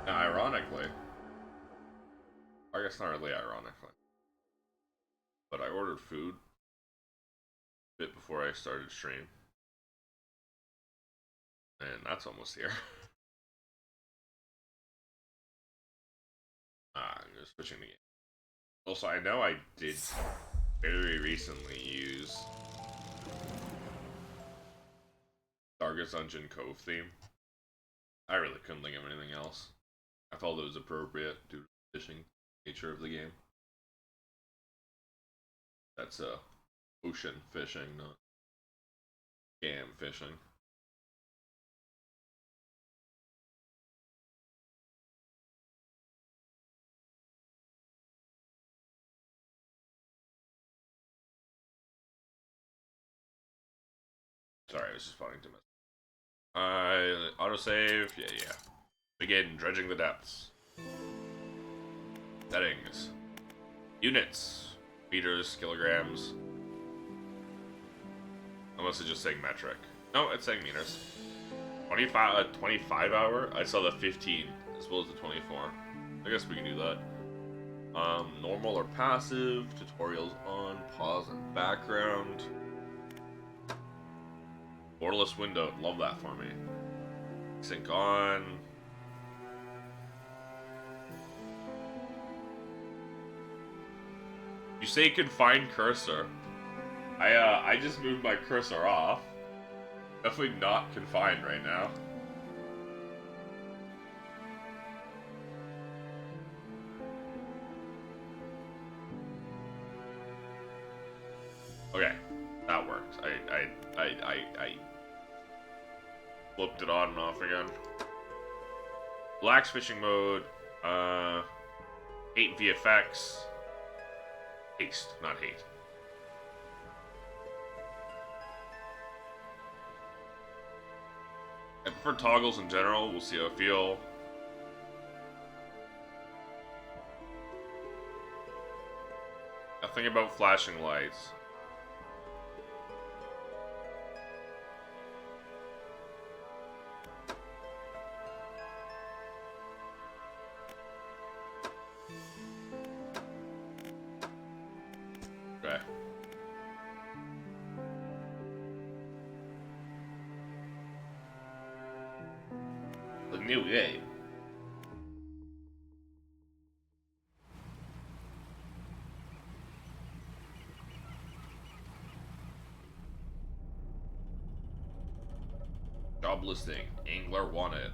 Ironically, I guess not really ironically, but I ordered food a bit before I started stream, and that's almost here. I'm just switching the game. Also, I know I did very recently use Darkest Dungeon Cove theme. I really couldn't think of anything else. I felt it was appropriate due to the fishing nature of the game. That's ocean fishing, not scam fishing. Sorry, I was just spawning too much. Autosave, yeah. Begin dredging the depths. Settings. Units. Meters, kilograms. Unless it's just saying metric. No, it's saying meters. 25 hour? I saw the 15 as well as the 24. I guess we can do that. Normal or passive. Tutorials on. Pause and background. Borderless window. Love that for me. Sync on. You say confined cursor. I just moved my cursor off. Definitely not confined right now. Okay, that worked. I flipped it on and off again. Relax fishing mode. 8 VFX. Haste, not hate. I prefer toggles in general. We'll see how I feel. Nothing about flashing lights. Okay. The new game. Job listing. Angler wanted.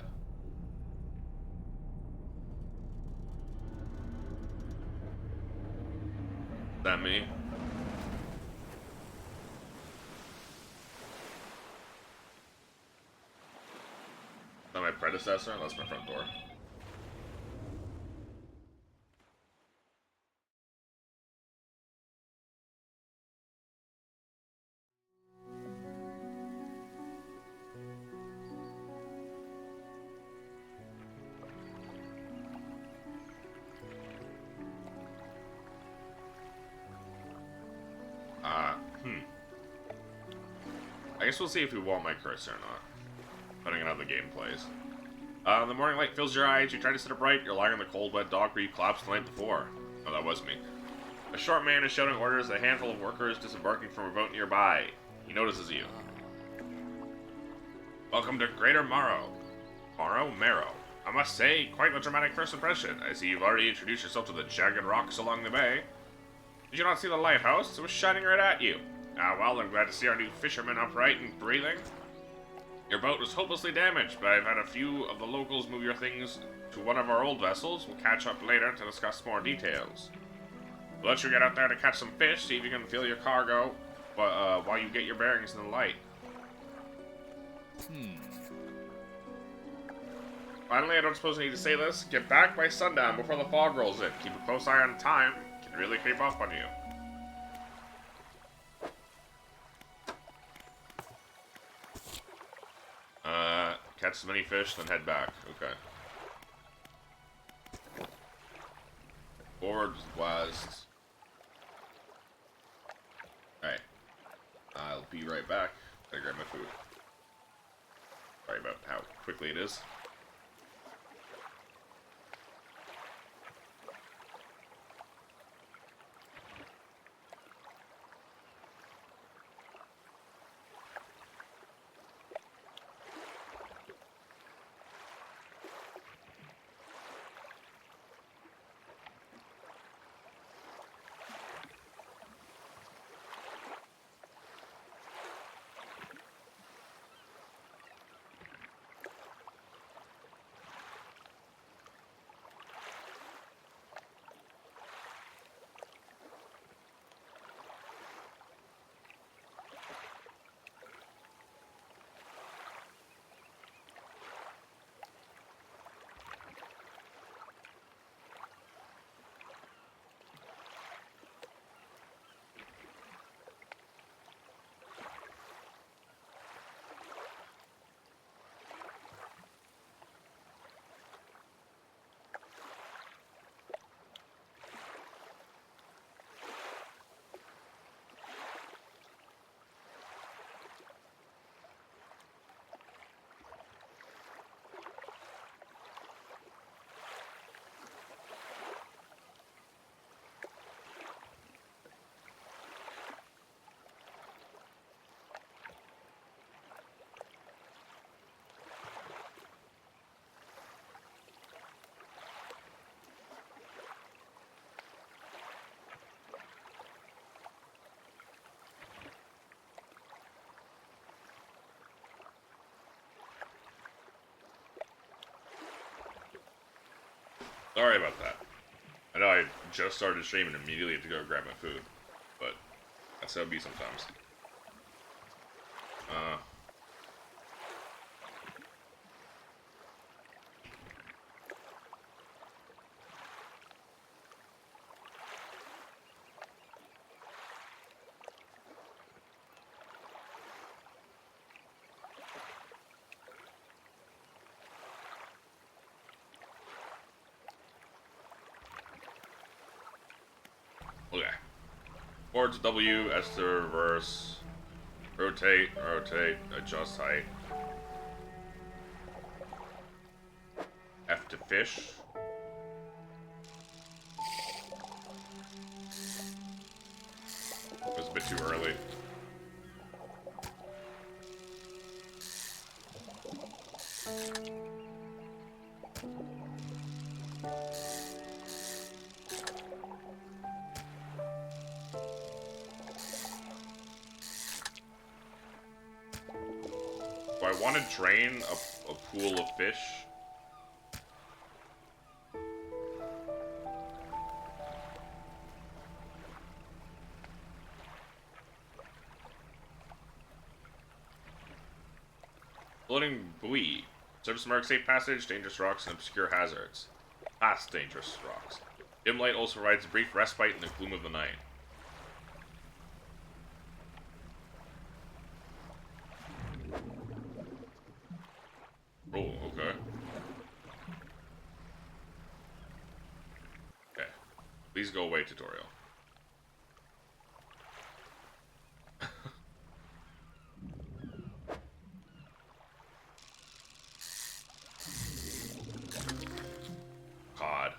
Is that me? Is that my predecessor? That's my front door. I guess we'll see if we want my cursor or not, depending on how the game plays. The morning light fills your eyes, you try to sit upright, you're lying on the cold, wet dock where you collapsed the night before. Oh, that was me. A short man is shouting orders at a handful of workers disembarking from a boat nearby. He notices you. Welcome to Greater Morrow. Marrow? I must say, quite the dramatic first impression. I see you've already introduced yourself to the jagged rocks along the bay. Did you not see the lighthouse? It was shining right at you. Ah, well, I'm glad to see our new fisherman upright and breathing. Your boat was hopelessly damaged, but I've had a few of the locals move your things to one of our old vessels. We'll catch up later to discuss more details. We'll let you get out there to catch some fish, see if you can fill your cargo, while you get your bearings in the light. Finally, I don't suppose I need to say this. Get back by sundown before the fog rolls in. Keep a close eye on time. It can really creep up on you. Catch as many fish, then head back. Okay. Forward, west. Alright. I'll be right back. Gotta grab my food. Sorry about how quickly it is. Sorry about that. I know I just started streaming immediately to go grab my food, but that's how it be sometimes. Okay. Forward to W, S to reverse. Rotate, rotate, adjust height. F to fish. It was a bit too early. Do I want to drain a pool of fish? Floating buoy. Serves to mark safe passage, dangerous rocks, and obscure hazards. Past dangerous rocks. Dim light also provides a brief respite in the gloom of the night. Oh, okay. Okay. Please go away, tutorial. God.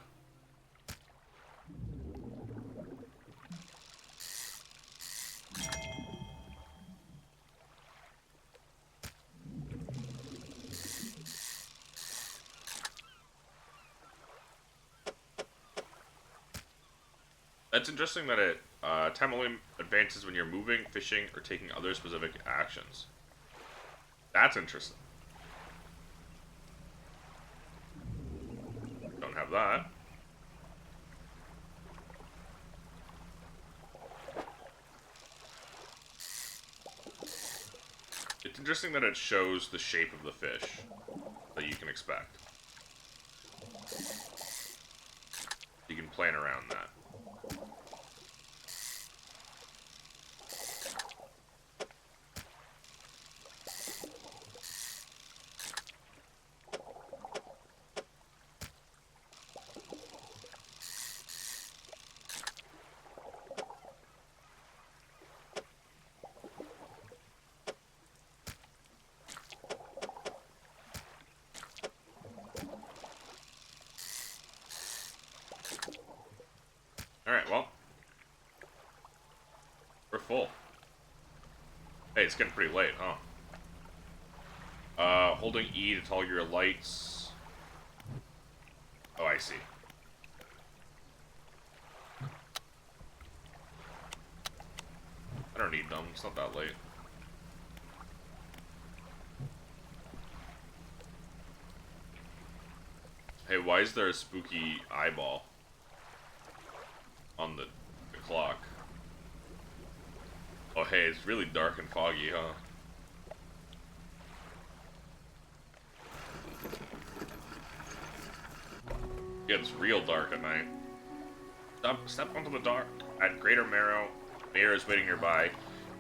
It's interesting that it time only advances when you're moving, fishing, or taking other specific actions. That's interesting. Don't have that. It's interesting that it shows the shape of the fish that you can expect. You can plan around that. Alright, well. We're full. Hey, it's getting pretty late, huh? Holding E to toggle your lights. Oh, I see. I don't need them, it's not that late. Hey, why is there a spooky eyeball on the clock? Oh, hey, it's really dark and foggy, huh? Yeah, it's real dark at night. Step onto the dock at Greater Marrow. Mayor is waiting nearby.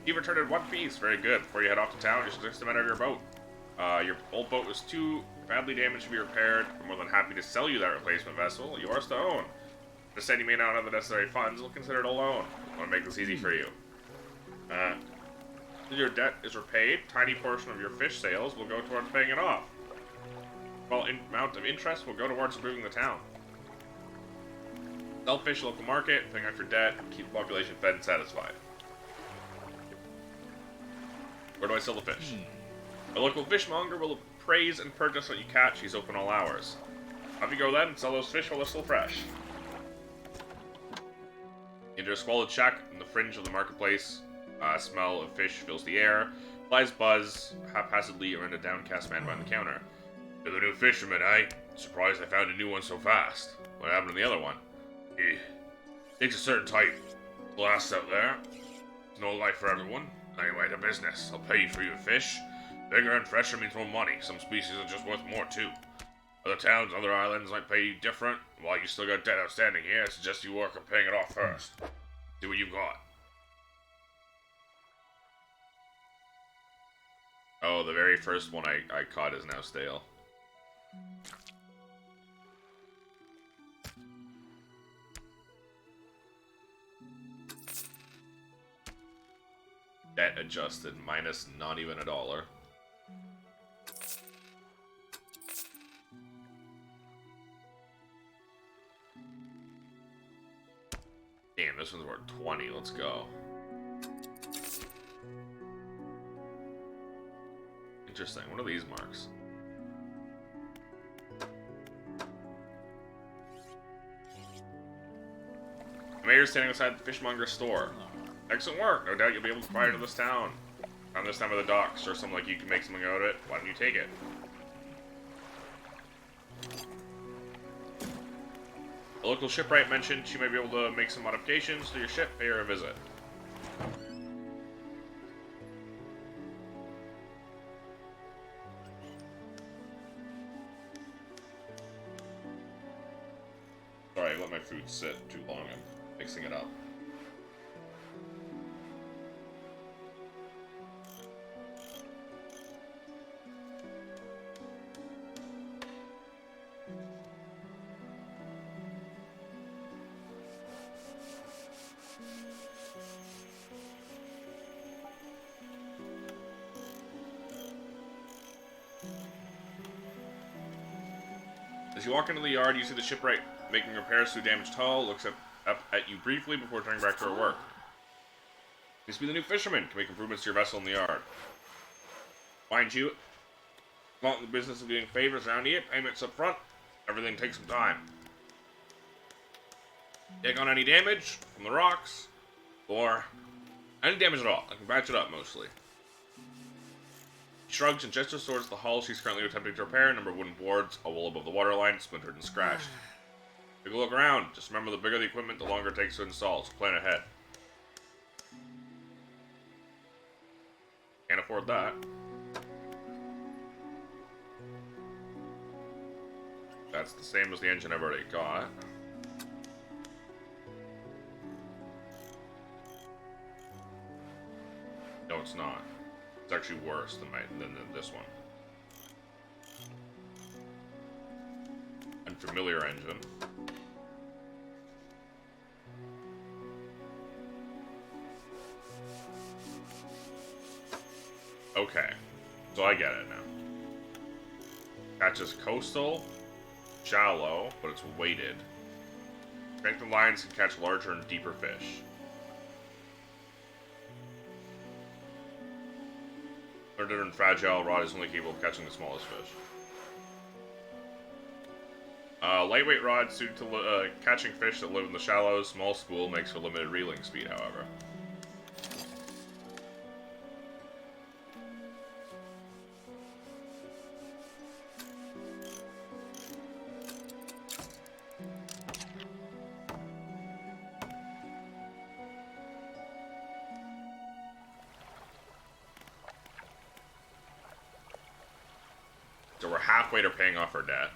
You've returned in one piece. Very good. Before you head off to town, you should just come out of your boat. Your old boat was too badly damaged to be repaired. I'm more than happy to sell you that replacement vessel. Yours to own. Just said you may not have the necessary funds. We'll consider it a loan. I want to make this easy for you. If your debt is repaid, tiny portion of your fish sales will go towards paying it off. While amount of interest will go towards improving the town. Sell fish local market, paying off your debt, keep the population fed and satisfied. Where do I sell the fish? A local fishmonger will appraise and purchase what you catch. He's open all hours. Off you go then, and sell those fish while they're still fresh. Into a squalid shack in the fringe of the marketplace. Smell of fish fills the air. Flies buzz haphazardly around a downcast man behind the counter. You're the new fisherman, eh? Surprised I found a new one so fast. What happened to the other one? Takes a certain type. Glass out there. No life for everyone. Anyway, to business. I'll pay you for your fish. Bigger and fresher means more money. Some species are just worth more too. Other towns, other islands might pay you different. While you still got debt outstanding here, I suggest you work on paying it off first. See what you've got. Oh, the very first one I caught is now stale. Debt adjusted, minus not even $1. Damn, this one's worth 20. Let's go. Interesting. What are these marks? The mayor's standing outside the fishmonger's store. Excellent work. No doubt you'll be able to buy it to this town. Found this time at the docks. Sure, something like you can make something out of it. Why don't you take it? The local shipwright mentioned she might be able to make some modifications to your ship. Pay her a visit. Sorry, I let my food sit too long. I'm mixing it up. As you walk into the yard, you see the shipwright making repairs to a damaged hull, looks up at you briefly before turning back to her work. This be the new fisherman, can make improvements to your vessel in the yard. Mind you, not in the business of doing favors around here, payments up front, everything takes some time. Take on any damage from the rocks, or any damage at all. I can patch it up mostly. She shrugs and gestures towards the hull she's currently attempting to repair. A number of wooden boards, a wall above the waterline, splintered and scratched. Take a look around. Just remember, the bigger the equipment, the longer it takes to install, so plan ahead. Can't afford that. That's the same as the engine I've already got. No, it's not. It's actually worse than this one. Unfamiliar engine. Okay, so I get it now. Catches coastal, shallow, but it's weighted. Strengthened lines can catch larger and deeper fish. Third and fragile rod is only capable of catching the smallest fish. Lightweight rod suited to catching fish that live in the shallows. Small spool makes for limited reeling speed, however. So we're halfway to paying off our debt.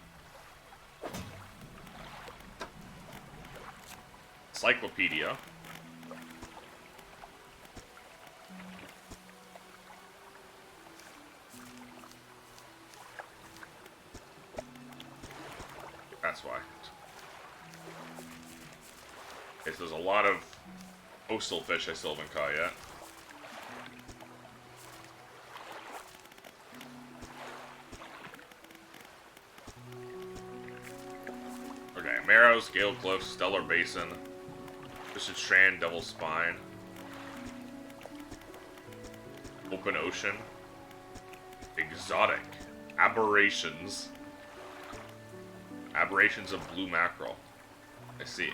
Encyclopedia. That's why. Okay, so there's a lot of coastal fish I still haven't caught yet. Okay, Marrows, Gale Cliffs, Stellar Basin, Twisted Strand, Devil's Spine, Open Ocean, Exotic, Aberrations, Aberrations of Blue Mackerel. I see.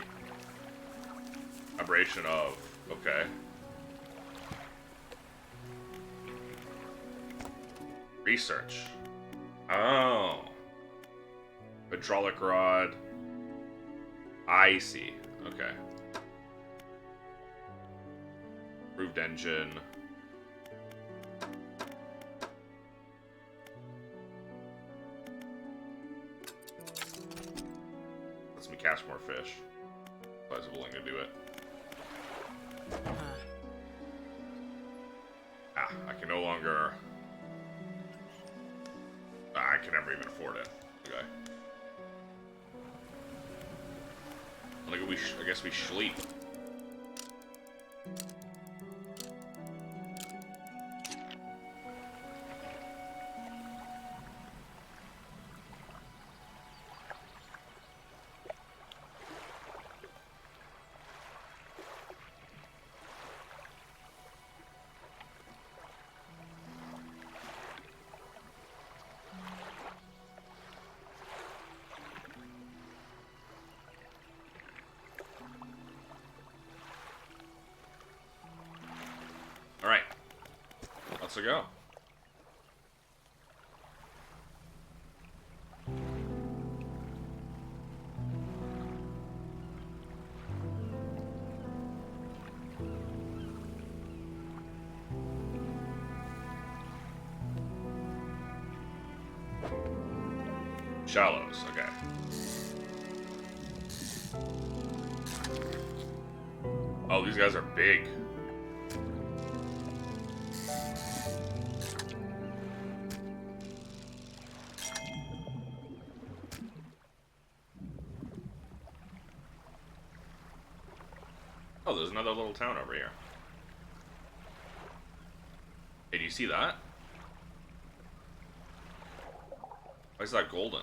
Aberration of, okay. Research. Oh. Hydraulic rod. I see. Okay. Improved engine. Lets me catch more fish. I was willing to do it. Ah, I can no longer... I can never even afford it. Okay. I guess we sleep. Alright. Let's go. Shallows, okay. Oh, these guys are big. Oh, there's another little town over here. Hey, do you see that? Why is that golden?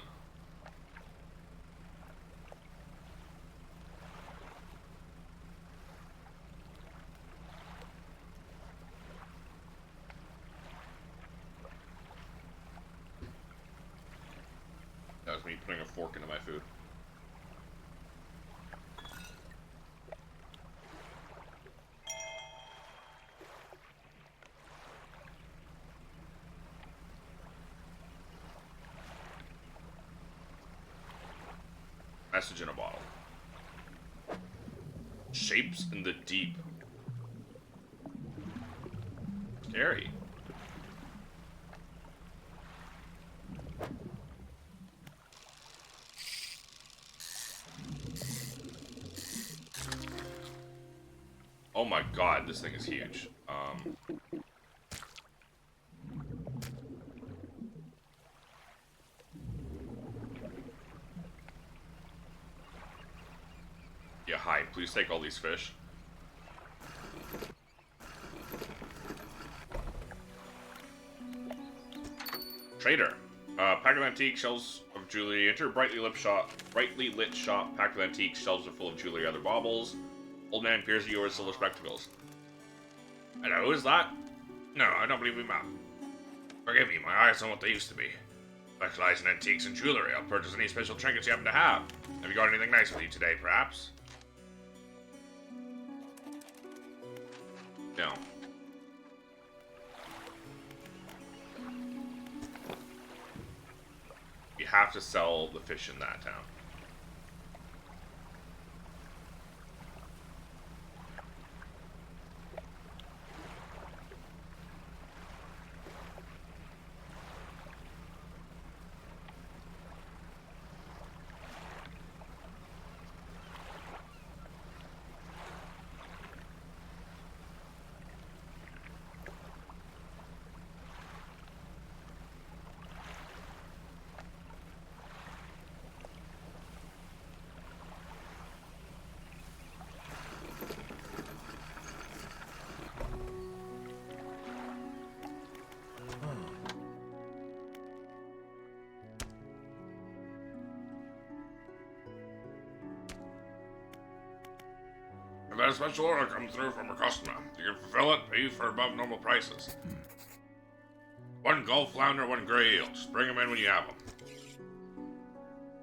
That was me putting a fork into my food. Message in a bottle. Shapes in the deep. Scary. Oh my god, this thing is huge. Yeah, hi. Please take all these fish. Trader. Pack of antique shelves of jewelry. Enter brightly lit shop. Packed with antique shelves are full of jewelry, other baubles. Old man peers at you with silver spectacles. Hello, is that? No, I don't believe we met. Forgive me, my eyes aren't what they used to be. Specialize in antiques and jewelry. I'll purchase any special trinkets you happen to have. Have you got anything nice with you today, perhaps? No. You have to sell the fish in that town. I've had a special order come through from a customer. You can fulfill it, pay for above normal prices. One gulf flounder, one gray eel. Just bring them in when you have them.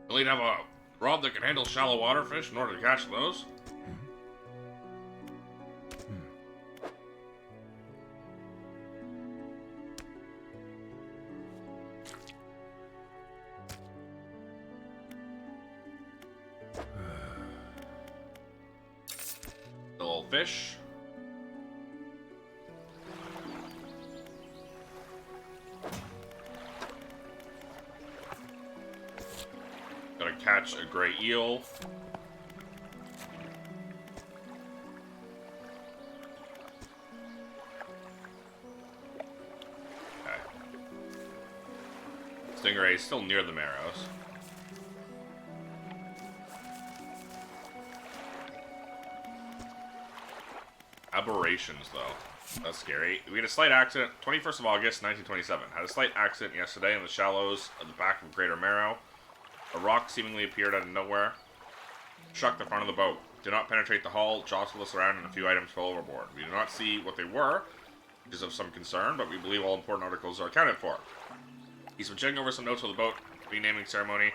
You'll need to have a rod that can handle shallow water fish in order to catch those. fish. Gotta catch a gray eel. Okay. Stingray is still near the marrows. Aberrations, though. That's scary. We had a slight accident, 21st of August, 1927. Had a slight accident yesterday in the shallows of the back of Greater Marrow. A rock seemingly appeared out of nowhere. Struck the front of the boat. Did not penetrate the hull, jostled us around, and a few items fell overboard. We do not see what they were, which is of some concern, but we believe all important articles are accounted for. He's been checking over some notes of the boat, renaming ceremony.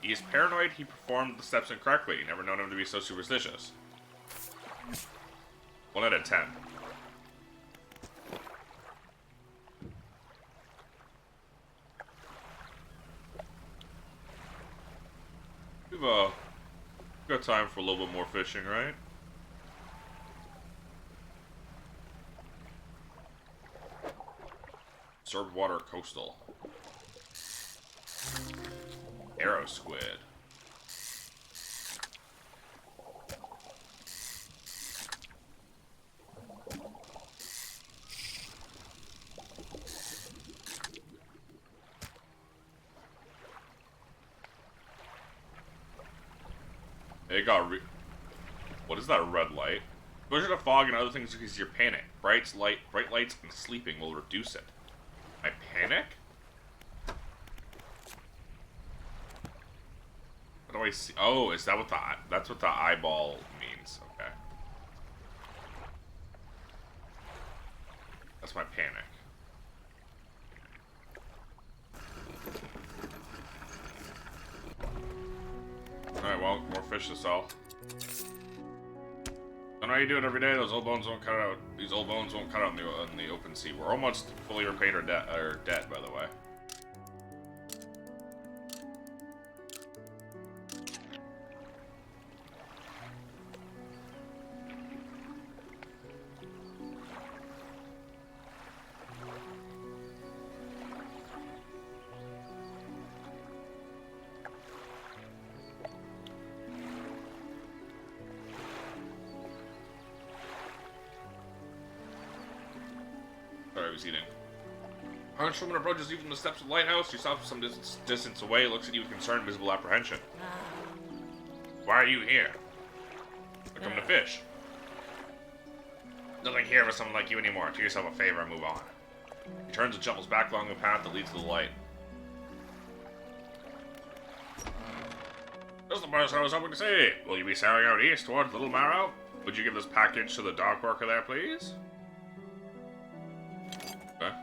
He is paranoid he performed the steps incorrectly. Never known him to be so superstitious. 1 out of 10. We've got time for a little bit more fishing, right? Served water coastal. Arrow squid. It got what is that red light? Exposure to fog and other things increases your panic. Bright lights and sleeping will reduce it. I panic? What do I see? Oh, is that what that's what the eyeball means? Okay. That's my panic. Alright, well, more fish to sell. I know you do it every day. Those old bones won't cut out. These old bones won't cut out in the open sea. We're almost fully repaid our debt, by the way. Sorry, I was eating. Henchwoman approaches you from the steps of the lighthouse. She stops some distance away, looks at you with concerned, visible apprehension. Why are you here? I come to fish. Nothing here for someone like you anymore. Do yourself a favor and move on. He turns and shuffles back along the path that leads to the light. Just the person I was hoping to see. Will you be sailing out east towards Little Marrow? Would you give this package to the dock worker there, please? Okay.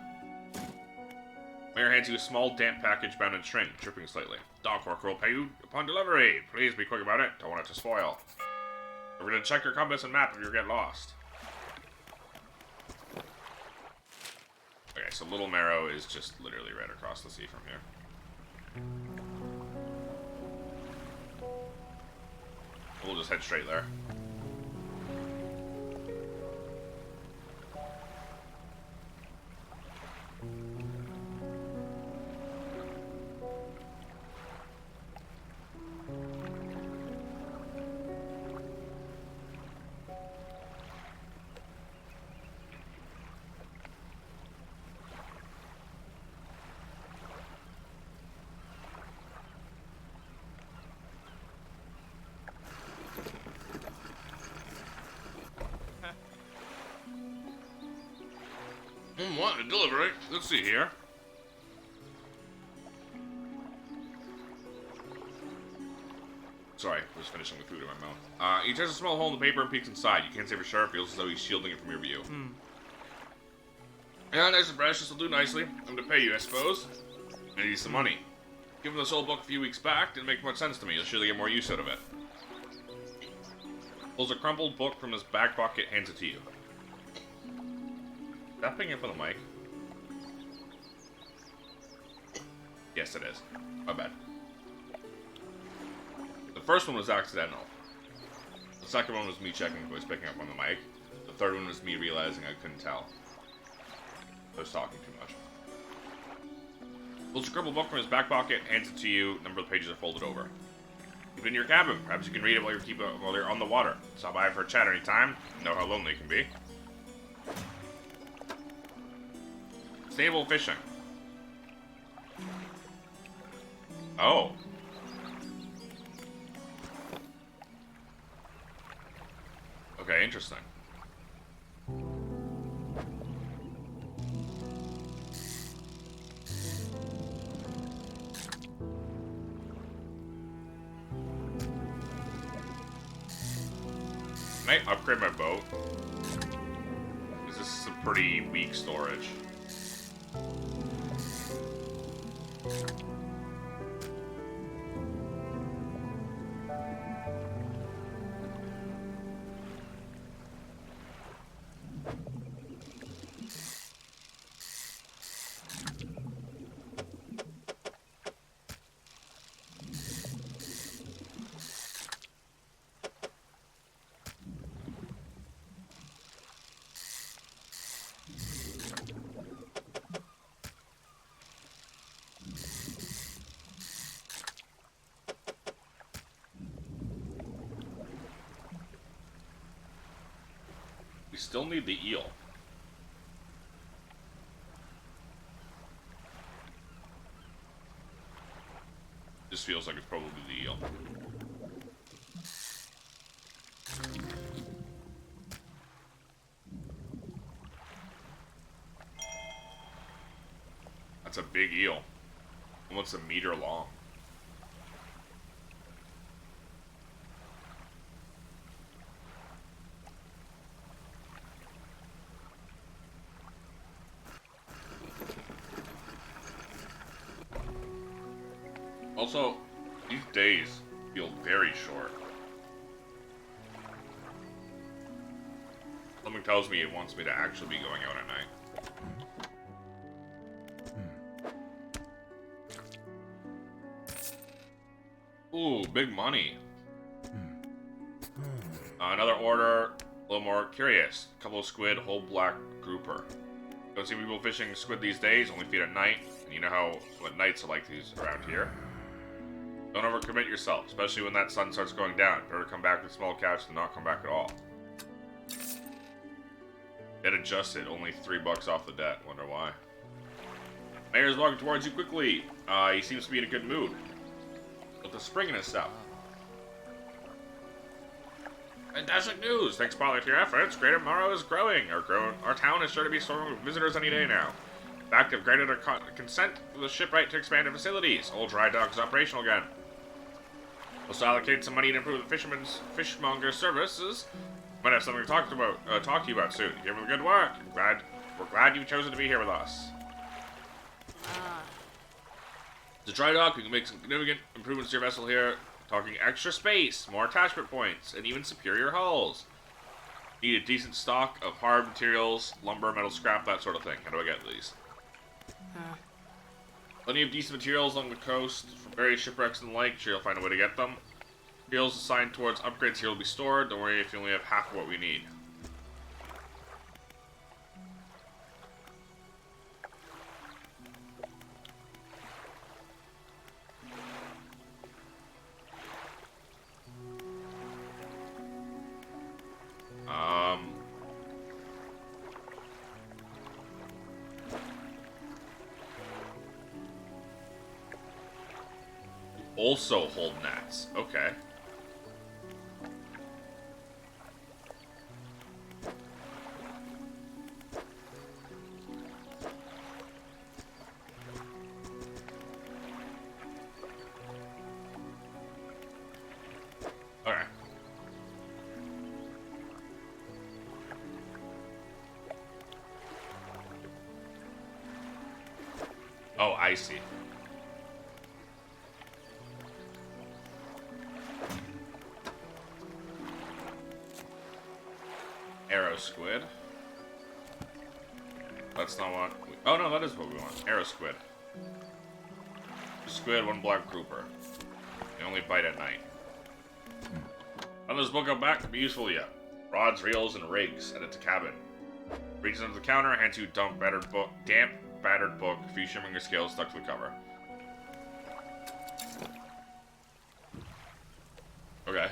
Mayor hands you a small, damp package bound in string, dripping slightly. Dock worker will pay you upon delivery. Please be quick about it. Don't want it to spoil. We're going to check your compass and map if you get lost. Okay, so Little Marrow is just literally right across the sea from here. We'll just head straight there. What? A delivery? Let's see here. Sorry, I was finishing with food in my mouth. He tears a small hole in the paper and peeks inside. You can't say for sure. It feels as though he's shielding it from your view. Yeah, nice and fresh. This will do nicely. I'm gonna pay you, I suppose. I need some money. Given this old book a few weeks back, didn't make much sense to me. You'll surely get more use out of it. Pulls a crumpled book from his back pocket, hands it to you. Is that picking up on the mic? Yes, it is. My bad. The first one was accidental. The second one was me checking if I was picking up on the mic. The third one was me realizing I couldn't tell. I was talking too much. Pulls a crumpled book from his back pocket, hands it to you. Number of the pages are folded over. Keep it in your cabin. Perhaps you can read it while you're on the water. Stop by for a chat anytime. You know how lonely it can be. Sustainable fishing. Oh. Okay, interesting. Can I upgrade my boat? Because this is a pretty weak storage. We still need the eel. This feels like it's probably the eel. That's a big eel. Almost a meter long. Also, these days feel very short. Something tells me it wants me to actually be going out at night. Ooh, big money. Another order, a little more curious. A couple of squid, whole black grouper. Don't see people fishing squid these days, only feed at night. And you know what nights are like these around here. Don't overcommit yourself, especially when that sun starts going down. Better come back with small catch than not come back at all. Get adjusted, only $3 off the debt. Wonder why. Mayor's walking towards you quickly. He seems to be in a good mood. With the spring in his step. Fantastic news! Thanks partly to your efforts, Greater Morrow is growing. Our town is sure to be swarming with visitors any day now. In fact, they've granted our consent for the shipwright to expand their facilities. Old dry dock is operational again. Also allocate some money to improve the fishmonger services. Might have something to talk to you about soon. Give them good work. We're glad you've chosen to be here with us. The dry dock, we can make some significant improvements to your vessel here. Talking extra space, more attachment points, and even superior hulls. Need a decent stock of hard materials, lumber, metal scrap, that sort of thing. How do I get these? Plenty of decent materials along the coast from various shipwrecks and the like. Sure, you'll find a way to get them. Materials assigned towards upgrades here will be stored. Don't worry if you only have half of what we need. Also hold nets. Okay. Okay. Oh, I see. Arrow squid. That's not what we... Oh no, that is what we want. Arrow squid. Squid, one black grouper. They only bite at night. Others will come back to be useful to you. Rods, reels, and rigs. Headed to cabin. Reaches under the counter, hands you damp, battered book, a few shimmering your scales stuck to the cover. Okay.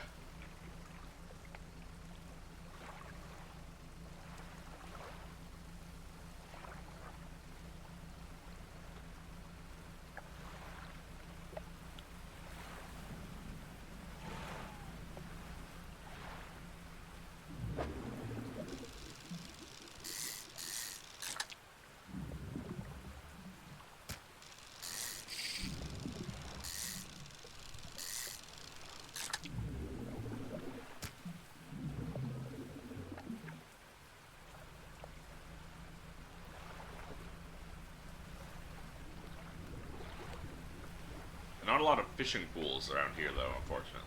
Not a lot of fishing pools around here, though, unfortunately.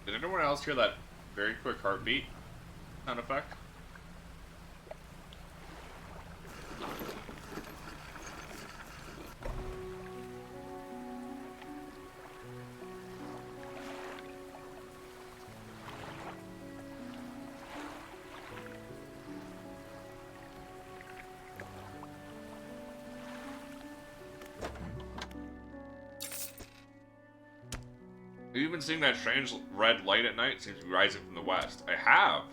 Did anyone else hear that very quick heartbeat sound effect? Have you been seeing that strange red light at night? It seems to be rising from the west. I have.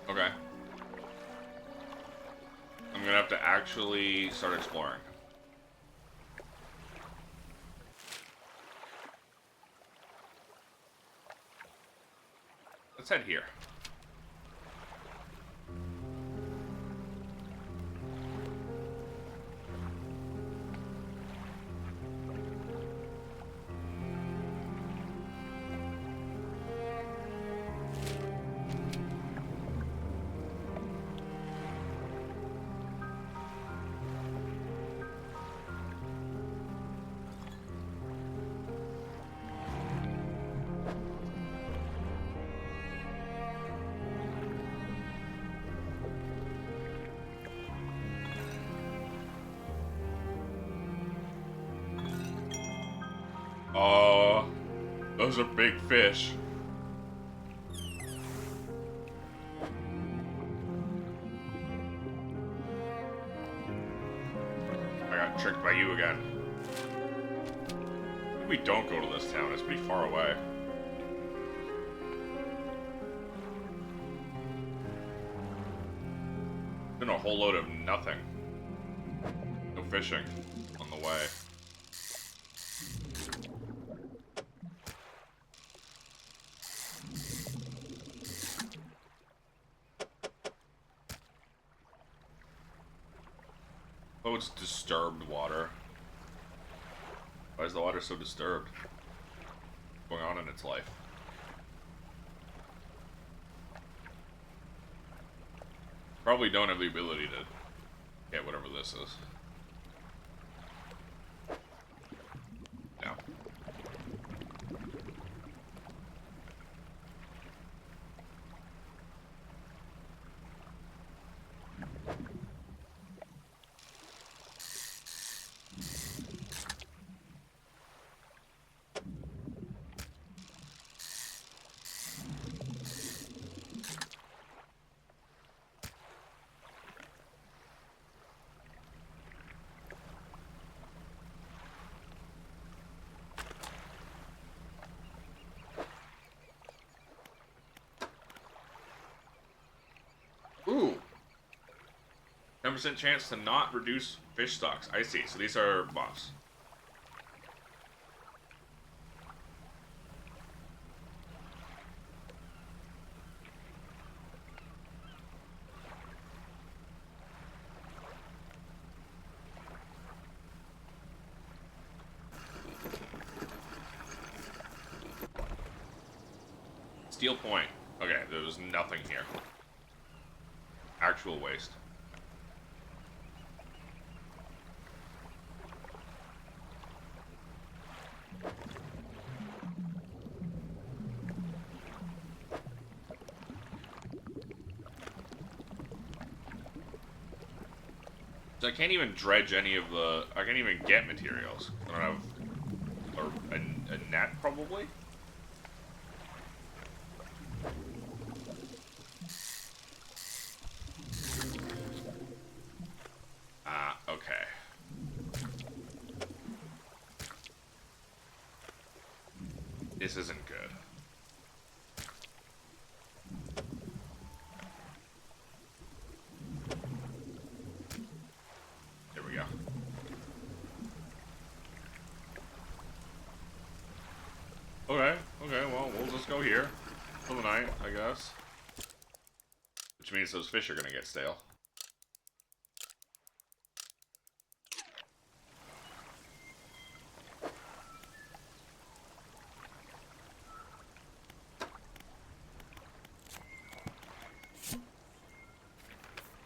Okay. I'm gonna have to actually start exploring. Let's head here. Oh, those are big fish. I got tricked by you again. Maybe we don't go to this town, it's pretty far away. Been a whole load of nothing. No fishing on the way. Oh, it's disturbed water. Why is the water so disturbed? What's going on in its life? Probably don't have the ability to get whatever this is. No. Ooh. 10% chance to not reduce fish stocks. I see. So these are buffs. Steel point. Okay, there was nothing here. Actual waste. So I can't even dredge any of the... I can't even get materials. I don't have a net, probably? Ah, okay. This isn't good. There we go. Okay, well, we'll just go here for the night, I guess. Which means those fish are gonna get stale.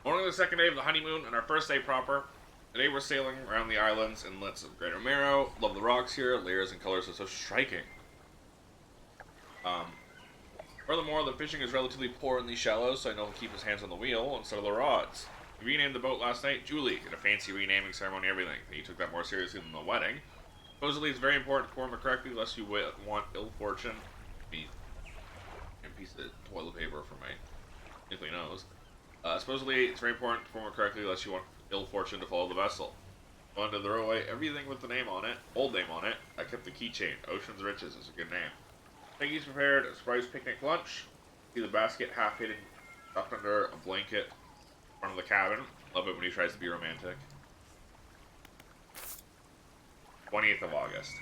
Morning of the second day of the honeymoon and our first day proper. Today we're sailing around the islands and inlets of Greater Marrow. Love the rocks here, layers and colors are so striking. Furthermore, the fishing is relatively poor in these shallows, so I know he'll keep his hands on the wheel instead of the rods. He renamed the boat last night Julie, in a fancy renaming ceremony, everything. He took that more seriously than the wedding. Supposedly, it's very important to form it correctly, lest you want ill fortune. A piece of toilet paper for my sniffly nose. Supposedly, it's very important to form it correctly, lest you want ill fortune to follow the vessel. I wanted to throw away everything with the name on it, old name on it. I kept the keychain. Ocean's Riches is a good name. Peggy's prepared a surprise picnic lunch. See the basket half hidden, tucked under a blanket in front of the cabin. Love it when he tries to be romantic. 20th of August.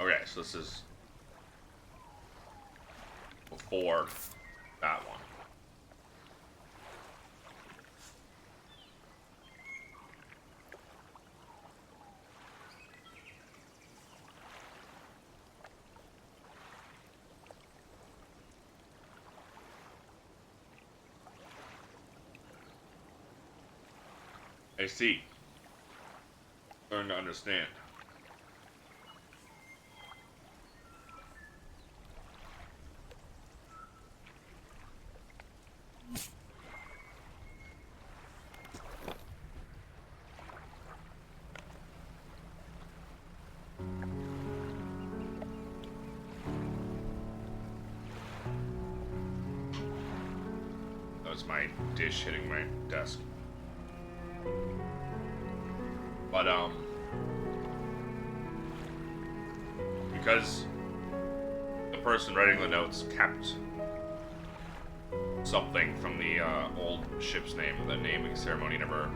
Okay, so this is before that one. I see. Learn to understand. That was my dish hitting my desk. But, because the person writing the notes kept something from the old ship's name, the naming ceremony never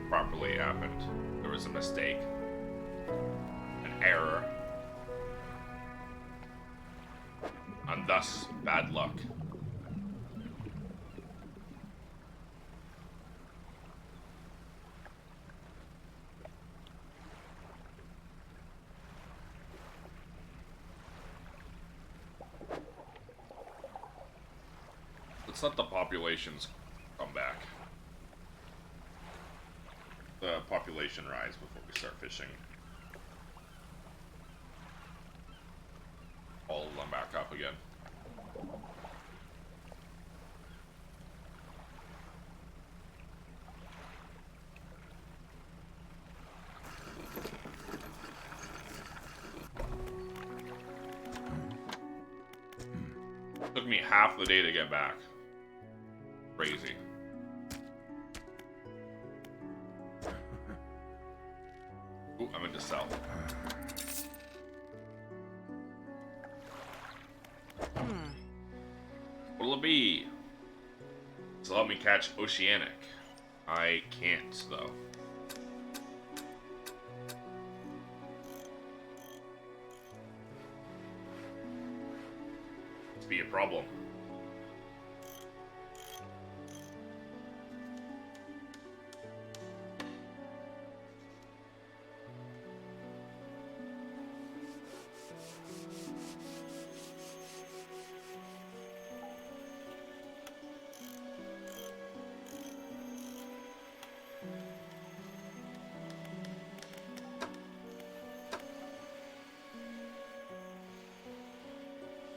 properly happened. There was a mistake, an error, and thus bad luck. Let's let the populations come back. The population rise before we start fishing. All of them back up again. Took me half the day to get back. Crazy. Ooh, I'm into sell. What'll it be? So help me catch Oceanic. I can't, though. It's be a problem.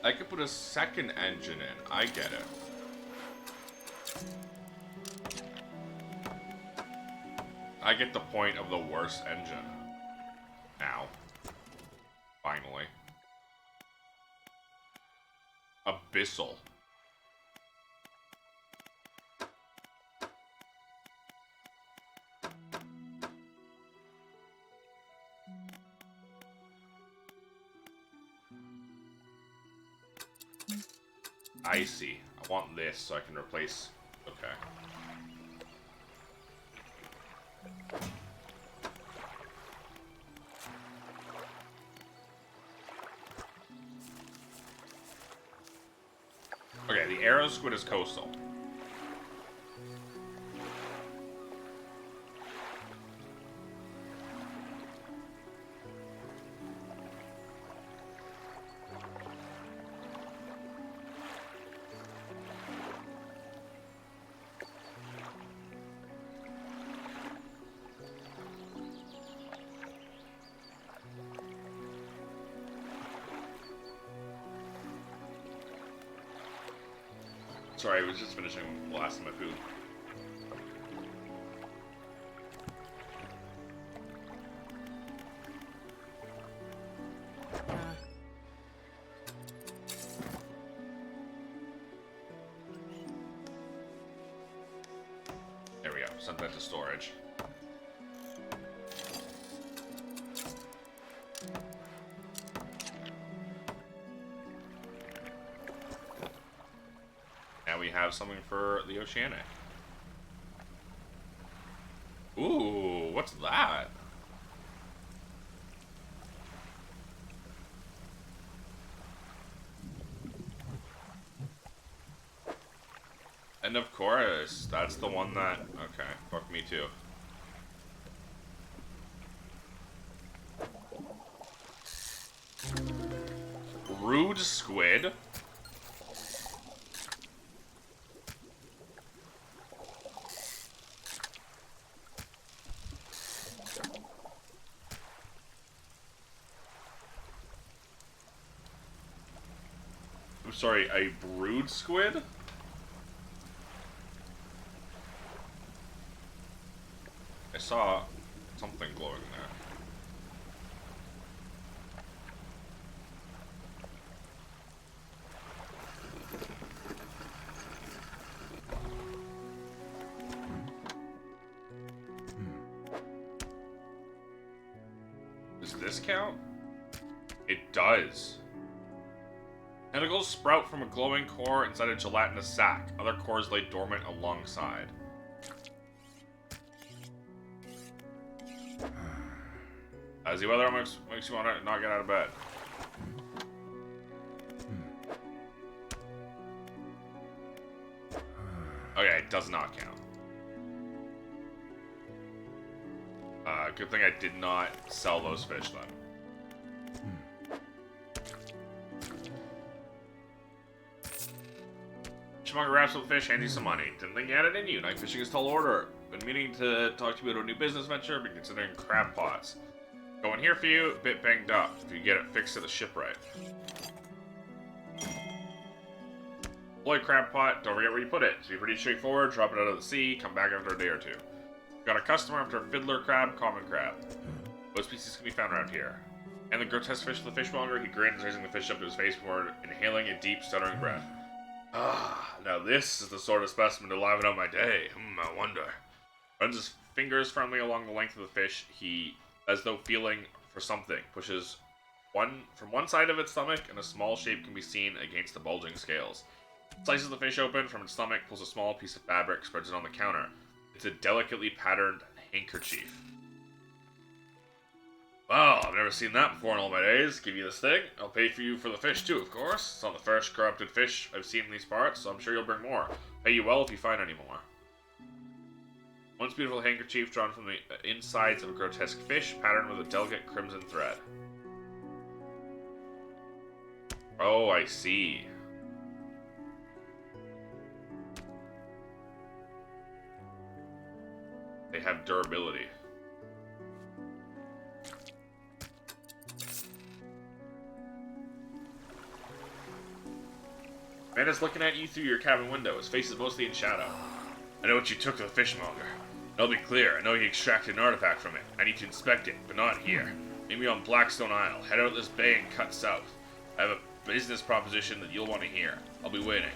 I could put a second engine in. I get it. I get the point of the worst engine. Now. Finally. Abyssal. I see. I want this so I can replace... Okay. Okay, the arrow squid is coastal. Sorry, I was just finishing blasting my food. There we go. Sent that to storage. Now we have something for the Oceanic. Ooh, what's that? And of course, that's the one that... Okay, fuck me too. Rude squid? I'm sorry, a brood squid? I saw something glowing there. Does this count? It does. Tentacles sprout from a glowing core inside a gelatinous sac. Other cores lay dormant alongside. As the weather makes you want to not get out of bed. Okay, it does not count. Good thing I did not sell those fish then. Fishmonger wraps up the fish, hands you some money. Didn't think you had it in you. Night fishing is tall order. Been meaning to talk to you about a new business venture, been considering crab pots. Going here for you, a bit banged up. If you get it fixed at the shipwright. Deploy crab pot, don't forget where you put it. It's be pretty straightforward, drop it out of the sea, come back after a day or two. Got a customer after a fiddler crab, common crab. Both species can be found around here. And the grotesque fish of the fishmonger, he grins, raising the fish up to his face before inhaling a deep, stuttering breath. Ah, now this is the sort of specimen to liven up my day. I wonder. Runs his fingers firmly along the length of the fish, he, as though feeling for something, pushes from one side of its stomach, and a small shape can be seen against the bulging scales. Slices the fish open from its stomach, pulls a small piece of fabric, spreads it on the counter. It's a delicately patterned handkerchief. Wow, I've never seen that before in all my days. Give you this thing. I'll pay for you for the fish too, of course. It's not the first corrupted fish I've seen in these parts, so I'm sure you'll bring more. Pay you well if you find any more. Once beautiful handkerchief drawn from the insides of a grotesque fish, patterned with a delicate crimson thread. Oh, I see. They have durability. Man is looking at you through your cabin window. His face is mostly in shadow. I know what you took to the fishmonger. I'll be clear, I know you extracted an artifact from it. I need to inspect it, but not here. Meet me on Blackstone Isle. Head out this bay and cut south. I have a business proposition that you'll want to hear. I'll be waiting.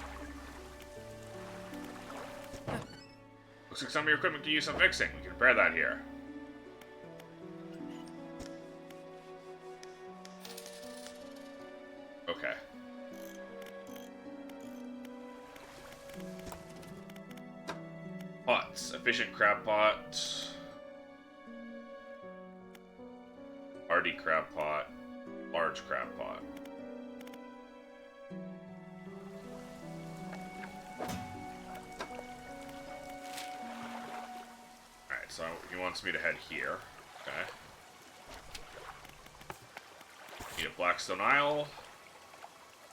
Looks like some of your equipment could use some fixing. We can repair that here. Okay. Pots. Efficient crab pot. Hardy crab pot. Large crab pot. Alright, so he wants me to head here. Okay. Need a Blackstone Isle.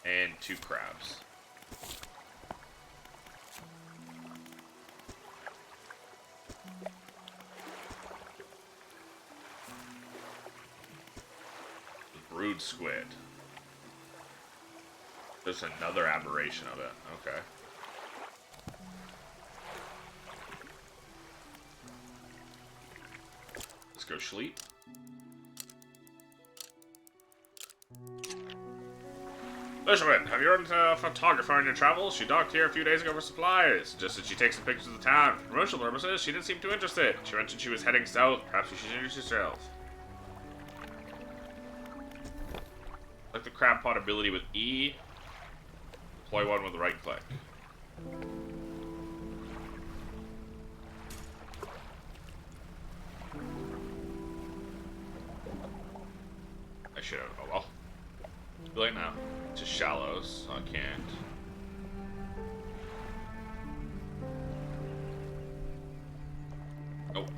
And 2 crabs. Brood squid. There's another aberration of it. Okay. Let's go sleep. Fisherman, have you run into a photographer on your travels? She docked here a few days ago for supplies. Just that she takes some pictures of the town. For promotional purposes, she didn't seem too interested. She mentioned she was heading south. Perhaps you should introduce yourself. Like the crab pot ability with E. Deploy one with the right click. I should have. Oh well. Too late now. Just shallows, so I can't. Nope.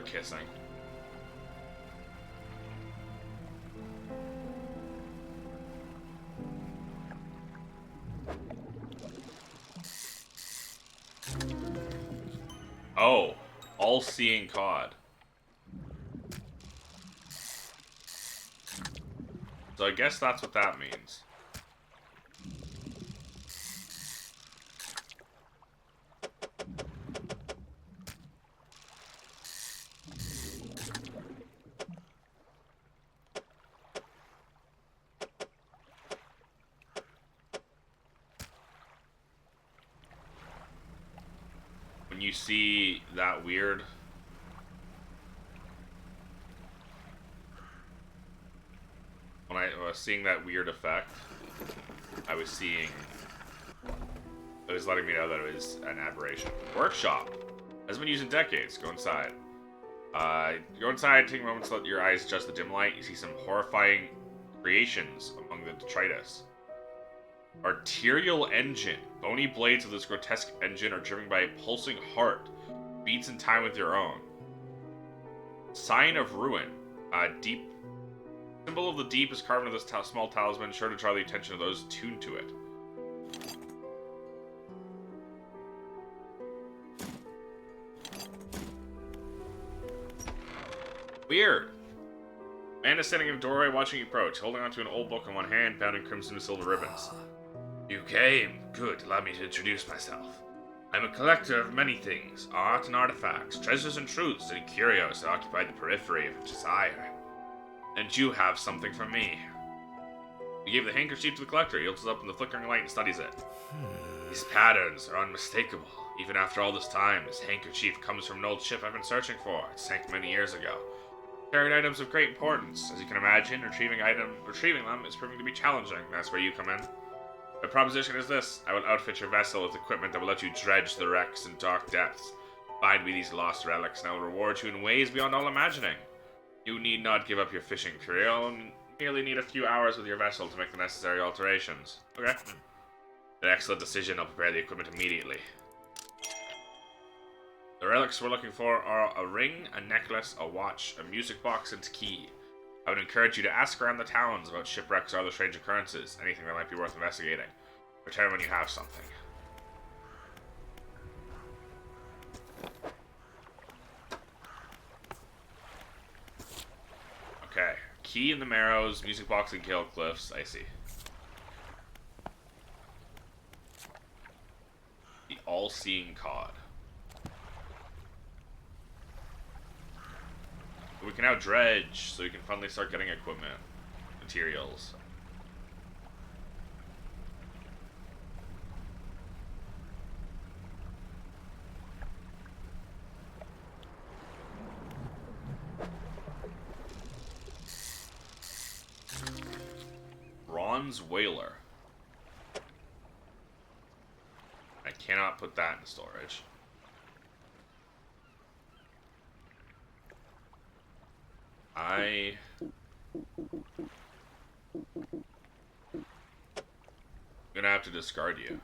Kissing. Oh, all-seeing cod. So I guess that's what that means. When you see that weird... When I was seeing that weird effect, I was seeing... It was letting me know that it was an aberration. Workshop. Hasn't been used in decades. Go inside. Go inside, take a moment to let your eyes adjust the dim light. You see some horrifying creations among the detritus. Arterial engine. Bony blades of this grotesque engine are driven by a pulsing heart. Beats in time with your own. Sign of ruin. Deep. Symbol of the deep is carved into this small talisman, sure to draw the attention of those tuned to it. Weird. Man is standing in a doorway watching you approach, holding onto an old book in one hand, bound in crimson and silver ribbons. You came. Good. Allow me to introduce myself. I'm a collector of many things, art and artifacts, treasures and truths, and curios that occupy the periphery of desire. And you have something for me. You gave the handkerchief to the collector. He holds it up in the flickering light and studies it. These patterns are unmistakable. Even after all this time, this handkerchief comes from an old ship I've been searching for. It sank many years ago. Carried items of great importance. As you can imagine, retrieving them is proving to be challenging. That's where you come in. The proposition is this. I will outfit your vessel with equipment that will let you dredge the wrecks in dark depths. Find me these lost relics, and I will reward you in ways beyond all imagining. You need not give up your fishing career. You'll merely need a few hours with your vessel to make the necessary alterations. Okay. An excellent decision. I'll prepare the equipment immediately. The relics we're looking for are a ring, a necklace, a watch, a music box, and key. I would encourage you to ask around the towns about shipwrecks or other strange occurrences, anything that might be worth investigating. Return when you have something. Okay. Key in the Marrows, music box and Kill Cliffs. I see. The All-Seeing Cod. We can now dredge, so we can finally start getting equipment. Materials. Bronze Whaler. I cannot put that in storage. I'm gonna have to discard you.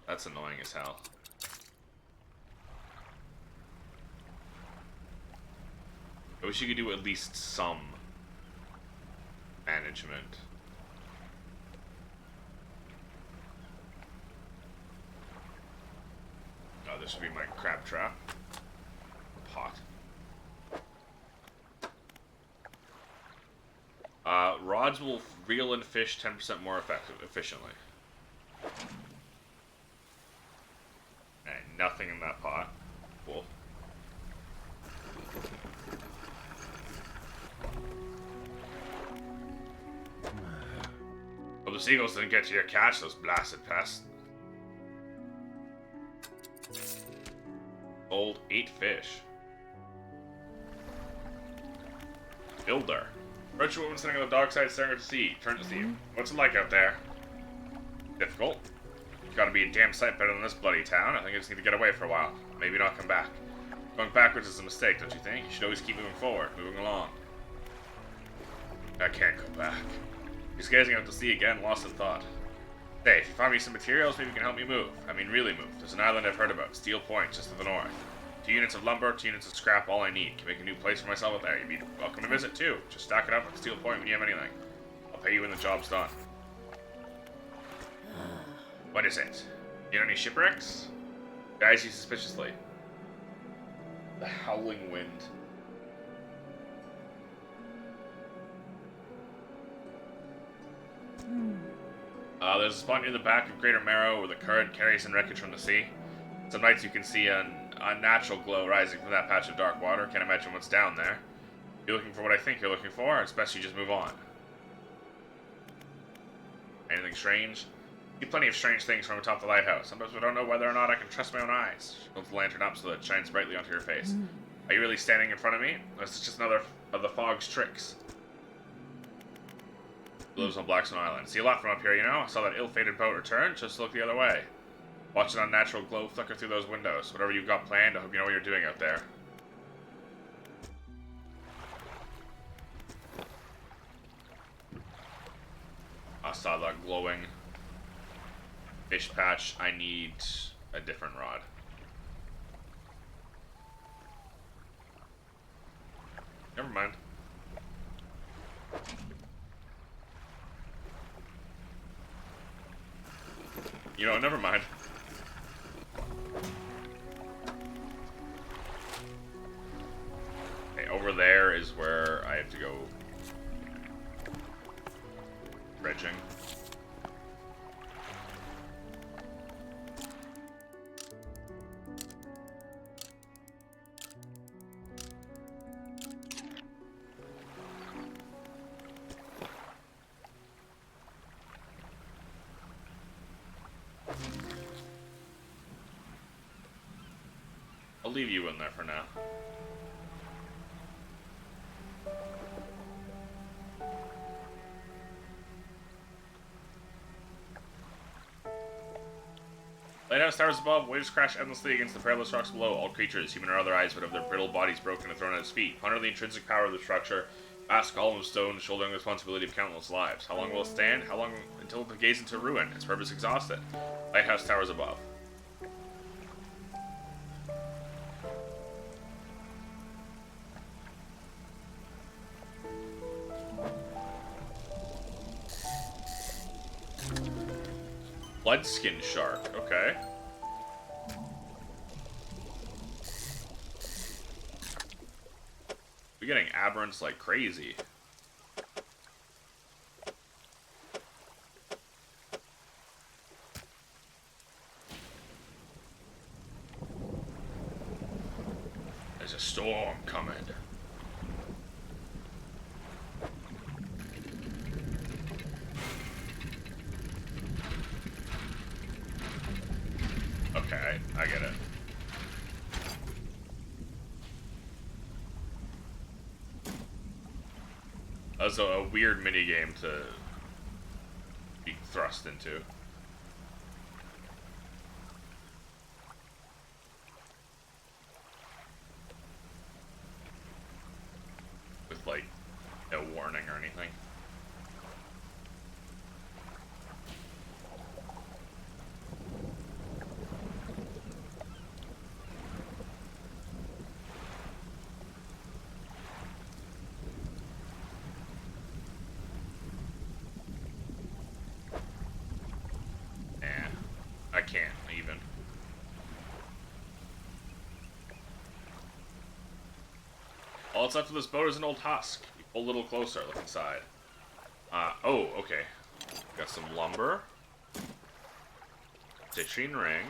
That's annoying as hell. I wish you could do at least some management. Oh, this would be my crab trap. Pot. Rods will reel in fish 10% more efficiently. And nothing in that pot. Cool. Well, the seagulls didn't get to your catch, those blasted pests. Sold 8 fish. Builder. Virtual woman sitting on the dark side staring at the sea. Turn to sea. What's it like out there? Difficult. It's gotta be a damn sight better than this bloody town. I think I just need to get away for a while. Maybe not come back. Going backwards is a mistake, don't you think? You should always keep moving forward, moving along. I can't go back. He's gazing out to sea again, lost in thought. Hey, if you find me some materials, maybe you can help me move. I mean, really move. There's an island I've heard about, Steel Point, just to the north. 2 units of lumber, 2 units of scrap, all I need. Can make a new place for myself out there. You'd be welcome to visit, too. Just stack it up at Steel Point when you have anything. I'll pay you when the job's done. What is it? You know any shipwrecks? The eyes you suspiciously. The howling wind. There's a spot near the back of Greater Marrow where the current carries in wreckage from the sea. Some nights you can see an unnatural glow rising from that patch of dark water. Can't imagine what's down there. If you're looking for what I think you're looking for, it's best you just move on. Anything strange? See plenty of strange things from atop the lighthouse. Sometimes I don't know whether or not I can trust my own eyes. She holds the lantern up so that it shines brightly onto your face. Are you really standing in front of me? Or is this just another of the fog's tricks? Lives on Blackstone Island. See a lot from up here, you know? I saw that ill-fated boat return, just look the other way. Watch an unnatural glow flicker through those windows. Whatever you've got planned, I hope you know what you're doing out there. I saw that glowing fish patch. I need a different rod. Never mind. You know, never mind. Okay, over there is where I have to go dredging. I'll leave you in there for now. Lighthouse towers above, waves crash endlessly against the perilous rocks below. All creatures, human or otherwise, would have their brittle bodies broken and thrown at his feet. Ponder the intrinsic power of the structure. Vast column of stone, shouldering the responsibility of countless lives. How long will it stand? How long until it gaze into ruin? Its purpose exhausted. Lighthouse towers above. Bloodskin shark. Okay. We're getting aberrants like crazy. There's a storm coming. Okay, I get it. That's a weird minigame to be thrust into. With, like, no warning or anything. I can't, even. All that's left of this boat is an old husk. You pull a little closer, look inside. Oh, okay. Got some lumber. Stitching ring.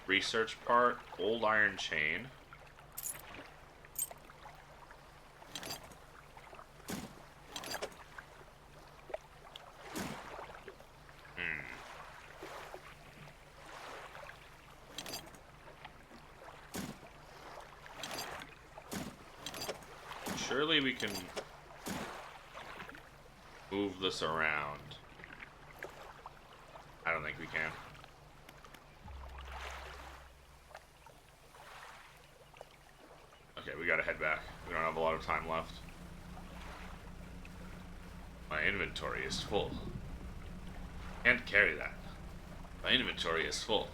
Research part. Old iron chain. Surely we can move this around. I don't think we can. Okay, we gotta head back. We don't have a lot of time left. My inventory is full. Can't carry that. My inventory is full.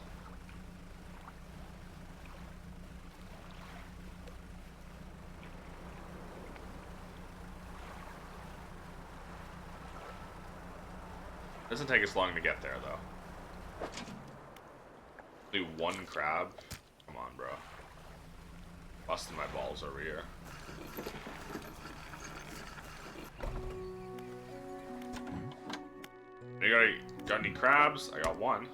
Doesn't take us long to get there, though. Do one crab? Come on, bro. Busting my balls over here. Got any crabs? I got one.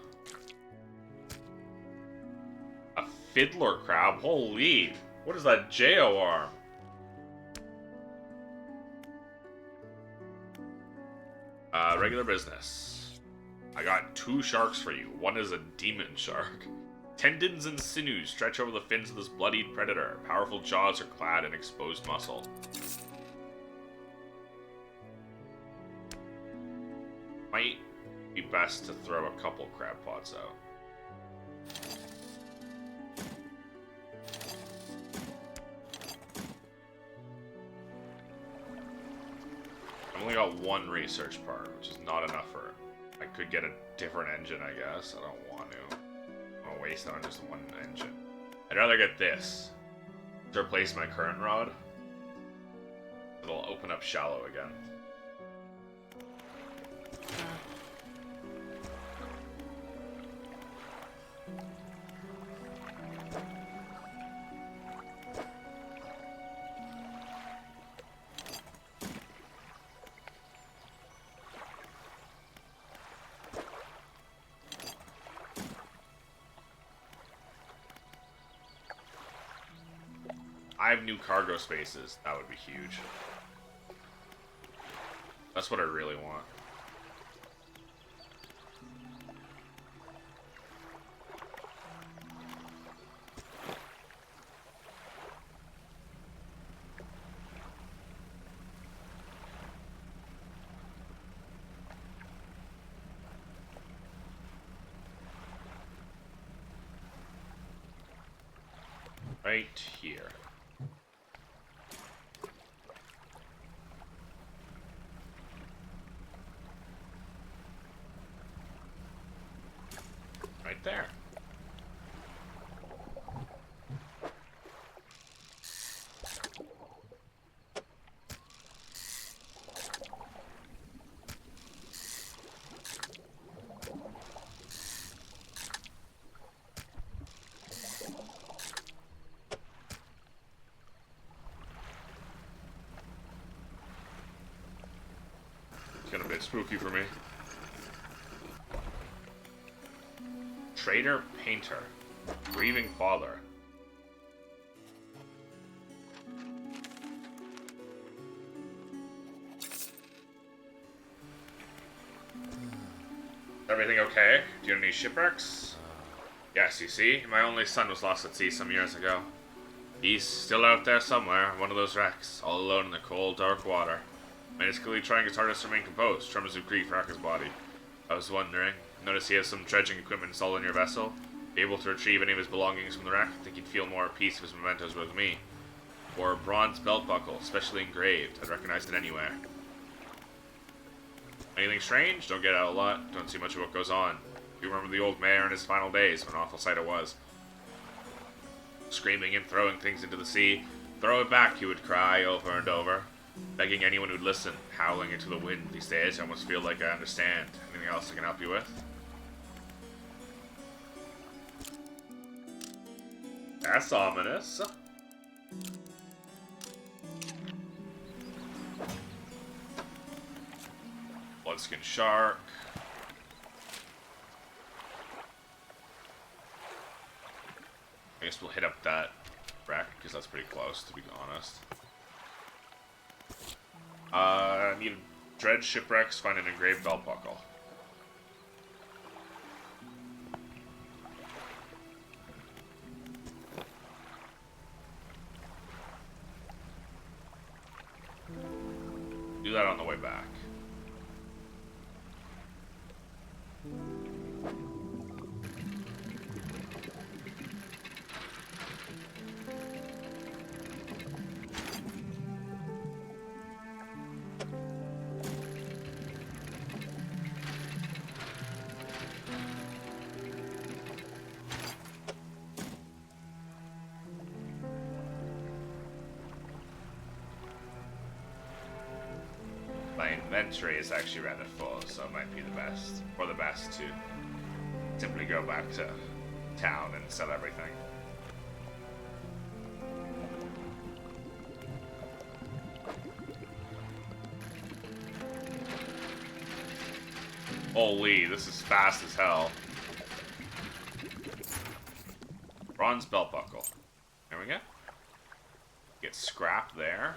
A fiddler crab? Holy! What is that J-O arm? Regular business. I got 2 sharks for you. One is a demon shark. Tendons and sinews stretch over the fins of this bloodied predator. Powerful jaws are clad in exposed muscle. Might be best to throw a couple crab pots out. I've only got 1 research part, which is not enough for it. I could get a different engine, I guess. I don't want to. I'm gonna waste it on just 1 engine. I'd rather get this to replace my current rod. It'll open up shallow again. I have new cargo spaces. That would be huge. That's what I really want. Right here. Right there. bit spooky for me. Trader Painter. Grieving Father. Everything okay? Do you have any shipwrecks? Yes, you see, my only son was lost at sea some years ago. He's still out there somewhere, one of those wrecks, all alone in the cold, dark water. Basically trying his hardest to remain composed, tremors of grief rack his body. I was wondering, notice he has some dredging equipment installed in your vessel. Be able to retrieve any of his belongings from the wreck? Think he'd feel more at peace if his mementos were with me. Or a bronze belt buckle, specially engraved. I'd recognize it anywhere. Anything strange? Don't get out a lot. Don't see much of what goes on. You remember the old mayor in his final days, what an awful sight it was. Screaming and throwing things into the sea. Throw it back, he would cry over and over. Begging anyone who'd listen, howling into the wind. These days, I almost feel like I understand. Anything else I can help you with? That's ominous. Bloodskin Shark. I guess we'll hit up that wreck, because that's pretty close, to be honest. I need a Dredge shipwrecks, find an engraved belt buckle. Do that on the way back. My inventory is actually rather full, so it might be the best, or the best, to simply go back to town and sell everything. Holy, this is fast as hell. Bronze belt buckle. There we go. Get scrap there.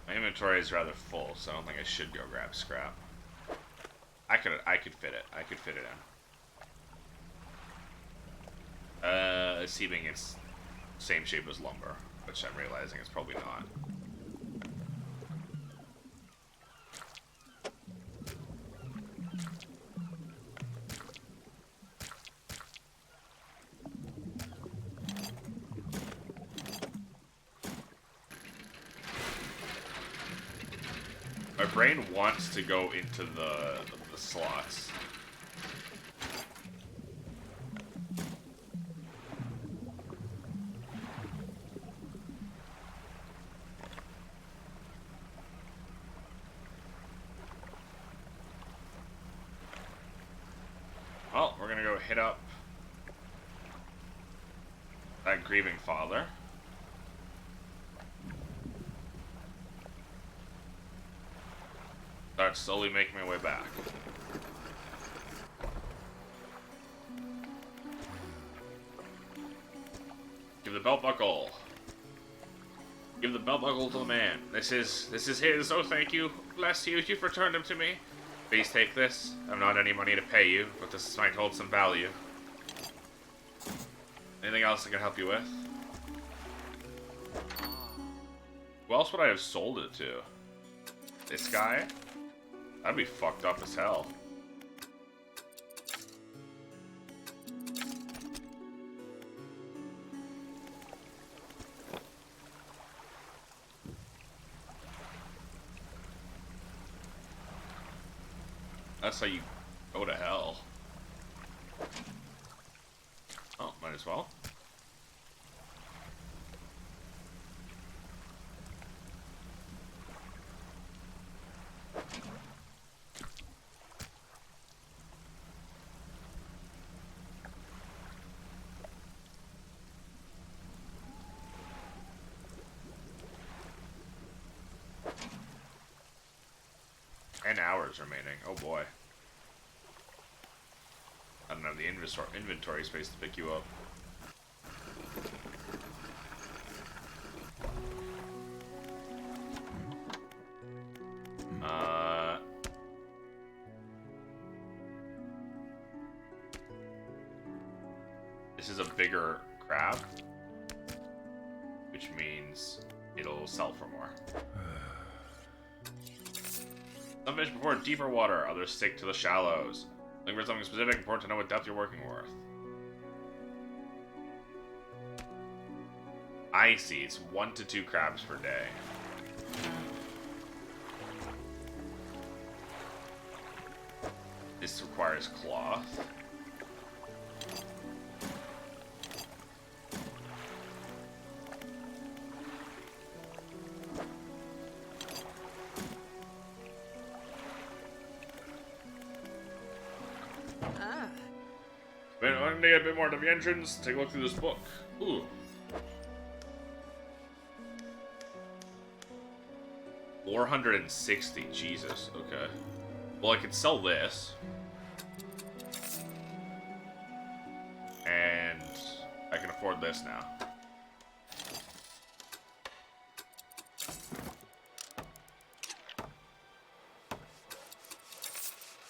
My inventory is rather full, so I don't think I should go grab scrap. I could fit it. I could fit it in. Assuming it's same shape as lumber, which I'm realizing it's probably not. My brain wants to go into the slots. Well, we're gonna go hit up that grieving father. Start slowly making my way back. Give the belt buckle. Give the belt buckle to the man. This is his. Oh, thank you. Bless you. You've returned him to me. Please take this. I've not any money to pay you, but this might hold some value. Anything else I can help you with? Who else would I have sold it to? This guy? That'd be fucked up as hell. That's how you go to hell. Oh, might as well. 10 hours remaining. Oh boy. I don't have the inventory space to pick you up. This is a bigger crab, which means it'll sell for more. Some fish prefer deeper water, others stick to the shallows. Looking for something specific, important to know what depth you're working with. I see, it's 1 to 2 crabs per day. This requires cloth. When they get a bit more to the entrance, take a look through this book. Ooh. $460, Jesus, okay. Well, I could sell this. And I can afford this now.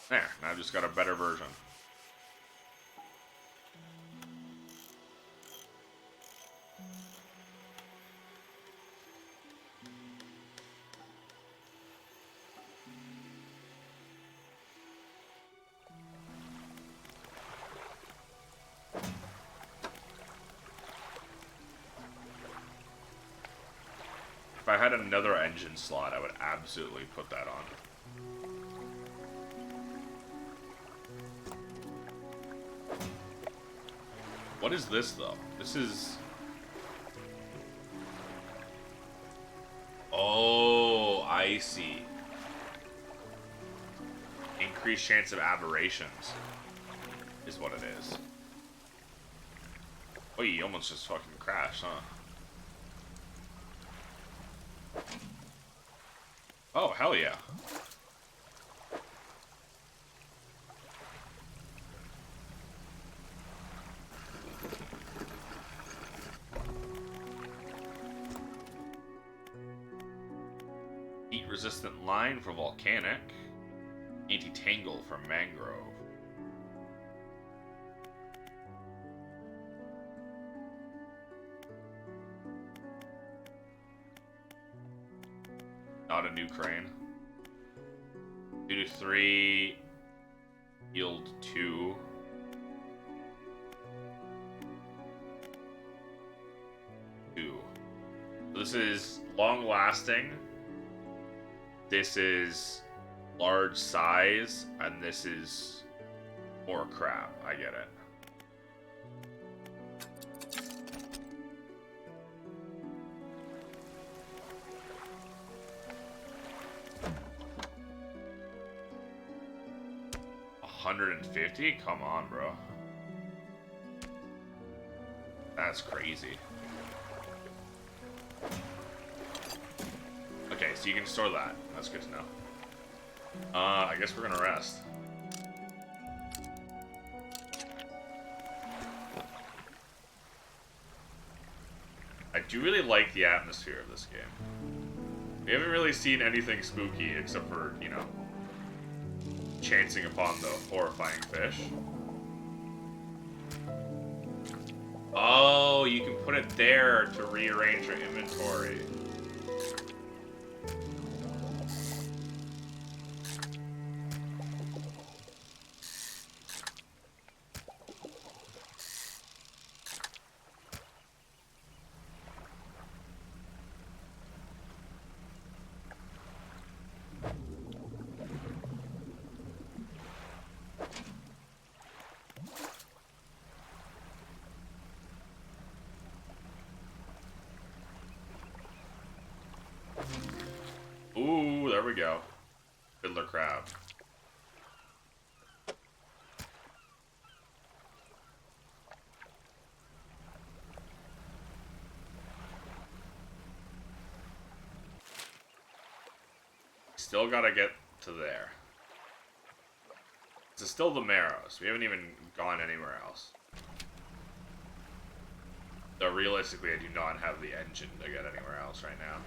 There, now I've just got a better version. If I had another engine slot, I would absolutely put that on. What is this, though? This is... Oh, I see. Increased chance of aberrations is what it is. Oh, you almost just fucking crashed, huh? Oh, hell yeah. Heat-resistant line for volcanic. Anti-tangle for mangrove. Not a new crane. 2 to 3. Yield 2. So this is long lasting. This is large size, and this is more crap. I get it. $150? Come on, bro. That's crazy. Okay, so you can store that. That's good to know. I guess we're gonna rest. I do really like the atmosphere of this game. We haven't really seen anything spooky except for, you know, chancing upon the horrifying fish. Oh, you can put it there to rearrange your inventory. Ooh, there we go. Fiddler crab. Still gotta get to there. This is still the Marrows. We haven't even gone anywhere else. So realistically, I do not have the engine to get anywhere else right now.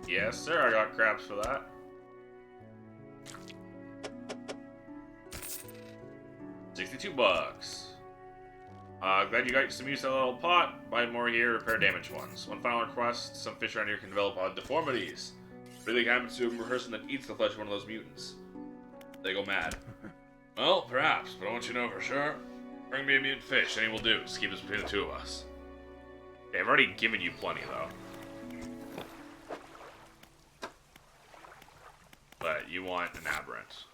Yes, sir, I got crabs for that. $62. Glad you got some use of that little pot. Buy more here, repair damaged ones. One final request, some fish around here can develop odd deformities. Really happens to a person that eats the flesh of one of those mutants. They go mad. Well, perhaps, but I want you to know for sure. Bring me a mutant fish, any will do. Just keep this between the two of us. Okay, I've already given you plenty, though. But you want an aberrant.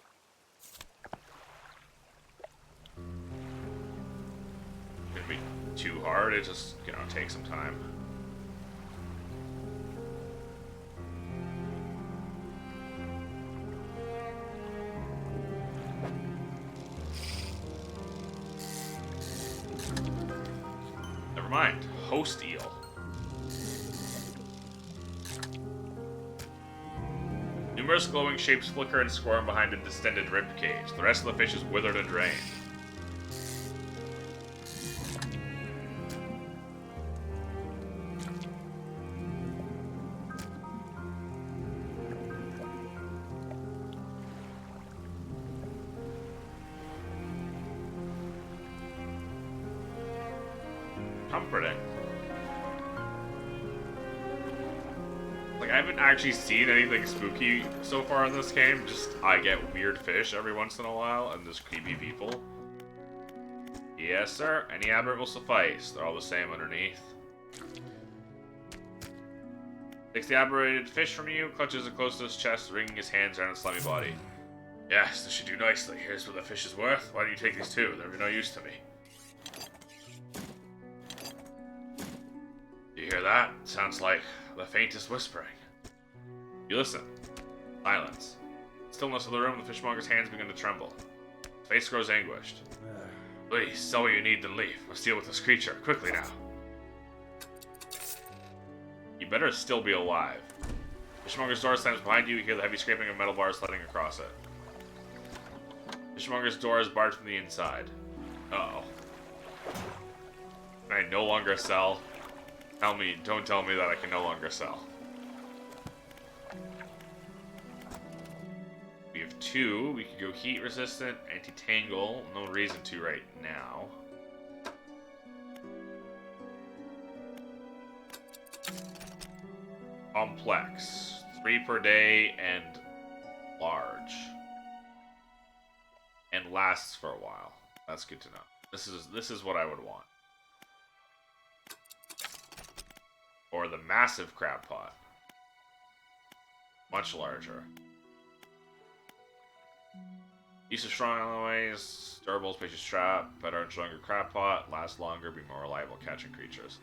Gonna be too hard, it just, take some time. Never mind. Host eel. Numerous glowing shapes flicker and squirm behind a distended rib cage. The rest of the fish is withered and drained. Comforting. Like, I haven't actually seen anything spooky so far in this game, just I get weird fish every once in a while, and there's creepy people. Yes, sir. Any aberrant will suffice. They're all the same underneath. Takes the aberrated fish from you, clutches it close to his chest, wringing his hands around its slimy body. Yes, this should do nicely. Here's what the fish is worth. Why don't you take these too? They're of no use to me. Do you hear that? It sounds like the faintest whispering. You listen. Silence. Stillness of the room, the fishmonger's hands begin to tremble. His face grows anguished. Please, sell what you need, then leave. Must deal with this creature. Quickly now. You better still be alive. Fishmonger's door slams behind you. You hear the heavy scraping of metal bars sliding across it. Fishmonger's door is barred from the inside. Uh-oh. Can I no longer sell? Don't tell me that I can no longer sell. We have two. We could go heat resistant, anti-tangle. No reason to right now. Complex. 3 per day and large. And lasts for a while. That's good to know. This is what I would want. Or the massive crab pot. Much larger. Use of strong alloys, durable spacious trap, better and stronger crab pot, last longer, be more reliable catching creatures.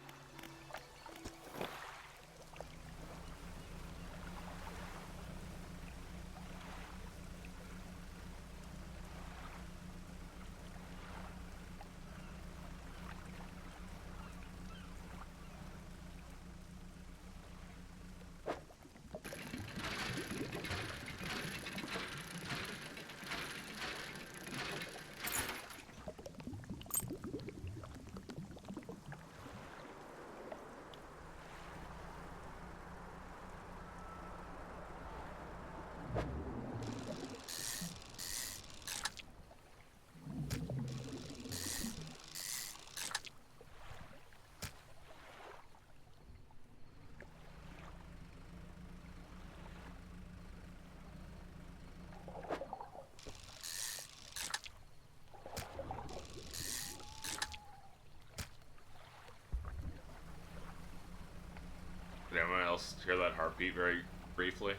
Did anyone else hear that heartbeat very briefly?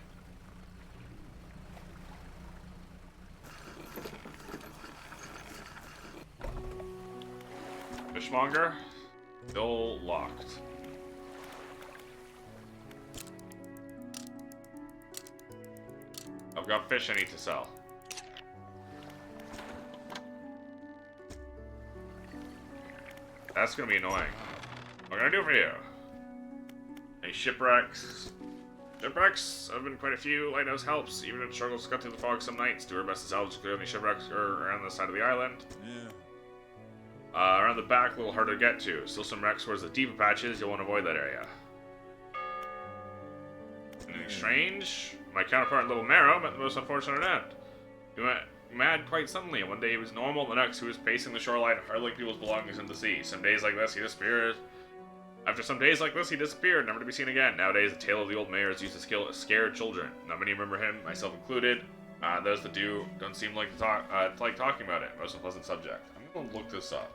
Fishmonger? Still locked. I've got fish I need to sell. That's gonna be annoying. What can I do for you? Any shipwrecks? Shipwrecks have been quite a few. Lighthouse helps, even if it struggles to cut through the fog some nights. Do our best to salvage clear any shipwrecks around the side of the island. Yeah. Around the back, a little harder to get to. Still some wrecks towards the deeper patches. You'll want to avoid that area. Anything strange? My counterpart in Little Marrow met the most unfortunate end. He went mad quite suddenly. One day he was normal, the next he was pacing the shoreline, hurling people's belongings into the sea. Some days like this, he disappeared. After some days like this, he disappeared, never to be seen again. Nowadays, the tale of the old mayor is used to scare children. Not many remember him, myself included. Those that do don't seem like talking about it. Most unpleasant subject. I'm gonna look this up.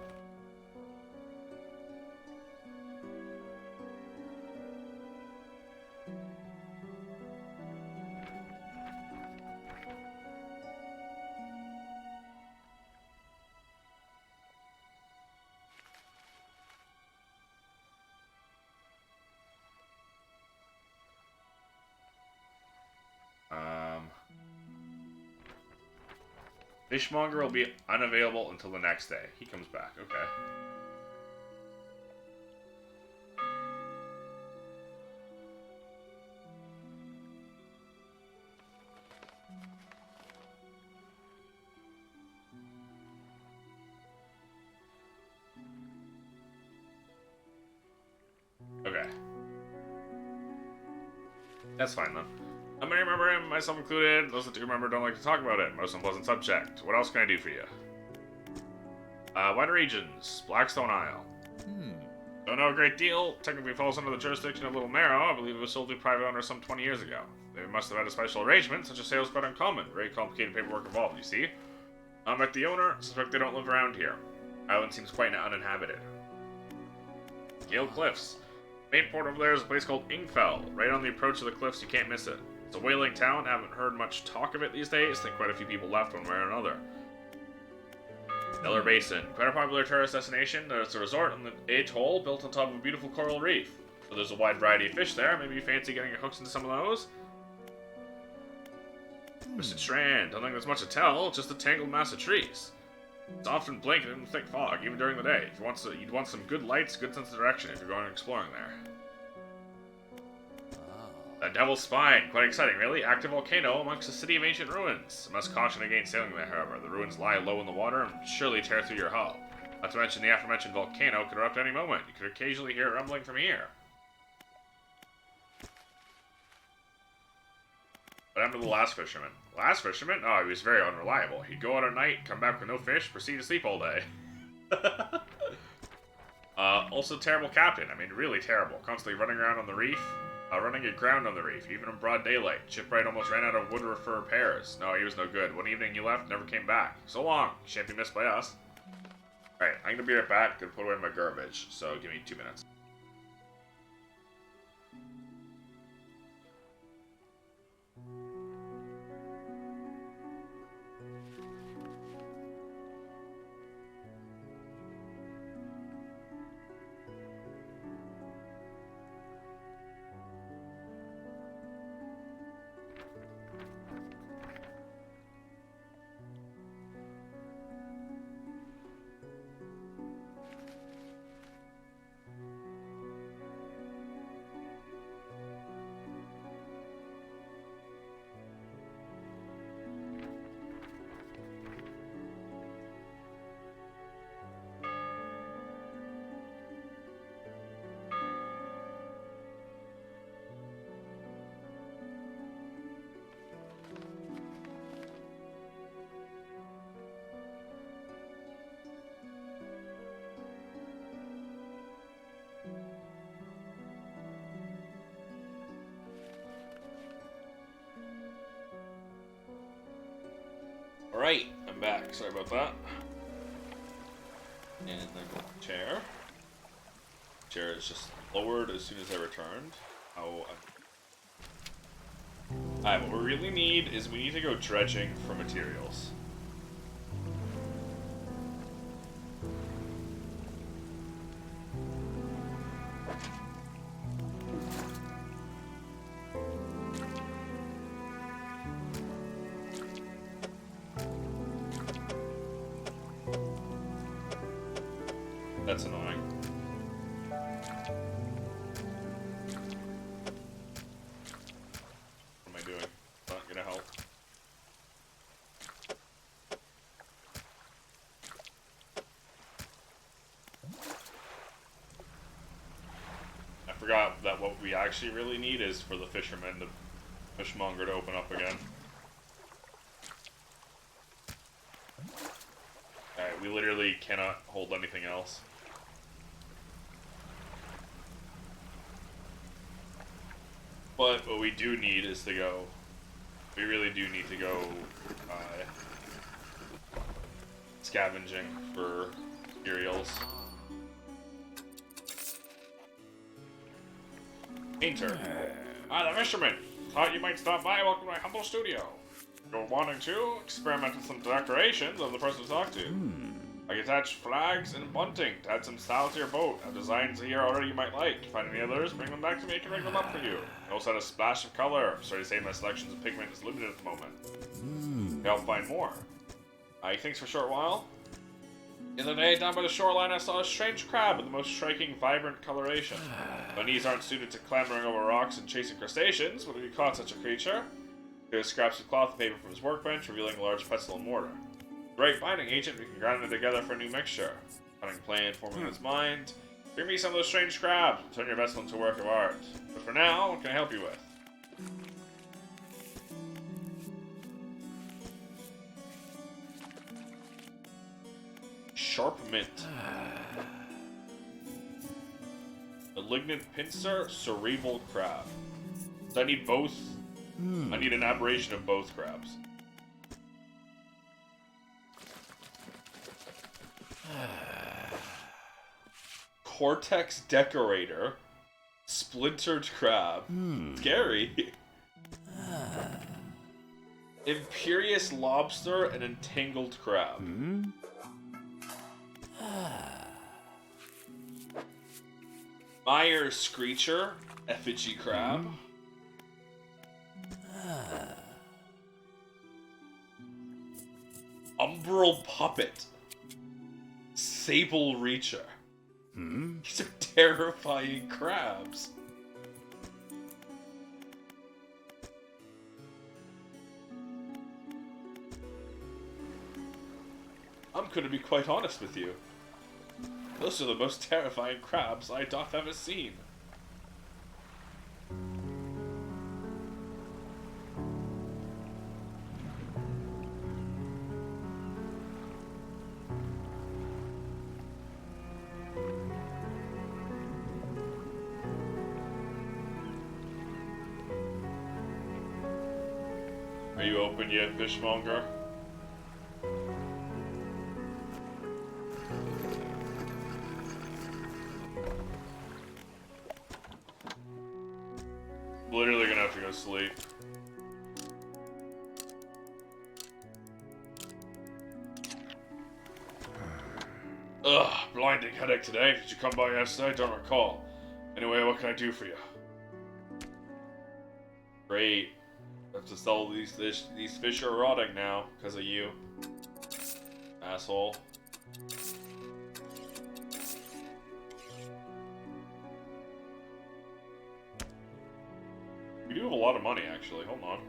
Fishmonger will be unavailable until the next day. He comes back. Okay. Okay. That's fine, then. How many remember him, myself included? Those that do remember don't like to talk about it. Most unpleasant subject. What else can I do for you? Wide regions. Blackstone Isle. Don't know a great deal. Technically falls under the jurisdiction of Little Marrow. I believe it was sold to private owners some 20 years ago. They must have had a special arrangement. Such a sale is quite uncommon. Very complicated paperwork involved, you see. Met the owner. Suspect they don't live around here. Island seems quite uninhabited. Gale Cliffs. Main port over there is a place called Ingfell. Right on the approach to the cliffs, you can't miss it. It's a whaling town, haven't heard much talk of it these days. Think quite a few people left one way or another. Eller Basin. Quite a popular tourist destination. There's a resort on the atoll built on top of a beautiful coral reef. So there's a wide variety of fish there. Maybe you fancy getting your hooks into some of those? Mr. Strand. Don't think there's much to tell, just a tangled mass of trees. It's often blanketed in thick fog, even during the day. If you want you'd want some good lights, good sense of direction if you're going exploring there. The Devil's Spine. Quite exciting, really. Active volcano amongst a city of ancient ruins. Must caution against sailing there, however. The ruins lie low in the water and surely tear through your hull. Not to mention the aforementioned volcano could erupt any moment. You could occasionally hear it rumbling from here. What happened to the last fisherman? Last fisherman? Oh, he was very unreliable. He'd go out at night, come back with no fish, proceed to sleep all day. Also terrible captain. I mean, really terrible. Constantly running around on the reef. Running aground on the reef, even in broad daylight. Shipwright almost ran out of wood for repairs. No, he was no good. One evening he left, never came back. So long. Shan't be missed by us. Alright, I'm gonna be right back. Gonna put away my garbage, so give me 2 minutes. Alright, I'm back. Sorry about that. And then the chair. Chair is just lowered as soon as I returned. Alright, what we really need is we need to go dredging for materials. That's annoying. what we actually really need is for the fishmonger to open up again. Alright, we literally cannot hold anything else. But what we do need is to go... We really do need to go scavenging for materials. Painter. The fisherman. Thought you might stop by. Welcome to my humble studio. You're wanting to experiment with some decorations of the person to talk to. I can attach flags and bunting to add some style to your boat. I have designs here already you might like. Find any others, bring them back to me, I can ring them up for you. I also had a splash of color. I'm sorry to say my selections of pigment is limited at the moment. Help find more. Thanks for a short while. The other day, down by the shoreline, I saw a strange crab with the most striking, vibrant coloration. My knees aren't suited to clambering over rocks and chasing crustaceans, but if you caught such a creature, there's scraps of cloth and paper from his workbench, revealing a large pestle and mortar. Great binding agent, we can grind them together for a new mixture. Cunning plan forming in his mind. Bring me some of those strange crabs, turn your vessel into a work of art. But for now, what can I help you with? Sharp mint. Malignant pincer, cerebral crab. So I need both. I need an aberration of both crabs. Cortex decorator, splintered crab. Scary. Imperious lobster and entangled crab. Meyer screecher, effigy crab. Umbral puppet, sable reacher. These are terrifying crabs. I'm going to be quite honest with you. Those are the most terrifying crabs I doth ever seen. Are you open yet, fishmonger? Literally gonna have to go sleep. Ugh, blinding headache today. Did you come by yesterday? I don't recall. Anyway, what can I do for you? Great. I have to sell these fish. These fish are rotting now because of you, asshole. We do have a lot of money, actually. Hold on.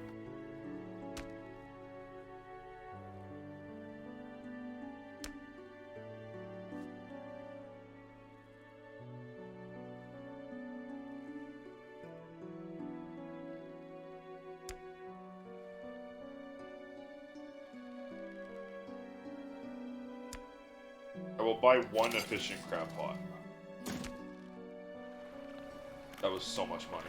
I will buy one efficient crab pot. That was so much money.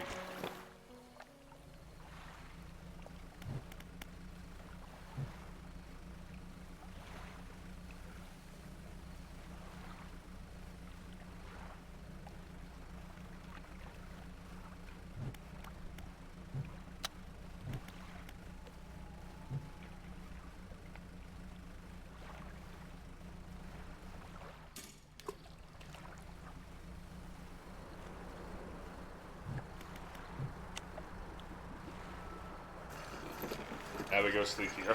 Now we go sleep here.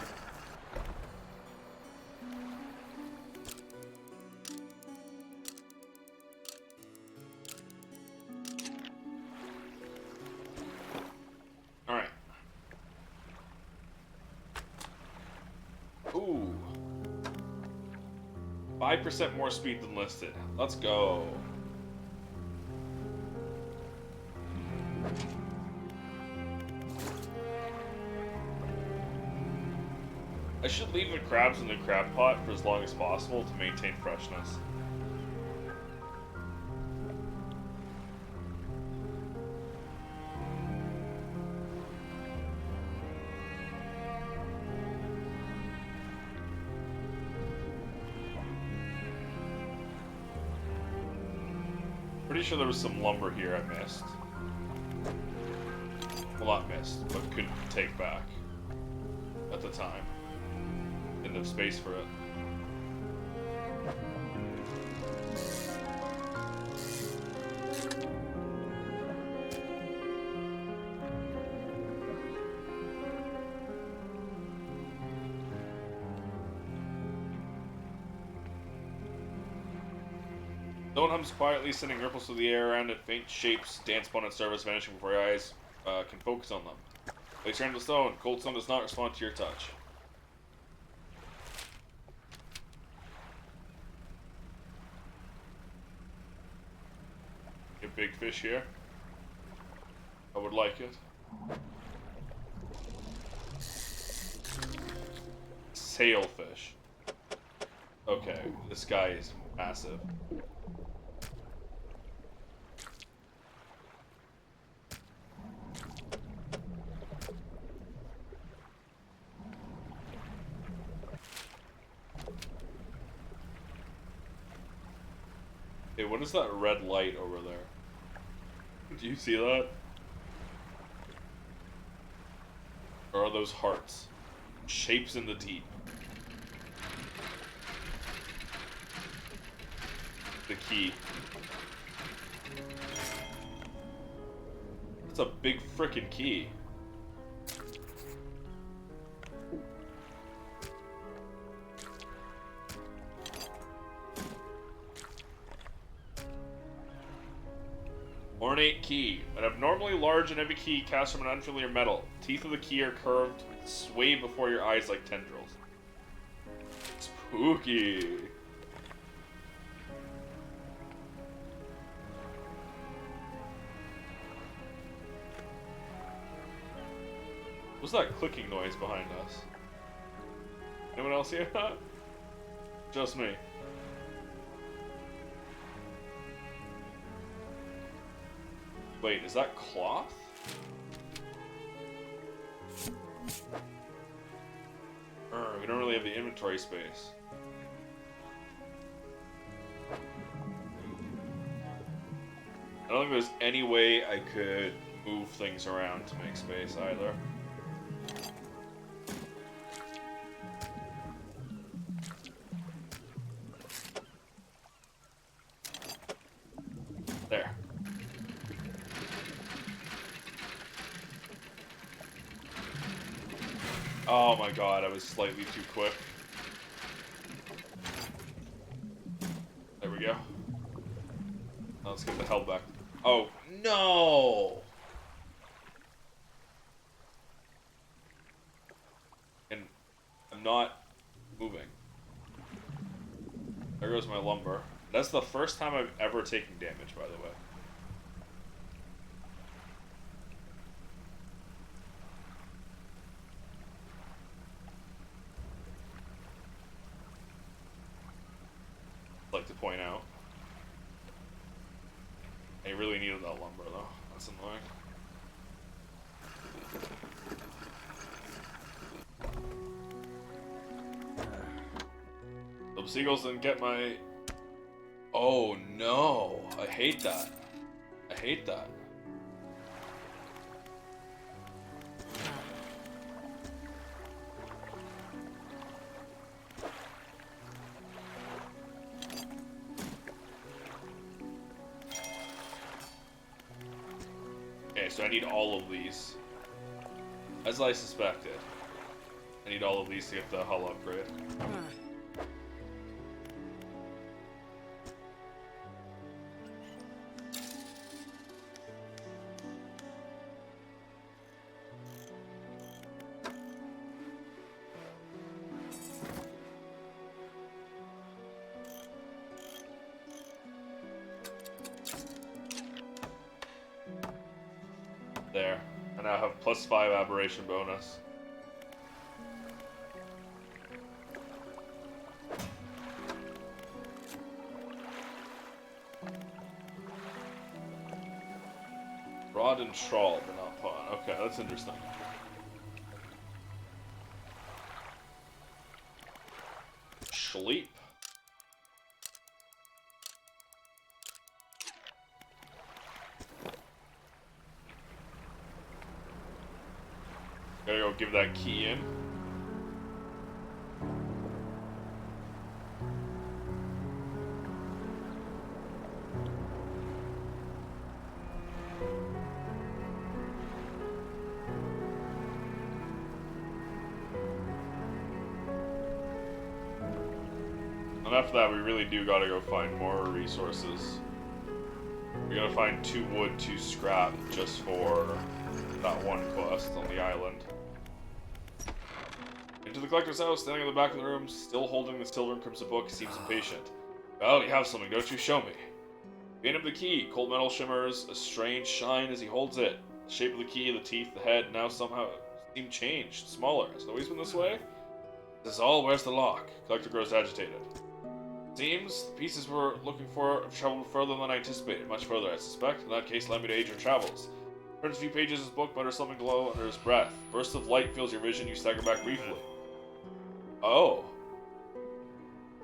Alright. Ooh. 5% more speed than listed. Let's go. I should leave the crabs in the crab pot for as long as possible to maintain freshness. Pretty sure there was some lumber here I missed. Well, not missed, but couldn't take back at the time. Didn't have space for it. Stone hums quietly, sending ripples through the air around it. Faint shapes dance upon its surface, vanishing before your eyes can focus on them. Place your hand on the stone. Cold stone does not respond to your touch. A big fish here. I would like it. Sailfish. Okay, this guy is massive. Hey, what is that red light over there? Do you see that? Or are those hearts? Shapes in the deep. The key. That's a big frickin' key. Ornate key. An abnormally large and heavy key cast from an unfamiliar metal. Teeth of the key are curved, sway before your eyes like tendrils. Spooky. What's that clicking noise behind us? Anyone else hear that? Just me. Wait, is that cloth? We don't really have the inventory space. I don't think there's any way I could move things around to make space either. There. Oh my god, I was slightly too quick. There we go. Now let's get the hell back. Oh, no! And I'm not moving. There goes my lumber. That's the first time I've ever taken damage, by the way. Like to point out. I really needed that lumber though. That's annoying. Those seagulls didn't get my... Oh no! I hate that. I hate that. Okay, so I need all of these. As I suspected. I need all of these to get the hull upgrade. There. I now have +5 aberration bonus. Rod and trawl, but not pawn. Okay, that's interesting. Sleep. Gotta go give that key in. And after that, we really do gotta go find more resources. We gotta find 2 wood, 2 scrap, just for that one quest on the island. Into the collector's house, standing in the back of the room, still holding the silver and crimson book, he seems impatient. Well, you have something, don't you? Show me. We hand him the key. Cold metal shimmers a strange shine as he holds it. The shape of the key, the teeth, the head, now somehow seem changed, smaller. Has it always been this way? This is all. Where's the lock? Collector grows agitated. Seems the pieces we're looking for have traveled further than I anticipated. Much further, I suspect. In that case, let me to aid your travels. Turns a few pages of his book, mutters something low under his breath. Burst of light fills your vision. You stagger back briefly. Oh.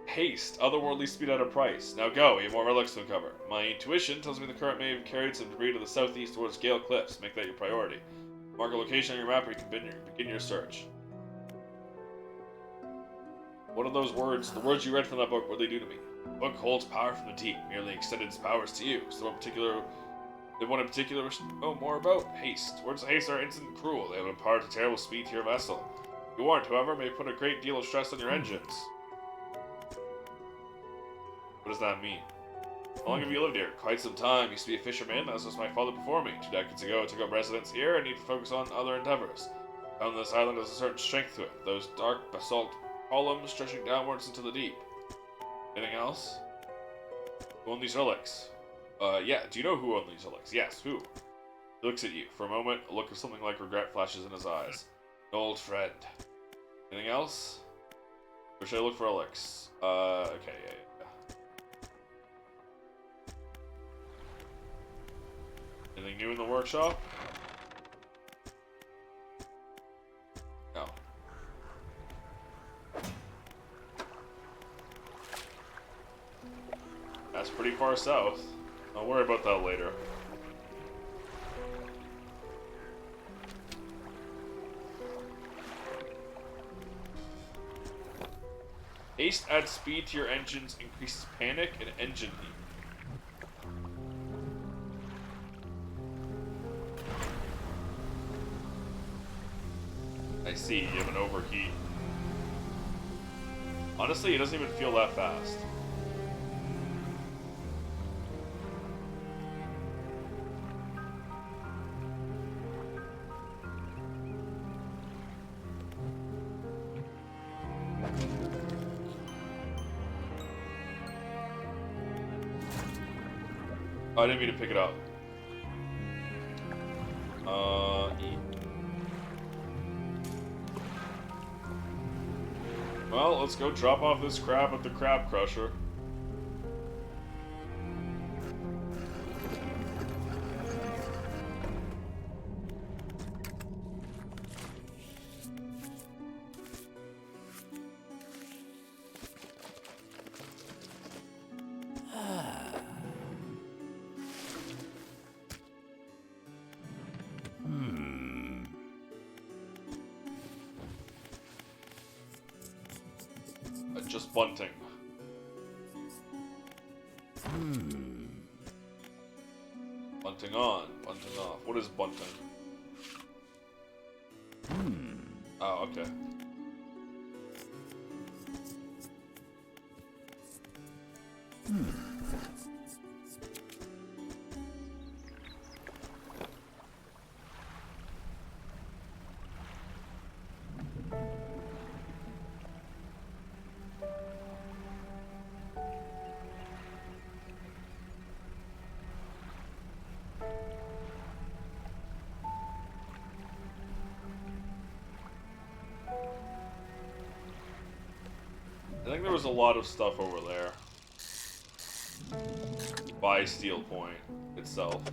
Haste. Otherworldly speed at a price. Now go. We have more relics to uncover. My intuition tells me the current may have carried some debris to the southeast towards Gale Cliffs. Make that your priority. Mark a location on your map where you can begin your search. What are those words? The words you read from that book, what do they do to me? The book holds power from the deep, merely extended its powers to you. So one in particular wish to know more about? Haste. Words of haste are instant and cruel. They have imparted terrible speed to your vessel. Be warned, however, may put a great deal of stress on your engines. What does that mean? How long have you lived here? Quite some time. Used to be a fisherman, as was my father before me. 2 decades ago, I took up residence here and need to focus on other endeavors. Found this island has a certain strength to it. Those dark basalt columns stretching downwards into the deep. Anything else? Who owned these relics? Yeah, do you know who owned these relics? Yes, who? He looks at you. For a moment, a look of something like regret flashes in his eyes. An old friend. Anything else? Where should I look for relics? Okay, yeah. Anything new in the workshop? No. That's pretty far south. I'll worry about that later. Haste adds speed to your engines, increases panic and engine heat. I see, you have an overheat. Honestly, it doesn't even feel that fast. Oh, I didn't mean to pick it up. E. Well, let's go drop off this crab at the crab crusher. Just bunting. Bunting on, bunting off. What is bunting? Oh, okay. I think there was a lot of stuff over there. By Steel Point itself.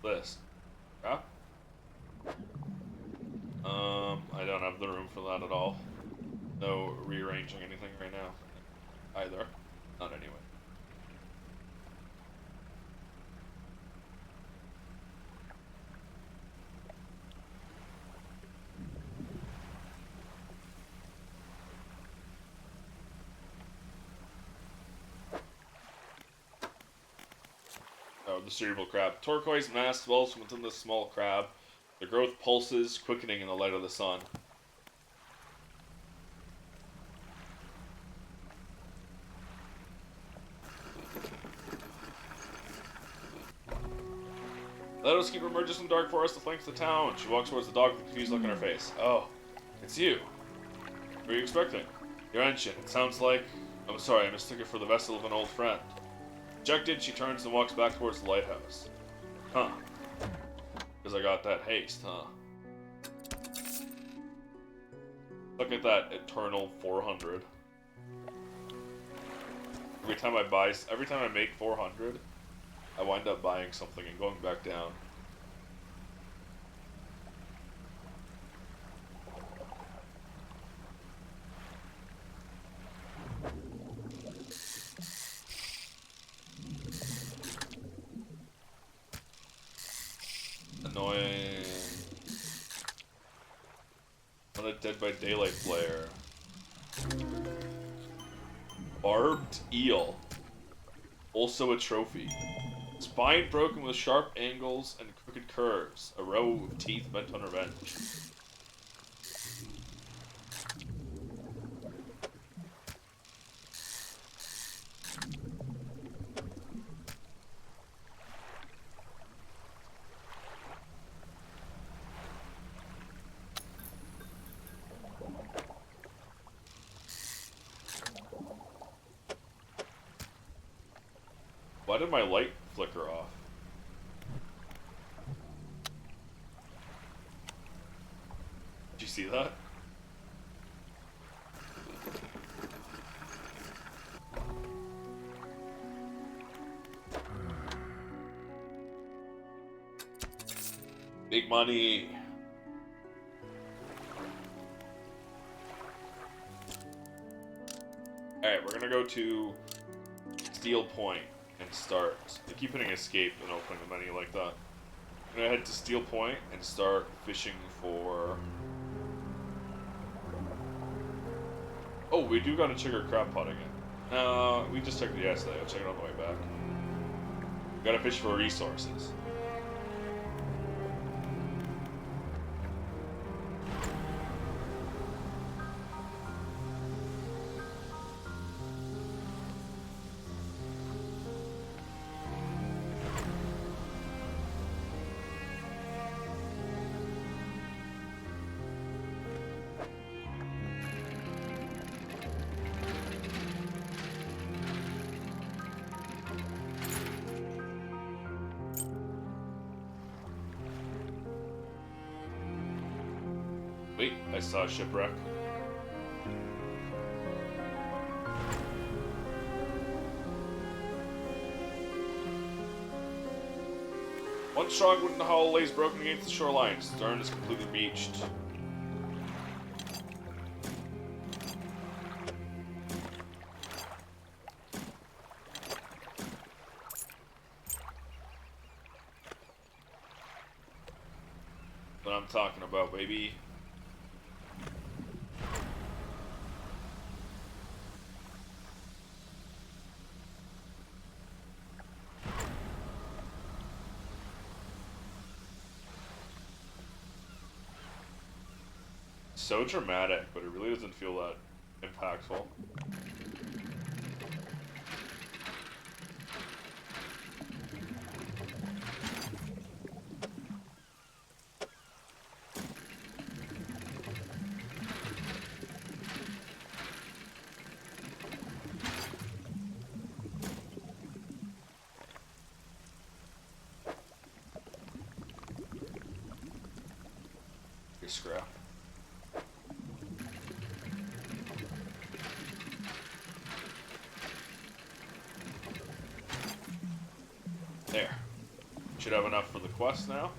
List. Yeah? I don't have the room for that at all. No rearranging anything right now. Either. Not anyway. Oh, the cerebral crab. Turquoise mass swells from within the small crab. The growth pulses, quickening in the light of the sun. The Shadowskeeper emerges from the dark forest that flanks the town. She walks towards the dog with a confused look on her face. Oh, it's you. What are you expecting? You're ancient. It sounds like... I'm sorry, I mistook it for the vessel of an old friend. Dejected, she turns and walks back towards the lighthouse. Huh. Because I got that haste, huh? Look at that eternal 400. Every time I make 400, I wind up buying something and going back down. Annoying. Not a Dead by Daylight player. Barbed eel. Also a trophy. Spine broken with sharp angles and crooked curves. A row of teeth bent on revenge. Why did my light flicker off? Did you see that? Big money. Alright, we're gonna go to Steel Point and start. I keep hitting escape and opening the menu like that. I'm gonna head to Steel Point and start fishing for... Oh, we do gotta check our crab pot again. No, we just checked it yesterday. I'll check it on the way back. We gotta fish for resources. Wait, I saw a shipwreck. One strong wooden hull lays broken against the shoreline. Stern is completely beached. What I'm talking about, baby. So dramatic, but it really doesn't feel that impactful. scrap. There. Should have enough for the quest now.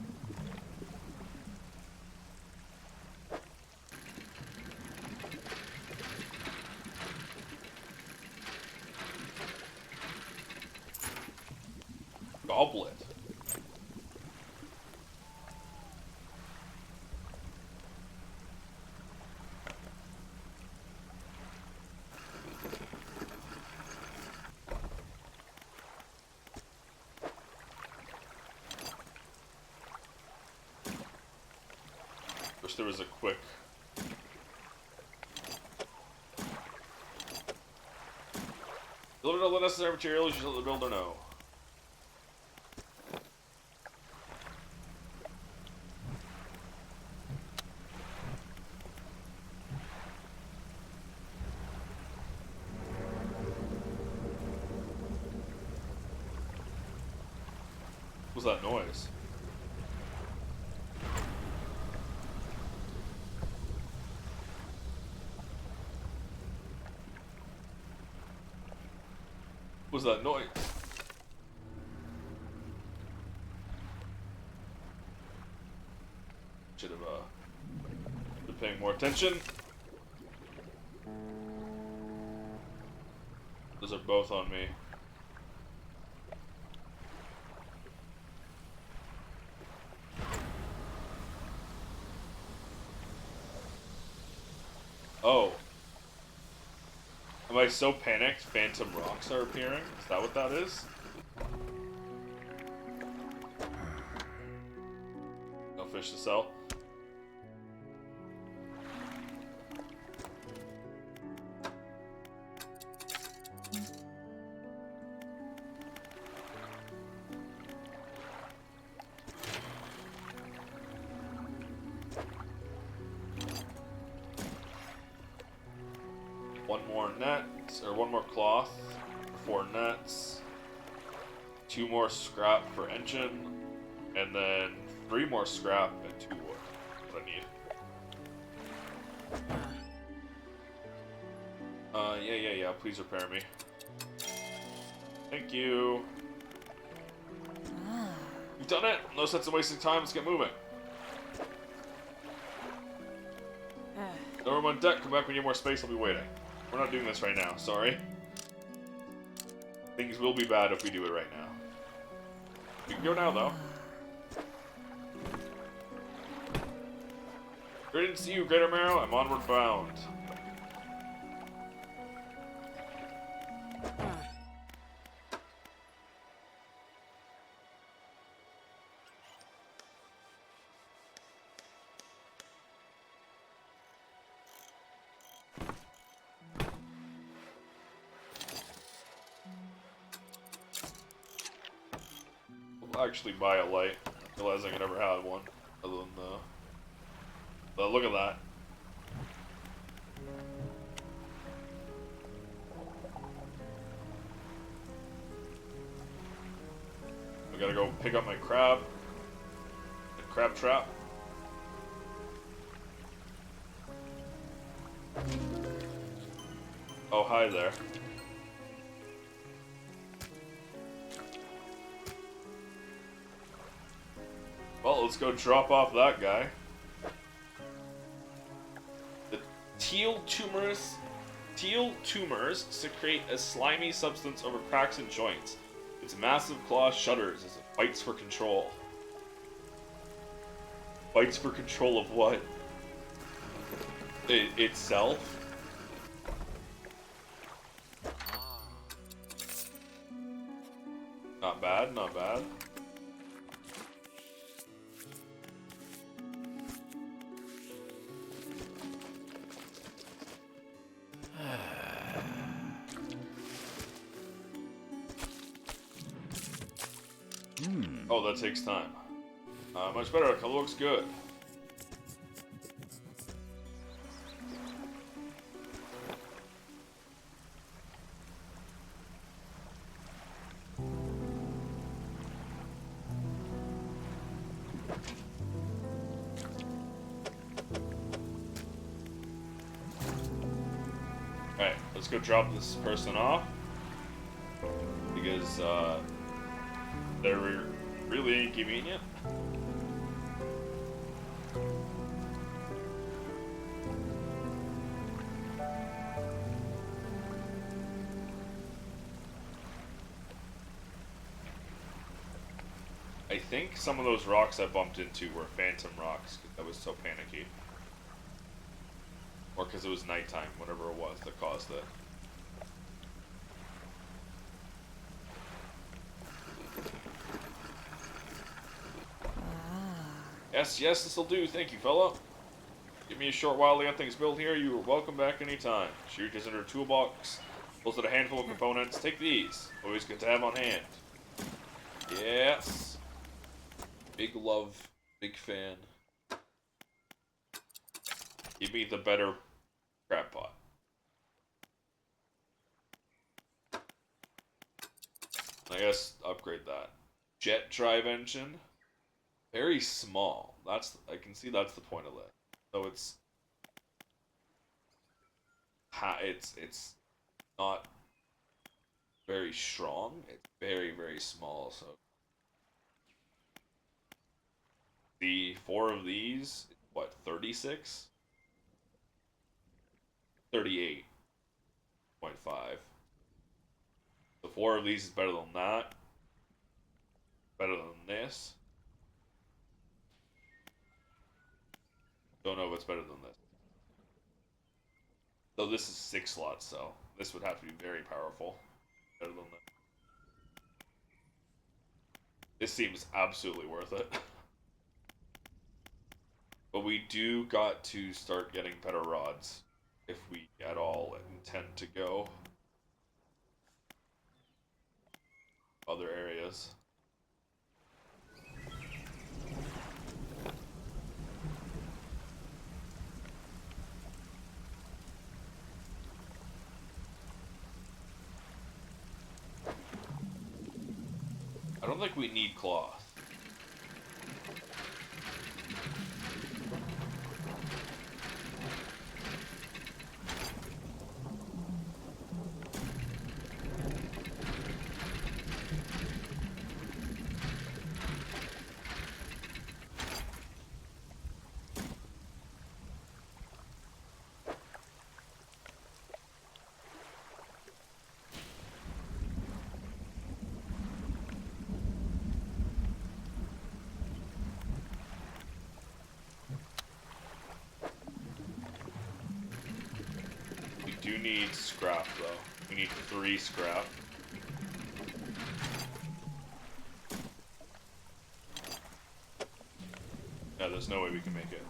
Goblet. Wish there was a quick... Deliver all the necessary materials you let the builder know. What was that noise? What was that noise? Should have been paying more attention. Those are both on me. Oh. Am I so panicked phantom rocks are appearing? Is that what that is? No fish to sell. One more net, or one more cloth, 4 nets, 2 more scrap for engine, and then 3 more scrap and 2 wood. What I need. Yeah. Please repair me. Thank you. You've done it. No sense in wasting time. Let's get moving. No room on deck. Come back when you have more space. I'll be waiting. We're not doing this right now, sorry. Things will be bad if we do it right now. We can go now, though. Great to see you, Greater Marrow. I'm onward bound. Actually buy a light, realizing I never had one, other than the look at that. I gotta go pick up my crab, the crab trap. Oh, hi there. Well, let's go drop off that guy. The teal tumors secrete a slimy substance over cracks and joints. Its massive claw shudders as it fights for control. Fights for control of what? Itself? Not bad, not bad. Oh, that takes time. Much better. Color looks good. Alright, let's go drop this person off. Because, they're really inconvenient. I think some of those rocks I bumped into were phantom rocks because I was so panicky. Or because it was nighttime, whatever it was that caused it. Yes, yes, this'll do. Thank you, fella. Give me a short while to get things built here. You are welcome back anytime. Shoot is in her toolbox. Pulls out a handful of components. Take these. Always good to have on hand. Yes. Big love. Big fan. Give me the better crab pot. I guess upgrade that. Jet drive engine. Very small. I can see that's the point of it. So it's not very strong. It's very, very small, so the 4 of these, what, 36? 38.5. The 4 of these is better than that. Better than this. Don't know if it's better than this. So this is 6 slots, so this would have to be very powerful. Better than that. This seems absolutely worth it. But we do got to start getting better rods if we at all intend to go other areas. I don't think we need cloth. We do need scrap though. We need 3 scrap. Yeah, there's no way we can make it.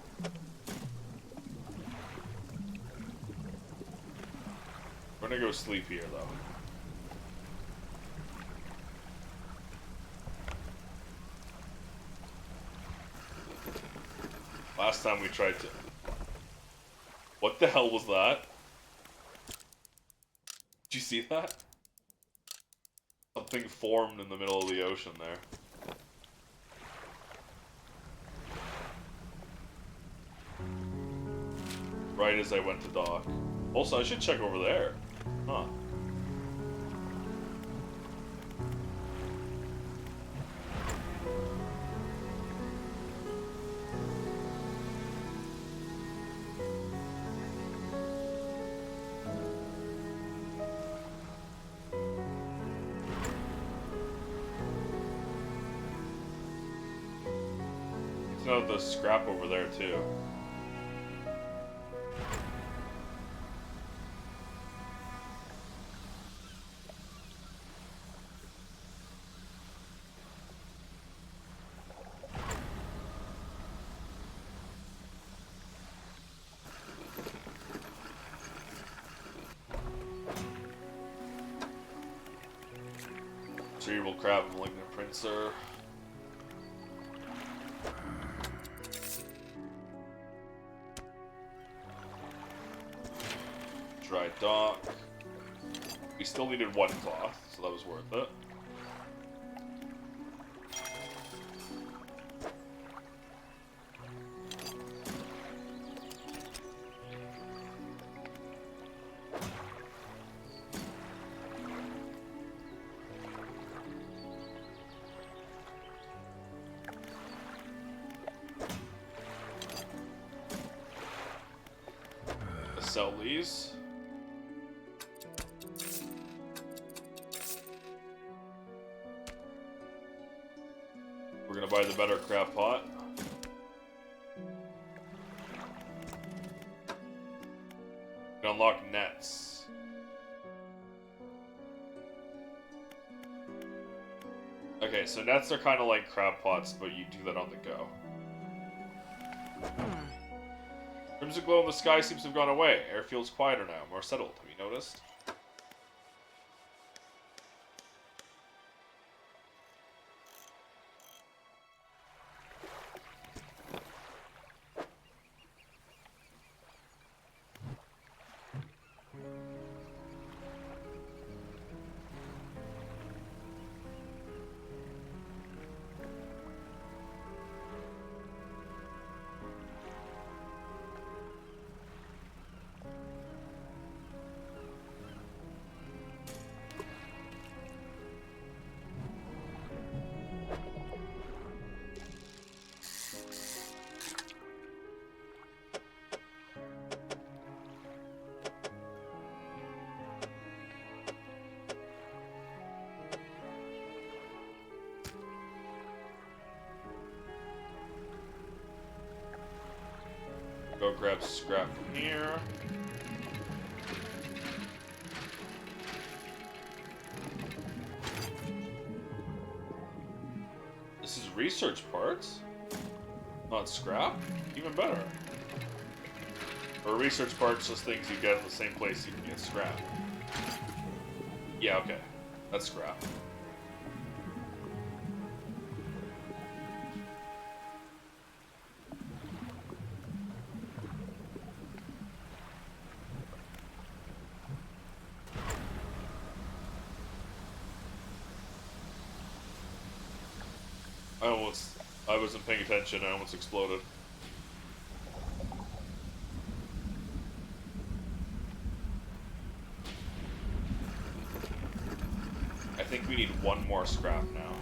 We're gonna go sleep here though. Last time we tried to... What the hell was that? Did you see that? Something formed in the middle of the ocean there. Right as I went to dock. Also, I should check over there. Huh. There's the scrap over there too. Cerebral crab and malignant princer. Dry dock. We still needed 1 cloth, so that was worth it. sell these. We're gonna buy the better crab pot. Unlock nets. Okay, so nets are kind of like crab pots, but you do that on the go. Crimson glow in the sky seems to have gone away. Air feels quieter now, more settled. Have you noticed? Go grab scrap from here. This is research parts, not scrap. Even better. Or research parts, just things you get at the same place you can get scrap. Yeah, okay. That's scrap. I wasn't paying attention, I almost exploded. I think we need one more scrap now.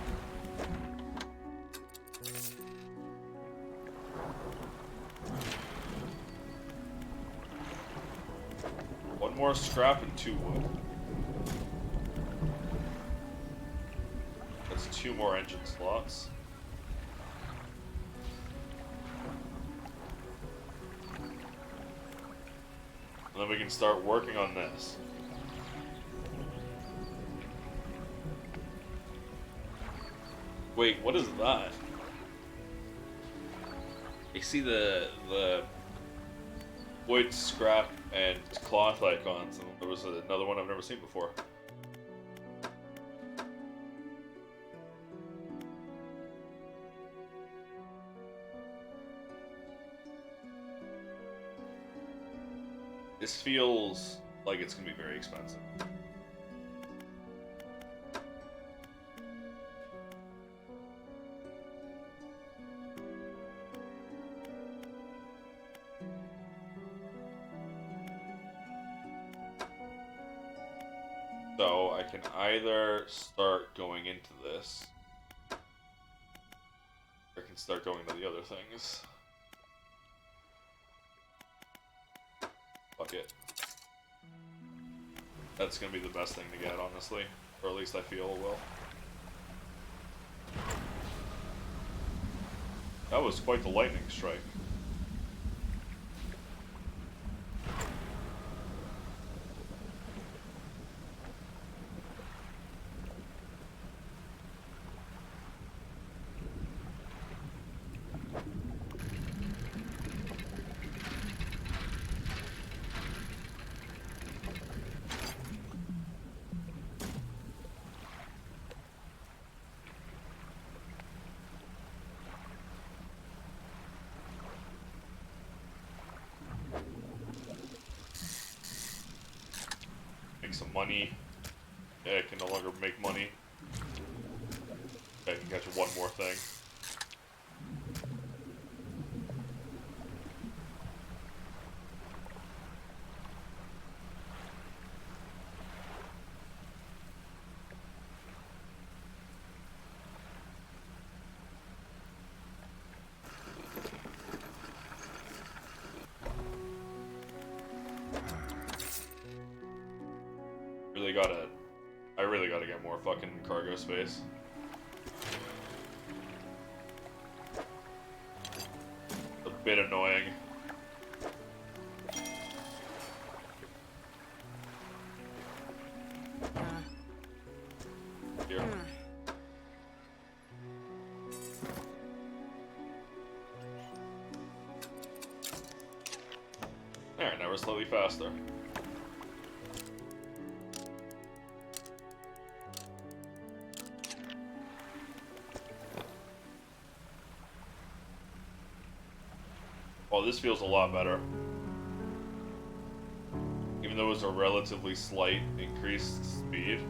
One more scrap and 2 wood. That's 2 more engine slots. And then we can start working on this. Wait, what is that? I see the wood, scrap, and cloth icons, and there was another one I've never seen before. This feels like it's gonna be very expensive. So I can either start going into this, or I can start going to the other things. Fuck it. That's gonna be the best thing to get, honestly. Or at least I feel it will. That was quite the lightning strike. Some money. Yeah, I can no longer make money. I can catch one more thing. really gotta get more fucking cargo space. A bit annoying. Here. There, now we're slightly faster. Oh, this feels a lot better. Even though it's a relatively slight increased speed.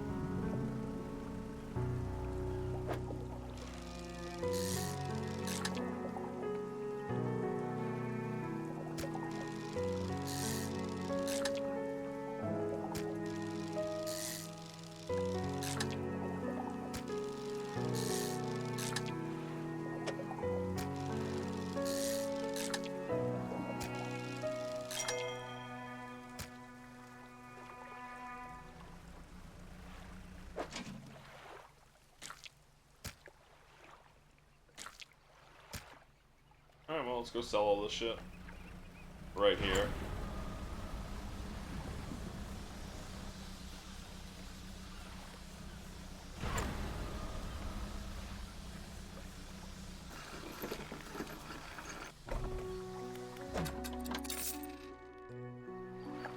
Alright, well, let's go sell all this shit. Right here.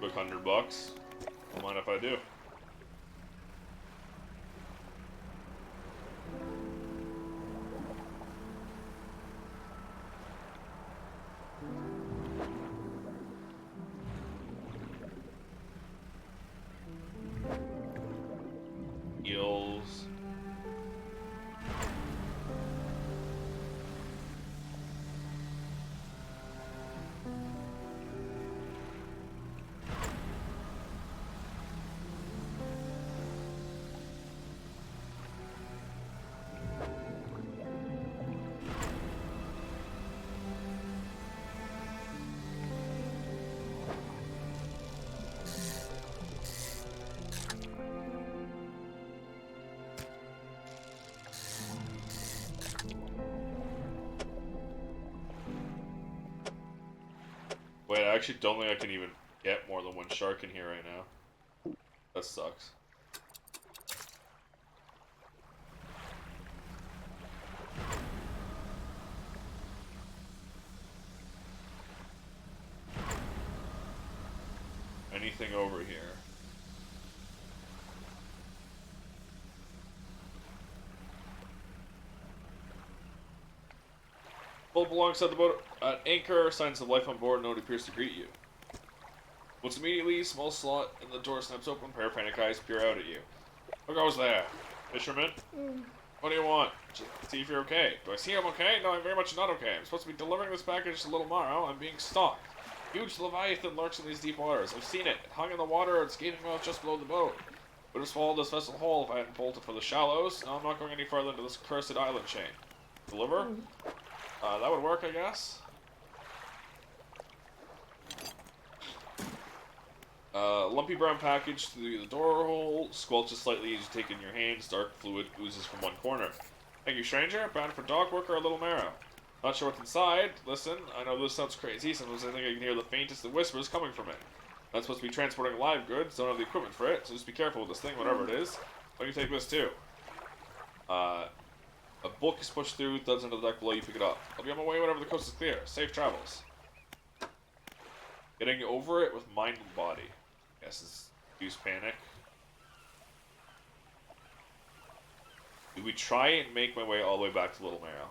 Quick $100. Don't mind if I do. Eels. Wait, I actually don't think I can even get more than one shark in here right now. That sucks. Anything over here? Pull up alongside the boat at anchor, signs of life on board, no one appears to greet you. Once immediately, small slot in the door snaps open, pair of panic eyes peer out at you. Who goes there? Fisherman? What do you want? Just see if you're okay. Do I see I'm okay? No, I'm very much not okay. I'm supposed to be delivering this package to Little Morrow. I'm being stalked. Huge Leviathan lurks in these deep waters. I've seen it. It hung in the water, its gaping mouth just below the boat. Would have swallowed this vessel whole if I hadn't bolted for the shallows. Now I'm not going any further into this cursed island chain. Deliver? That would work, I guess. Lumpy brown package through the door hole, squelches slightly as you take it in your hands, dark fluid oozes from one corner. Thank you, stranger. Bound for dog work or a Little Marrow. Not sure what's inside. Listen, I know this sounds crazy, sometimes I think I can hear the faintest of whispers coming from it. I'm supposed to be transporting live goods, don't have the equipment for it, so just be careful with this thing, whatever it is. Let me take this too. A book is pushed through, thuds into the deck below, you pick it up. I'll be on my way whenever the coast is clear. Safe travels. Getting over it with mind and body. Yes, it's use panic. Do we try and make my way all the way back to Little Marrow?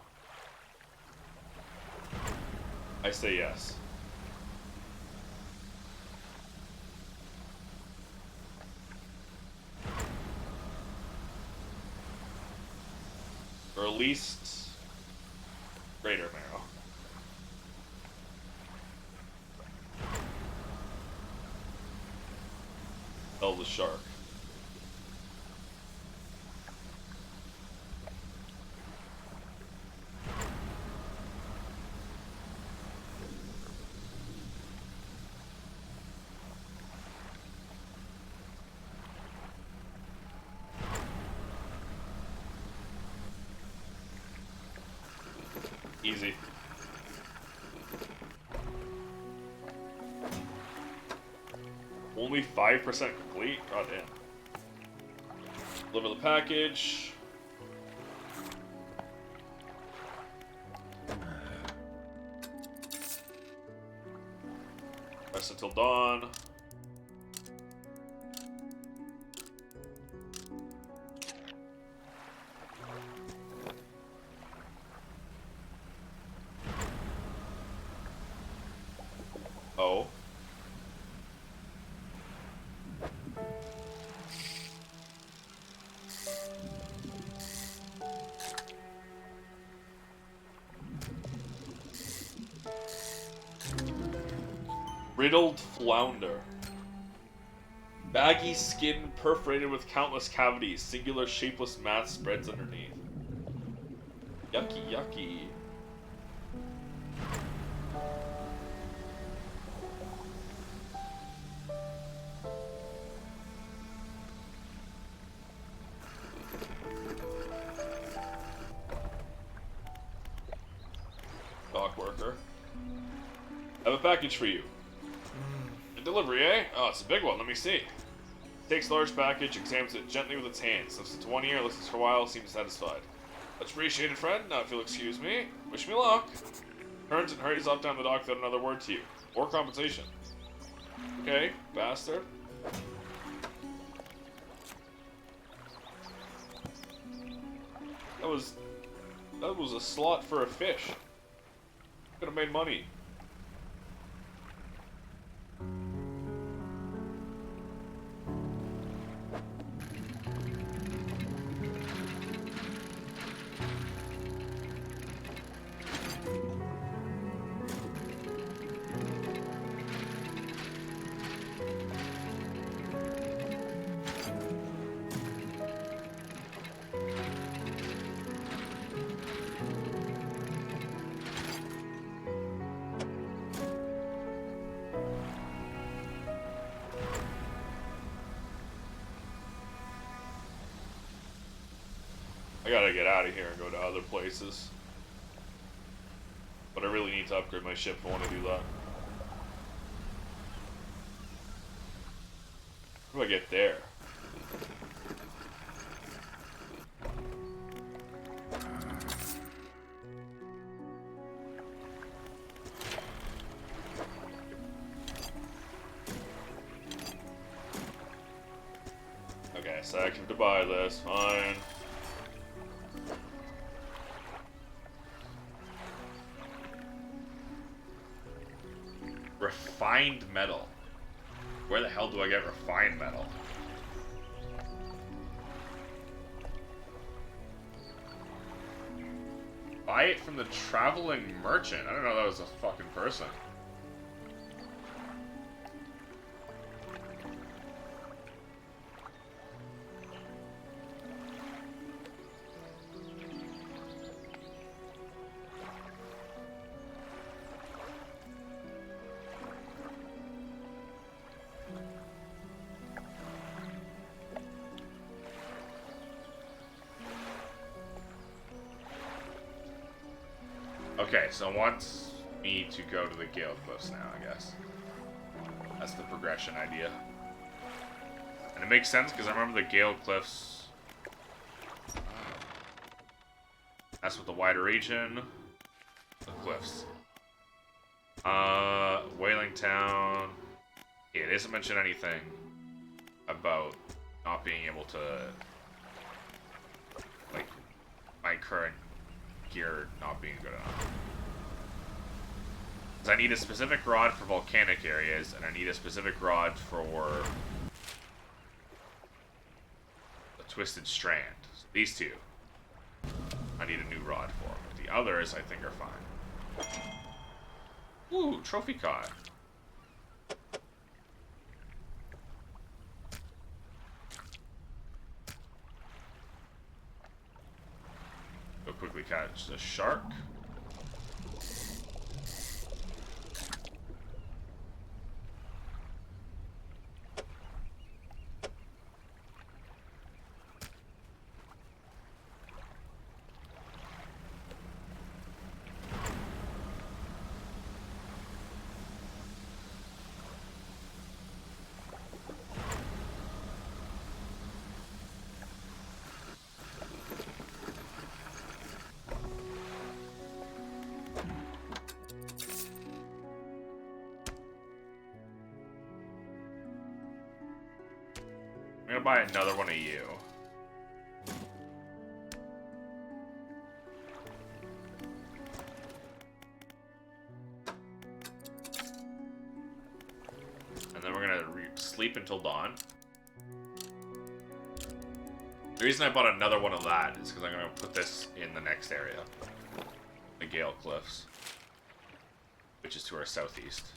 I say yes. Or at least Greater Marrow. Tell the shark. Easy. Only 5% complete? God damn. Deliver the package. Rest until dawn. Oh. Riddled flounder. Baggy skin perforated with countless cavities. Singular shapeless mass spreads underneath. Yucky, yucky. Dock worker. I have a package for you. A delivery, eh? Oh, it's a big one. Let me see. Takes large package, examines it gently with its hands. Lifts it to one ear, listens for a while, seems satisfied. Much appreciated, friend. Now, if you'll excuse me, wish me luck. Turns and hurries off down the dock without another word to you. Or compensation. Okay, bastard. That was a slot for a fish. Could have made money. I gotta get out of here and go to other places. But I really need to upgrade my ship if I want to do that. How do I get there? Okay, so I can buy this, fine. Refined metal. Where the hell do I get refined metal? Buy it from the traveling merchant. I don't know that was a fucking person. Okay, so it wants me to go to the Gale Cliffs now, I guess. That's the progression idea. And it makes sense because I remember the Gale Cliffs. That's with the wider region. The cliffs. Whaling Town. Yeah, it doesn't mention anything about not being able to, like, my current gear not being good enough. Because I need a specific rod for volcanic areas, and I need a specific rod for the Twisted Strand. So these two, I need a new rod for. But the others, I think, are fine. Ooh, trophy cod. Go quickly catch the shark. I'm gonna buy another one of you. And then we're gonna sleep until dawn. The reason I bought another one of that is because I'm gonna put this in the next area. The Gale Cliffs. Which is to our southeast.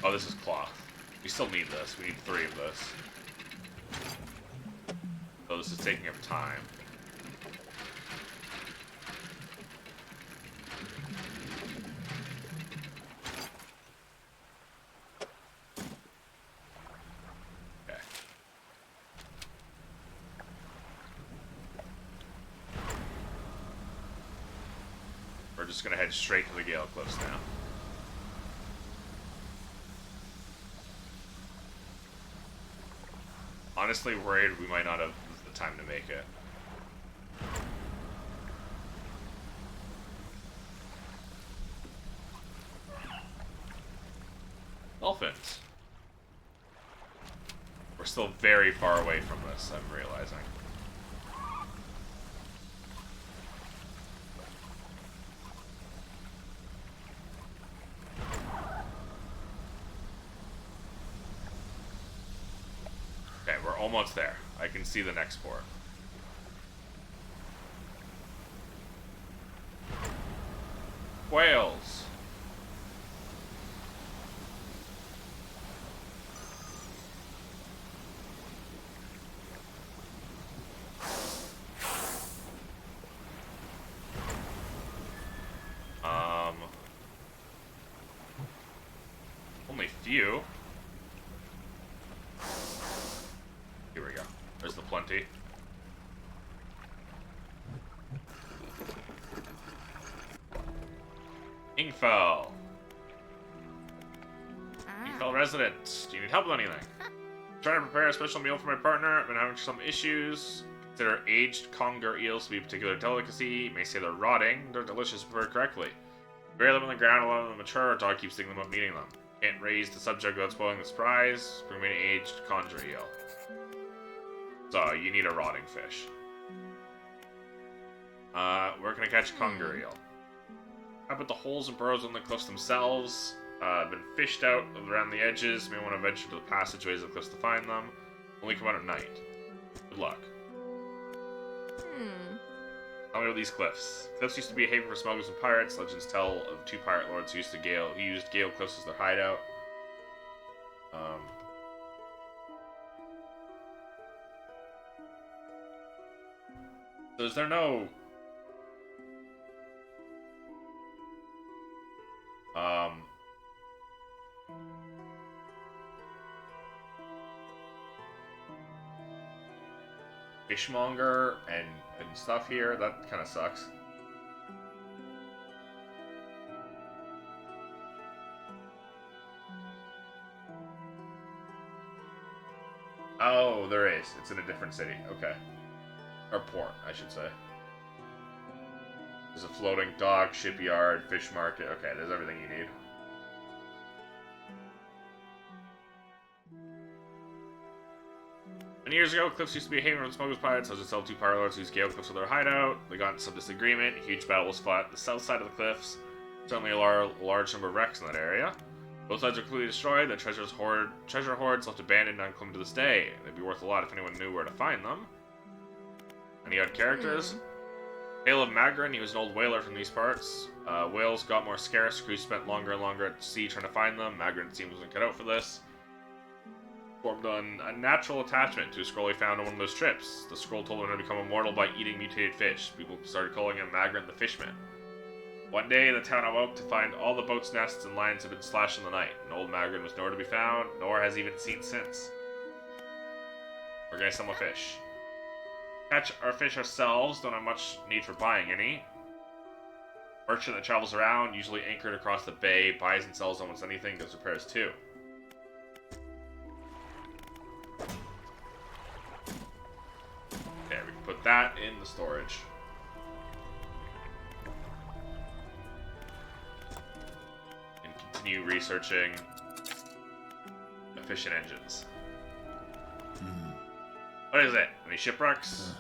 Oh, this is cloth. We still need this. We need 3 of this. So this is taking up time. Okay. We're just gonna head straight to the Gale Cliffs now. Honestly worried we might not have the time to make it. Dolphins. We're still very far away from this, I'm realizing. Okay, we're almost there. I can see the next port. Whales. Only few. Here we go. There's the plenty. Ingfell. Ingfell resident. Do you need help with anything? Trying to prepare a special meal for my partner. I've been having some issues. Consider aged conger eels to be a particular delicacy. You may say they're rotting. They're delicious if prepared correctly. Bury them on the ground, allow them to mature. Our dog keeps thinking about eating them. Can't raise the subject without spoiling the surprise. Bring me an aged conger eel. So, you need a rotting fish. Where can I catch conger eel? How about the holes and burrows on the cliffs themselves? Been fished out around the edges. May want to venture to the passageways of the cliffs to find them. Only come out at night. Good luck. Tell me about these cliffs. Cliffs used to be a haven for smugglers and pirates. Legends tell of 2 pirate lords who used Gale Cliffs as their hideout. So is there no... fishmonger and stuff here? That kind of sucks. Oh, there is. It's in a different city. Okay. Or port, I should say. There's a floating dock, shipyard, fish market. Okay, there's everything you need. Many years ago, Cliffs used to be a haven for smugglers, pirates. Legends tell 2 pirate lords who used Gale Cliffs for their hideout. They got into some disagreement. A huge battle was fought at the south side of the cliffs. Certainly a large number of wrecks in that area. Both sides are completely destroyed. The treasure hoards left abandoned and unclaimed to this day. They'd be worth a lot if anyone knew where to find them. Any odd characters? Tale of Magrin, he was an old whaler from these parts. Whales got more scarce. Crews spent longer and longer at sea trying to find them. Magrin seems wasn't cut out for this. Formed on a natural attachment to a scroll he found on one of those trips. The scroll told him to become immortal by eating mutated fish. People started calling him Magrin the Fishman. One day, the town awoke to find all the boats' nests and lines had been slashed in the night, and old Magrin was nowhere to be found, nor has he been seen since. We're gonna sell a fish. Catch our fish ourselves, don't have much need for buying any. Merchant that travels around, usually anchored across the bay, buys and sells almost anything, does repairs too. There, we can put that in the storage. And continue researching efficient engines. What is it? Any shipwrecks?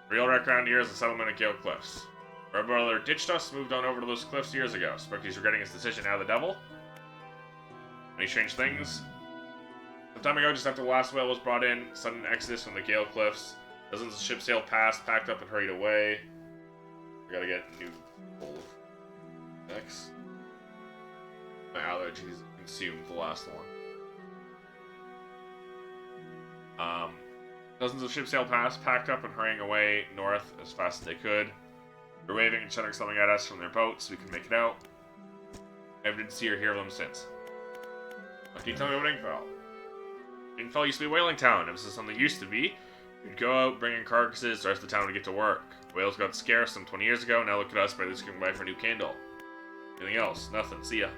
Real wreck around here is the settlement at Gale Cliffs. Our brother ditched us, moved on over to those cliffs years ago. Suspect he's regretting his decision now the devil? Any strange things? Some time ago, just after the last whale was brought in, sudden exodus from the Gale Cliffs. Dozens of ships sailed past, packed up and hurried away. We gotta get new full next. My allergies consumed the last one. Dozens of ships sailed past, packed up and hurrying away north as fast as they could. They're waving and shouting something at us from their boats. We can make it out. Never did see or hear of them since. What can you tell me about Ingfell? Ingfell used to be a whaling town. It was something it used to be. We'd go out, bring in carcasses, the rest of the town would get to work. Whales got scarce some 20 years ago, now look at us, barely scraping by for a new candle. Anything else? Nothing. See ya.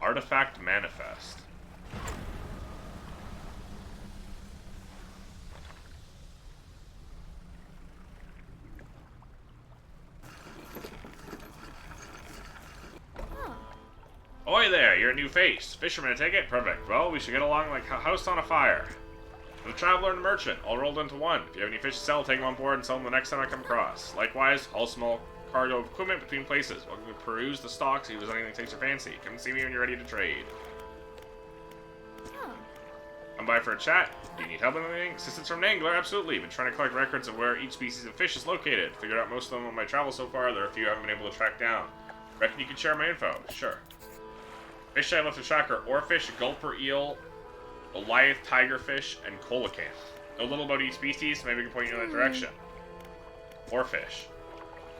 Artifact Manifest. Oi there, you're a new face. Fisherman, I take it? Perfect. Well, we should get along like a house on a fire. I'm a traveler and a merchant, all rolled into one. If you have any fish to sell, take them on board and sell them the next time I come across. Likewise, all small cargo of equipment between places. Welcome to peruse the stocks, see if there's anything that takes your fancy. Come and see me when you're ready to trade. Come by for a chat. Do you need help with anything? Assistance from an angler? Absolutely. Been trying to collect records of where each species of fish is located. Figured out most of them on my travels so far. There are a few I haven't been able to track down. Reckon you can share my info? Sure. Fish I left to track are oarfish, gulper eel, Goliath tigerfish, and coelacanth. Know little about each species, so maybe we can point you in that direction. Oarfish.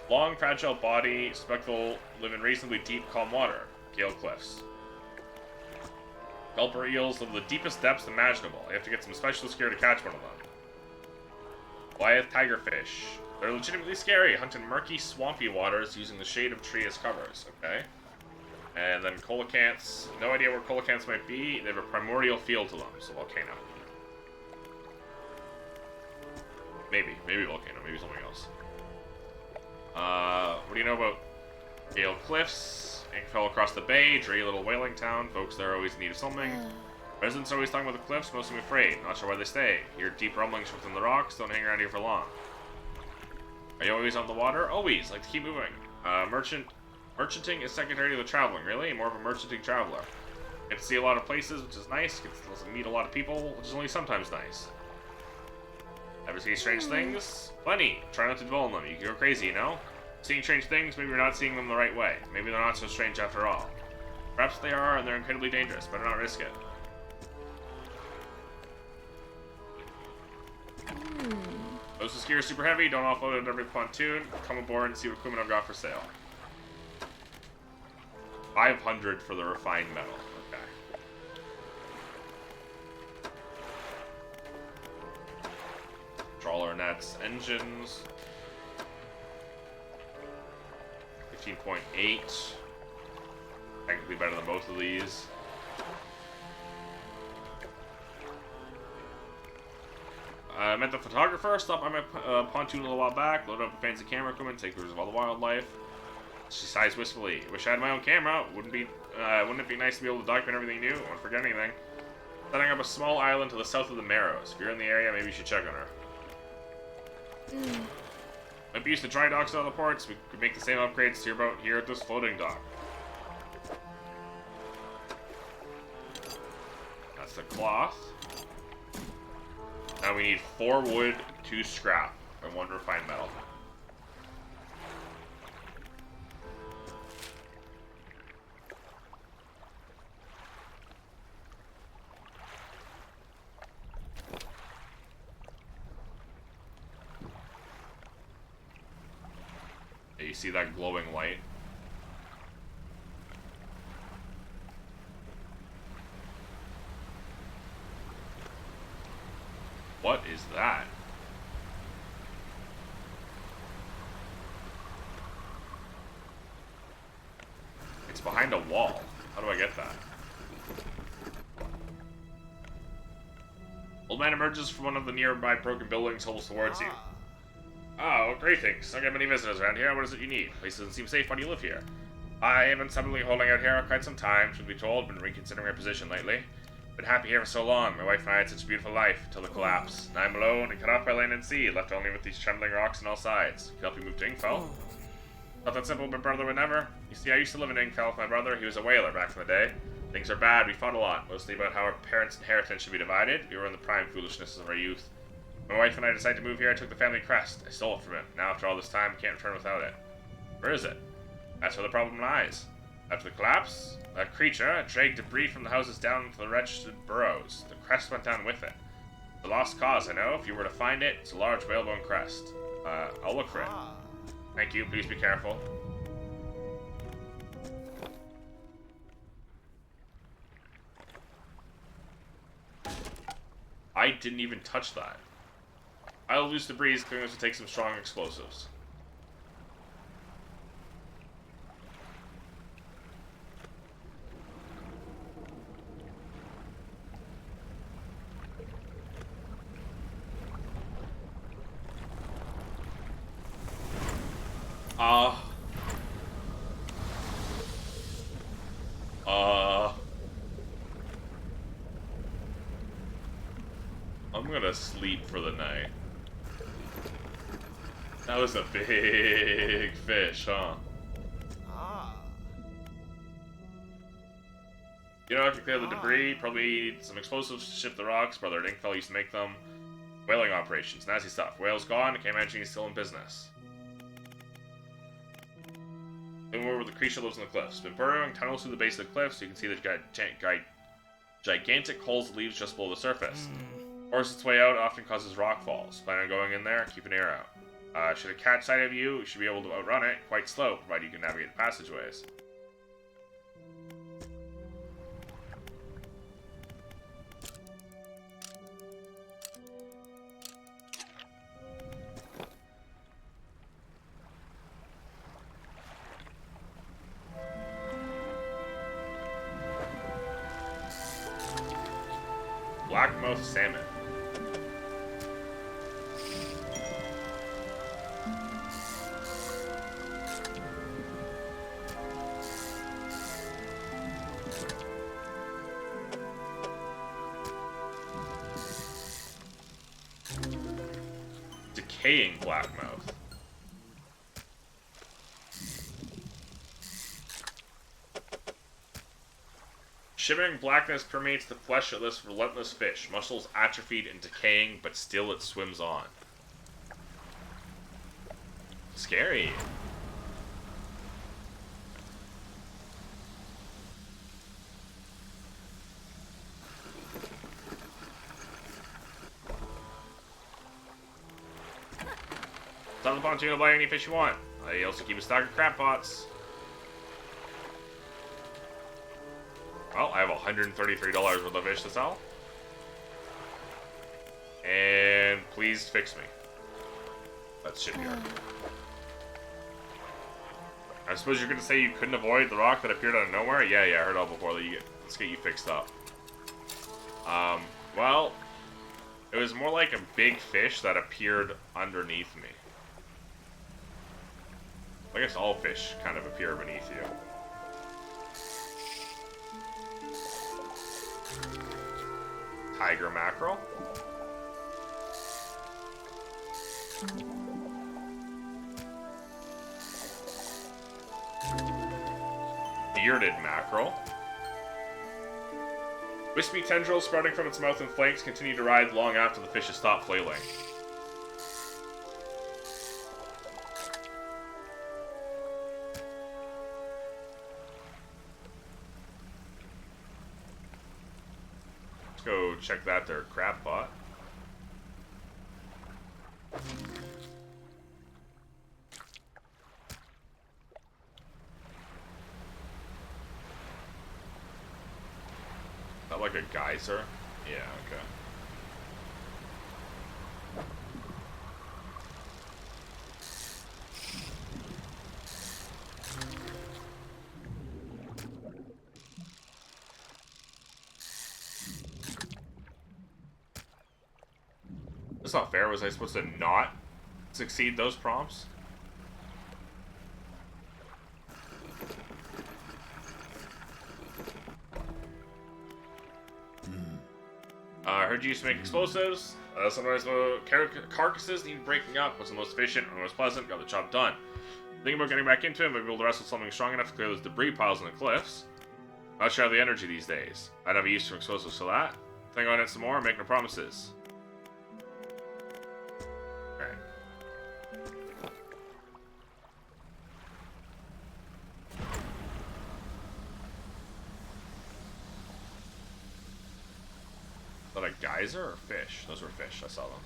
Long, fragile body, spectacle, live in reasonably deep, calm water. Gale Cliffs. Gulper eels live in the deepest depths imaginable. You have to get some specialist gear to catch one of them. Goliath tigerfish. They're legitimately scary, hunt in murky, swampy waters using the shade of tree as covers. Okay. And then coelacanths. No idea where coelacanths might be. They have a primordial feel to them, so volcano. Maybe volcano, maybe something else. What do you know about Gale Cliffs? Ink fell across the bay, dreary little whaling town. Folks there always in need of something. Residents are always talking about the cliffs, most of them afraid. Not sure why they stay. Hear deep rumblings within the rocks, don't hang around here for long. Are you always on the water? Always. Like to keep moving. Merchanting is secondary to the traveling, really. More of a merchanting traveler. Get to see a lot of places, which is nice. Get to meet a lot of people, which is only sometimes nice. Ever see strange things? Plenty. Try not to dwell on them. You can go crazy, you know? Seeing strange things, maybe you're not seeing them the right way. Maybe they're not so strange after all. Perhaps they are, and they're incredibly dangerous. Better not risk it. Those whose gear are super heavy, don't offload it at every pontoon. Come aboard and see what equipment I've got for sale. 500 for the refined metal. Okay. Trawler nets, engines. 15.8. Technically better than both of these. I met the photographer, stopped by my pontoon a little while back, loaded up a fancy camera equipment, take pictures of all the wildlife. She sighs wistfully. Wish I had my own camera. Wouldn't it be nice to be able to document everything new? Won't forget anything. Setting up a small island to the south of the Marrows. If you're in the area, maybe you should check on her. Might be used to dry docks at other ports. We could make the same upgrades to your boat here at this floating dock. That's the cloth. Now we need 4 wood, 2 scrap. and 1 refined metal. You see that glowing light? What is that? It's behind a wall. How do I get that? Old man emerges from one of the nearby broken buildings, hobbles towards you. Oh, greetings. Don't get many visitors around here. What is it you need? Place doesn't seem safe. Why do you live here? I have been suddenly holding out here for quite some time. Should be told. Been reconsidering my position lately. Been happy here for so long. My wife and I had such a beautiful life till the collapse. Now I'm alone and cut off by land and sea, left only with these trembling rocks on all sides. Can help you move to Ingfell? Not that simple, but brother would never. You see, I used to live in Ingfell with my brother. He was a whaler back in the day. Things are bad. We fought a lot, mostly about how our parents' inheritance should be divided. We were in the prime foolishness of our youth. My wife and I decided to move here. I took the family crest. I stole it from him. Now, after all this time, I can't return without it. Where is it? That's where the problem lies. After the collapse, a creature dragged debris from the houses down into the wretched burrows. The crest went down with it. The lost cause, I know. If you were to find it, it's a large whalebone crest. I'll look for it. Thank you. Please be careful. I didn't even touch that. I'll lose debris, clearing this will take some strong explosives. I'm gonna sleep for the night. That was a big fish, huh? You know, I can clear the debris, probably some explosives to shift the rocks. Brother Dinkfell used to make them. Whaling operations, nasty stuff. Whale's gone, can't imagine he's still in business. Then where the creature lives on the cliffs. Been burrowing tunnels through the base of the cliffs, so you can see the gigantic holes it leaves just below the surface. Forces its way out often causes rock falls. Plan on going in there, keep an ear out. Should it catch sight of you, you should be able to outrun it, quite slow, provided you can navigate the passageways. Blackmouth salmon. Decaying blackmouth. Shimmering blackness permeates the flesh of this relentless fish. Muscles atrophied and decaying, but still it swims on. Scary. It's on the pontoon to buy any fish you want. I also keep a stock of crab pots. Well, I have $133 worth of fish to sell. And please fix me. That's shipyard. I suppose you're going to say you couldn't avoid the rock that appeared out of nowhere? Yeah, I heard all before that. Let's get you fixed up. Well, it was more like a big fish that appeared underneath me. I guess all fish kind of appear beneath you. Tiger mackerel. Bearded mackerel. Wispy tendrils sprouting from its mouth and flanks continue to writhe long after the fish has stopped flailing. Let's go check that there crab pot. Is that like a geyser? Yeah, okay. That's not fair. Was I supposed to not succeed those prompts? I heard you used to make explosives. Sometimes carcasses need breaking up. What's the most efficient and most pleasant? Got the job done. Thinking about getting back into it, maybe we'll wrestle something strong enough to clear those debris piles on the cliffs. Not sure I have the energy these days. I'd have a use for explosives for that. Think on it some more, make no promises. Alright. Is that a geyser or fish? Those were fish, I saw them.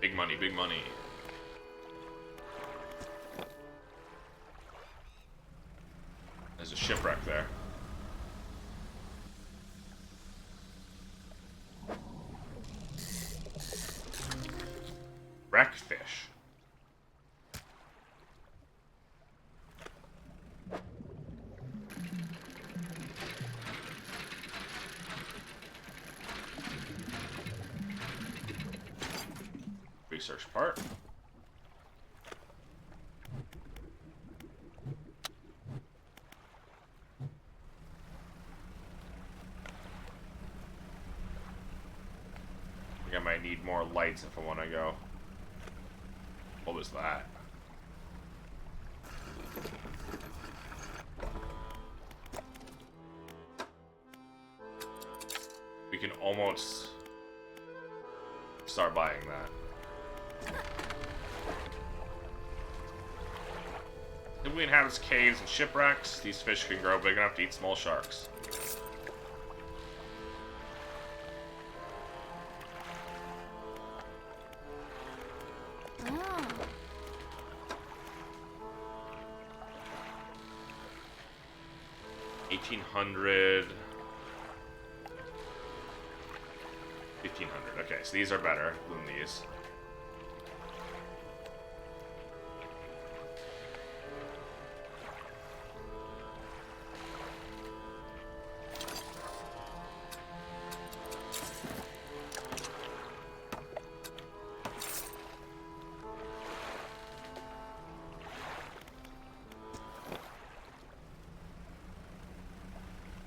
Big money, big money. There's a shipwreck there. Wreckfish. Research part. I think I might need more lights if I want to go. What was that? We can almost start buying that. If we inhabit caves and shipwrecks, these fish can grow big enough to eat small sharks. Oh. 1800. 1500. Okay, so these are better than these.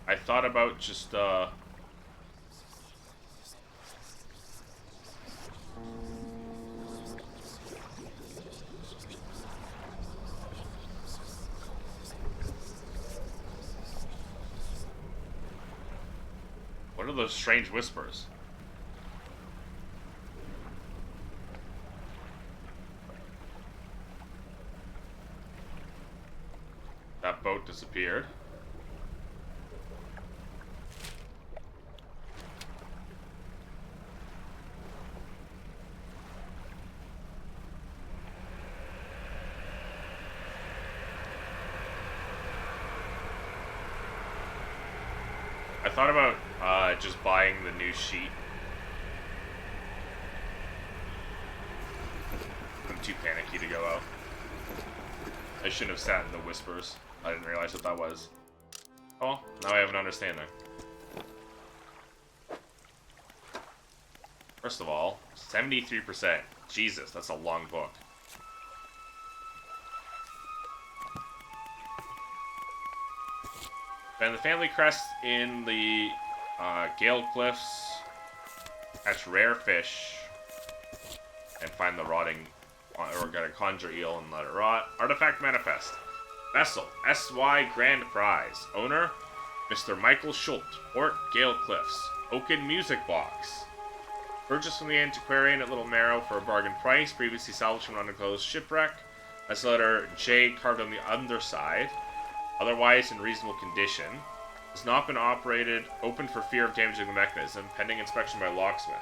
I thought about just, what are those strange whispers? That boat disappeared. I thought about just buying the new sheet. I'm too panicky to go out. I shouldn't have sat in the whispers. I didn't realize what that was. Oh, now I have an understanding. First of all, 73%. Jesus, that's a long book. Find the family crest in the Gale Cliffs. Catch rare fish. And find the rotting, or get a conjure eel and let it rot. Artifact manifest. Vessel, SY Grand Prize. Owner, Mr. Michael Schult, Port Gale Cliffs. Oaken Music Box. Purchased from the antiquarian at Little Marrow for a bargain price, previously salvaged from an undisclosed shipwreck. That's the letter J carved on the underside. Otherwise in reasonable condition. Has not been opened for fear of damaging the mechanism, pending inspection by locksmith.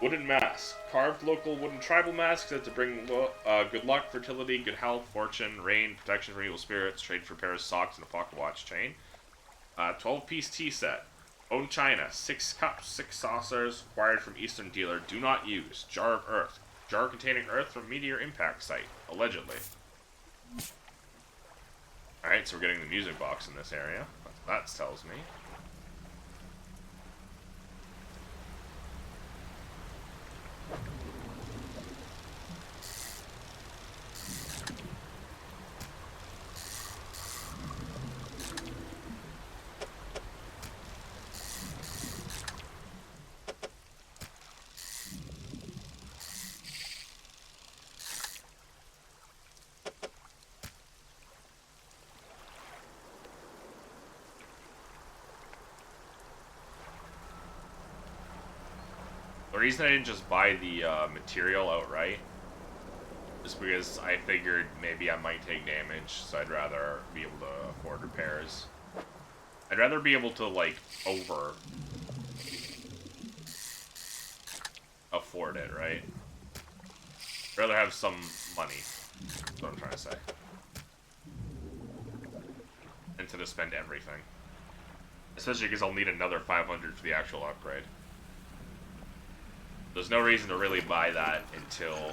Wooden mask. Carved local wooden tribal masks that to bring good luck, fertility, good health, fortune, rain, protection from evil spirits, trade for pairs of socks and a pocket watch chain. 12-piece tea set. Own china. 6 cups, 6 saucers, acquired from Eastern dealer. Do not use. Jar of earth. Jar containing earth from meteor impact site. Allegedly. Alright, so we're getting the music box in this area. That tells me. The reason I didn't just buy the material outright is because I figured maybe I might take damage, so I'd rather be able to afford repairs. I'd rather be able to, like, afford it, right? I'd rather have some money. That's what I'm trying to say. Instead of spend everything. Especially because I'll need another 500 for the actual upgrade. There's no reason to really buy that until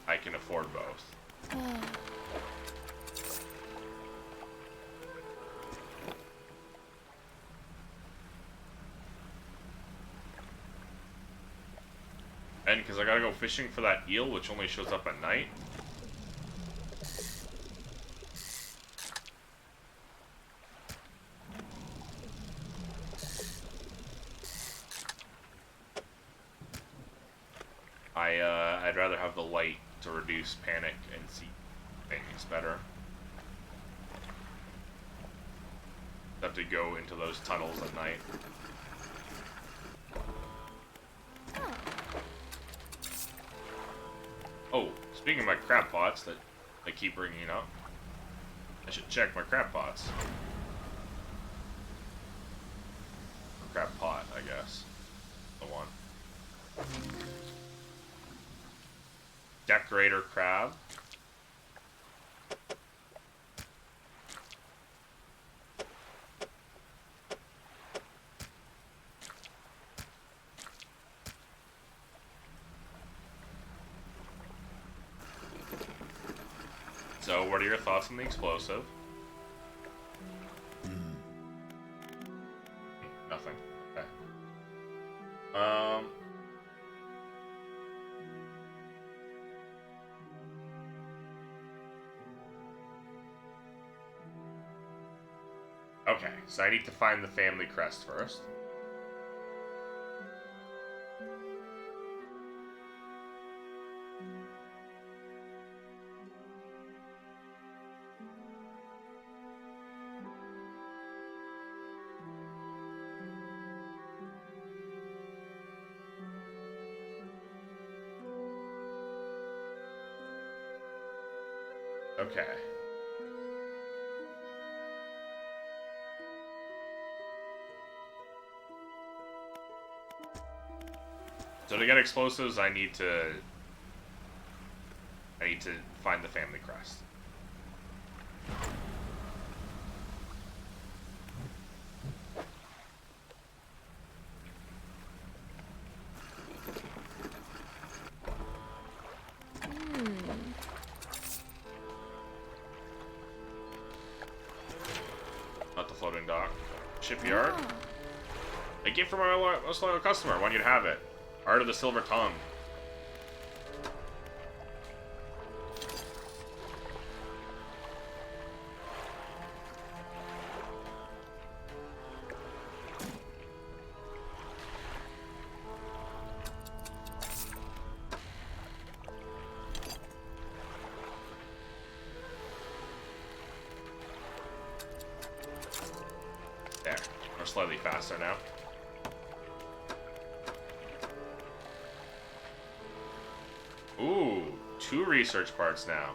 I can afford both. And because I gotta go fishing for that eel, which only shows up at night. I'd rather have the light to reduce panic and see things better. Have to go into those tunnels at night. Oh, speaking of my crab pots that I keep bringing up, I should check my crab pots. Or crab pot, I guess. The one. Decorator crab. So, what are your thoughts on the explosive? Nothing. Okay. Okay, so I need to find the family crest first. Okay. So to get explosives, I need to find the family crest. Not the floating dock. Shipyard. A gift from our most loyal customer. I want you to have it. Art of the Silver Tongue. There. We're slightly faster now. Ooh, 2 research parts now.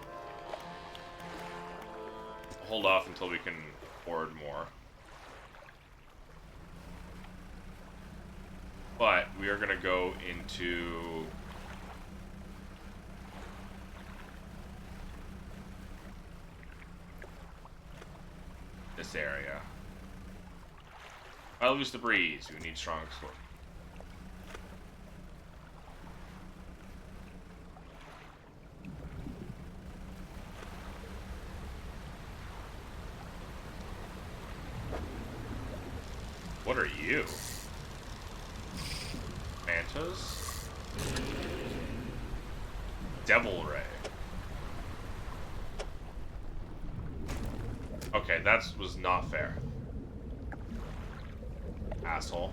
Hold off until we can hoard more. But we are going to go into this area. I'll lose the breeze. We need strong explosives. What are you? Mantas? Devil Ray. Okay, that was not fair. Asshole.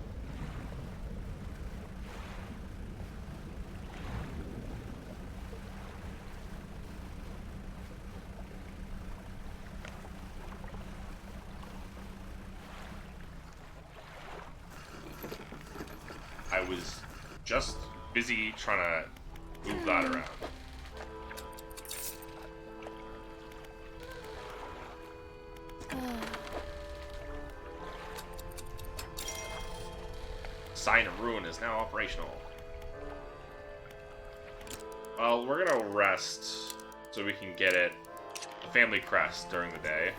I was just busy trying to move that around. Sign of Ruin is now operational. Well, we're gonna rest so we can get it a family crest during the day.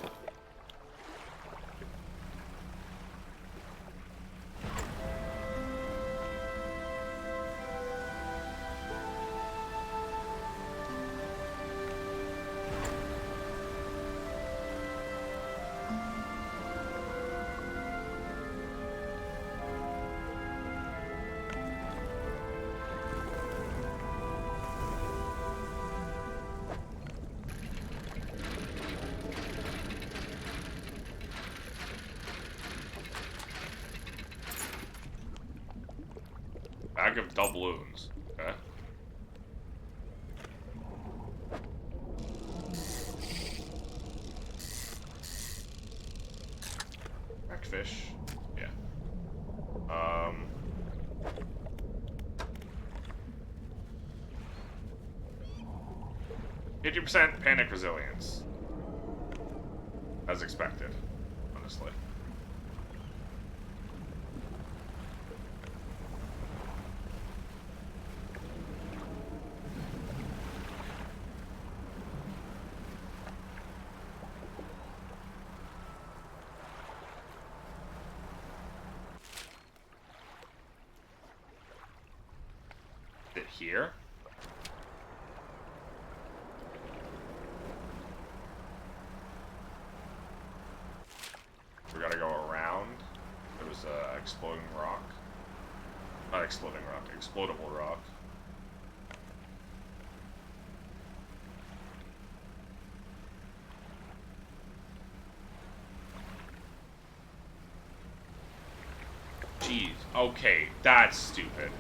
Bag of doubloons. Okay. Fish. Yeah. 50% panic resilience. As expected, honestly. Here. We gotta go around. There was a exploding rock. Not exploding rock, explodable rock. Jeez. Okay, that's stupid.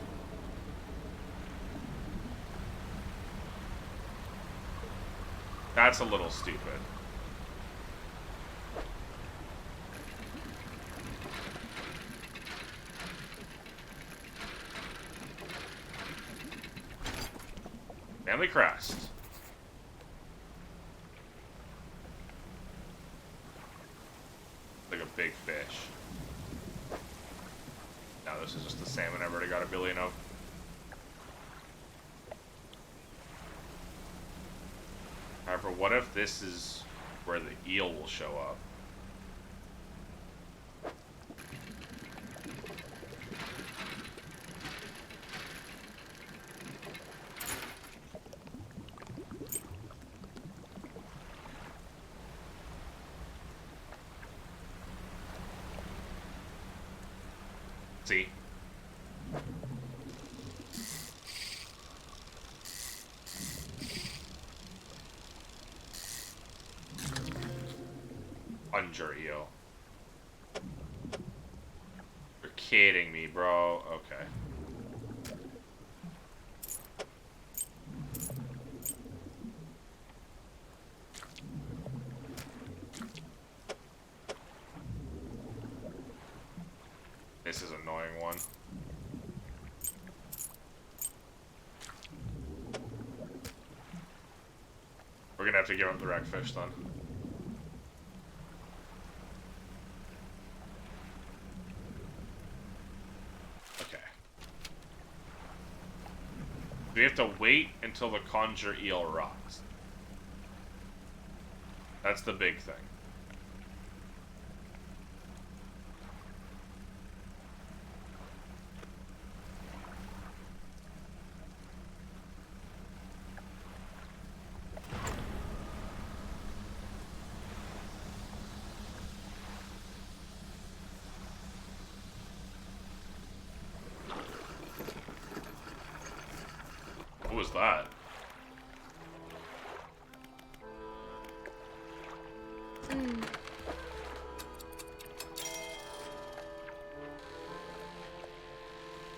That's a little stupid. Family crest. Like a big fish. No, this is just the salmon I've already got a billion of. However, what if this is where the eel will show up? See? Plunger eel. You're kidding me, bro. Okay. This is an annoying one. gonna have to give up the wreckfish then. Okay. We have to wait until the conjure eel rots. That's the big thing. What was that?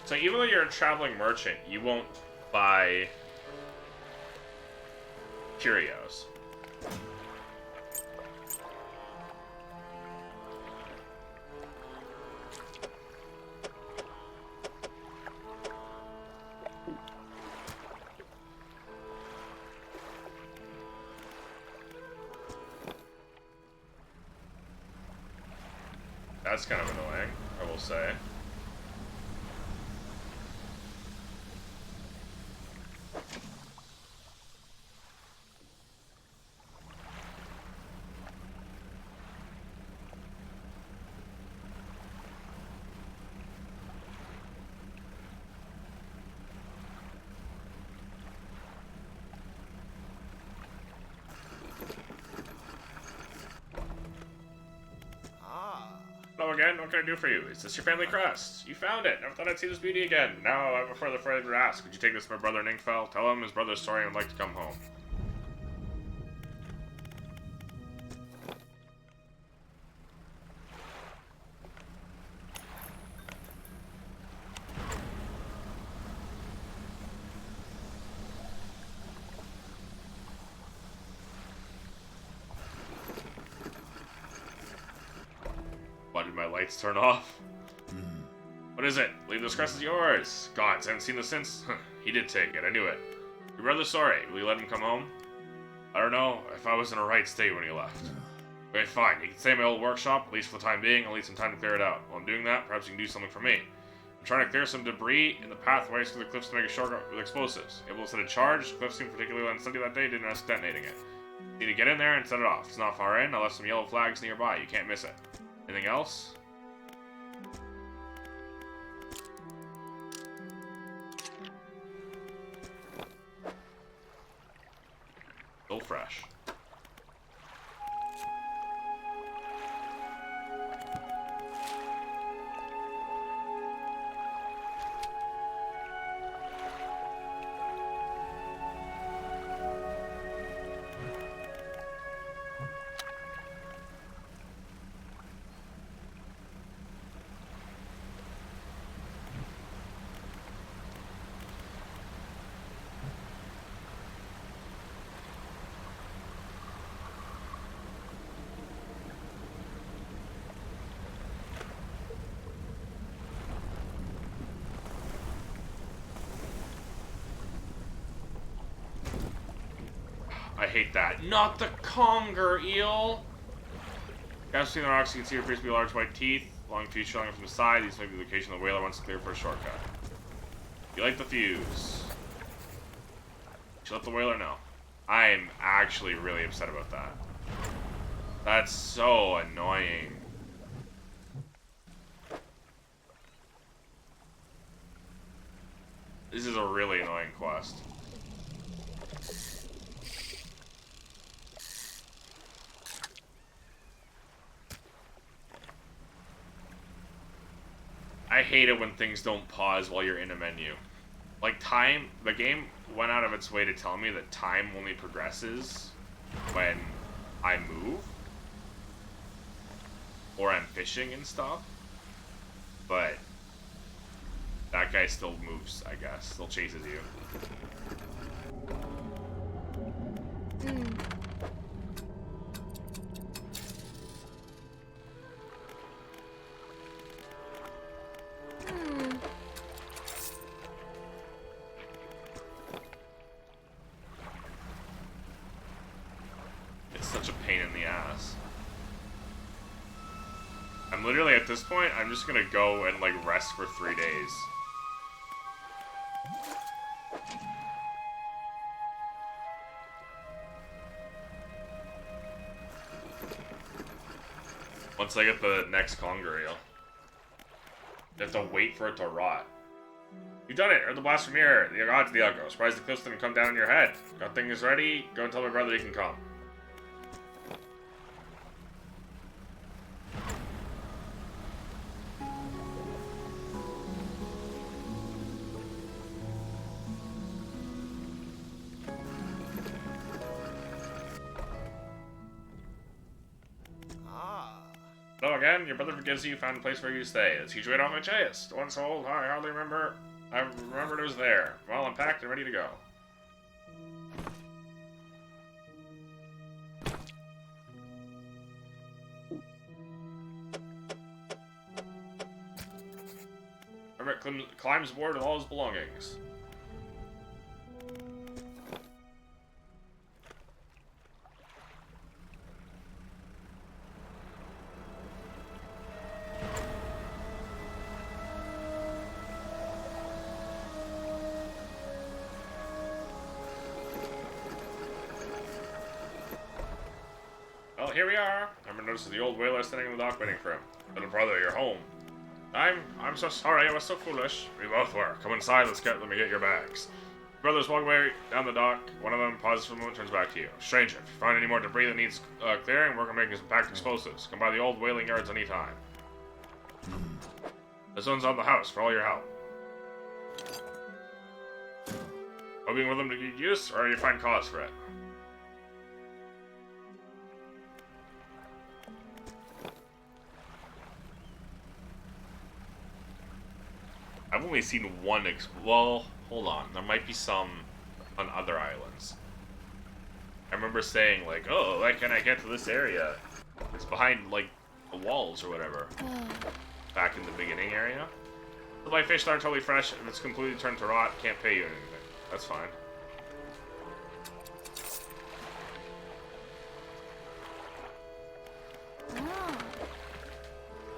So even though you're a traveling merchant, you won't buy curios. That's kind of annoying, I will say. Hello again, what can I do for you? Is this your family crest? You found it! Never thought I'd see this beauty again. Now I have a further favor to ask. Could you take this to my brother Ninkfell? Tell him his brother's sorry and would like to come home. Why did my lights turn off? What is it? Believe this crest is yours. Gods, haven't seen this since? He did take it, I knew it. Your brother's sorry. Will you let him come home? I don't know if I was in a right state when he left. Okay, fine. You can stay in my old workshop, at least for the time being. I'll need some time to clear it out. While I'm doing that, perhaps you can do something for me. I'm trying to clear some debris in the pathways through the cliffs to make a shortcut with explosives. Able to set a charge. The cliff seemed particularly unsteady that day, didn't risk detonating it. You need to get in there and set it off. It's not far in. I left some yellow flags nearby. You can't miss it. Anything else? Still fresh. I hate that. Not the conger eel! After seeing the rocks, you can see there appears to be large white teeth, long teeth showing from the side. These may be the location the whaler wants to clear for a shortcut. You like the fuse. You let the whaler know. I'm actually really upset about that. That's so annoying. This is a really annoying quest. I hate it when things don't pause while you're in a menu. Like the game went out of its way to tell me that time only progresses when I move. Or I'm fishing and stuff. But that guy still moves, I guess. Still chases you. this point, I'm just gonna go and, like, rest for 3 days. Once I get the next conger eel. You have to wait for it to rot. You done it! Heard the blast from here. The odds, the Echo. Surprised the cliffs didn't come down on your head. Got things ready. Go and tell my brother he can come. Hello again. Your brother forgives you. Found a place for you to stay. It's situated on my chest. Once old, I hardly remember. I remembered it was there. Well, I'm packed and ready to go. Herbert climbs aboard with all his belongings. Well, here we are. Remember notices the old whaler standing in the dock waiting for him. Little brother, you're home. I'm so sorry, I was so foolish. We both were. Come inside, let me get your bags. Brothers walk away down the dock. One of them pauses for a moment, turns back to you. Stranger, if you find any more debris that needs clearing, work on making some packed explosives. Come by the old whaling yards anytime. This one's on the house for all your help. Hoping with them to get use, or you find cause for it? I've only seen one well, hold on. There might be some on other islands. I remember saying, like, oh, why can't I get to this area? It's behind, like, the walls or whatever. Back in the beginning area. If my fish aren't totally fresh, if it's completely turned to rot, can't pay you anything. That's fine.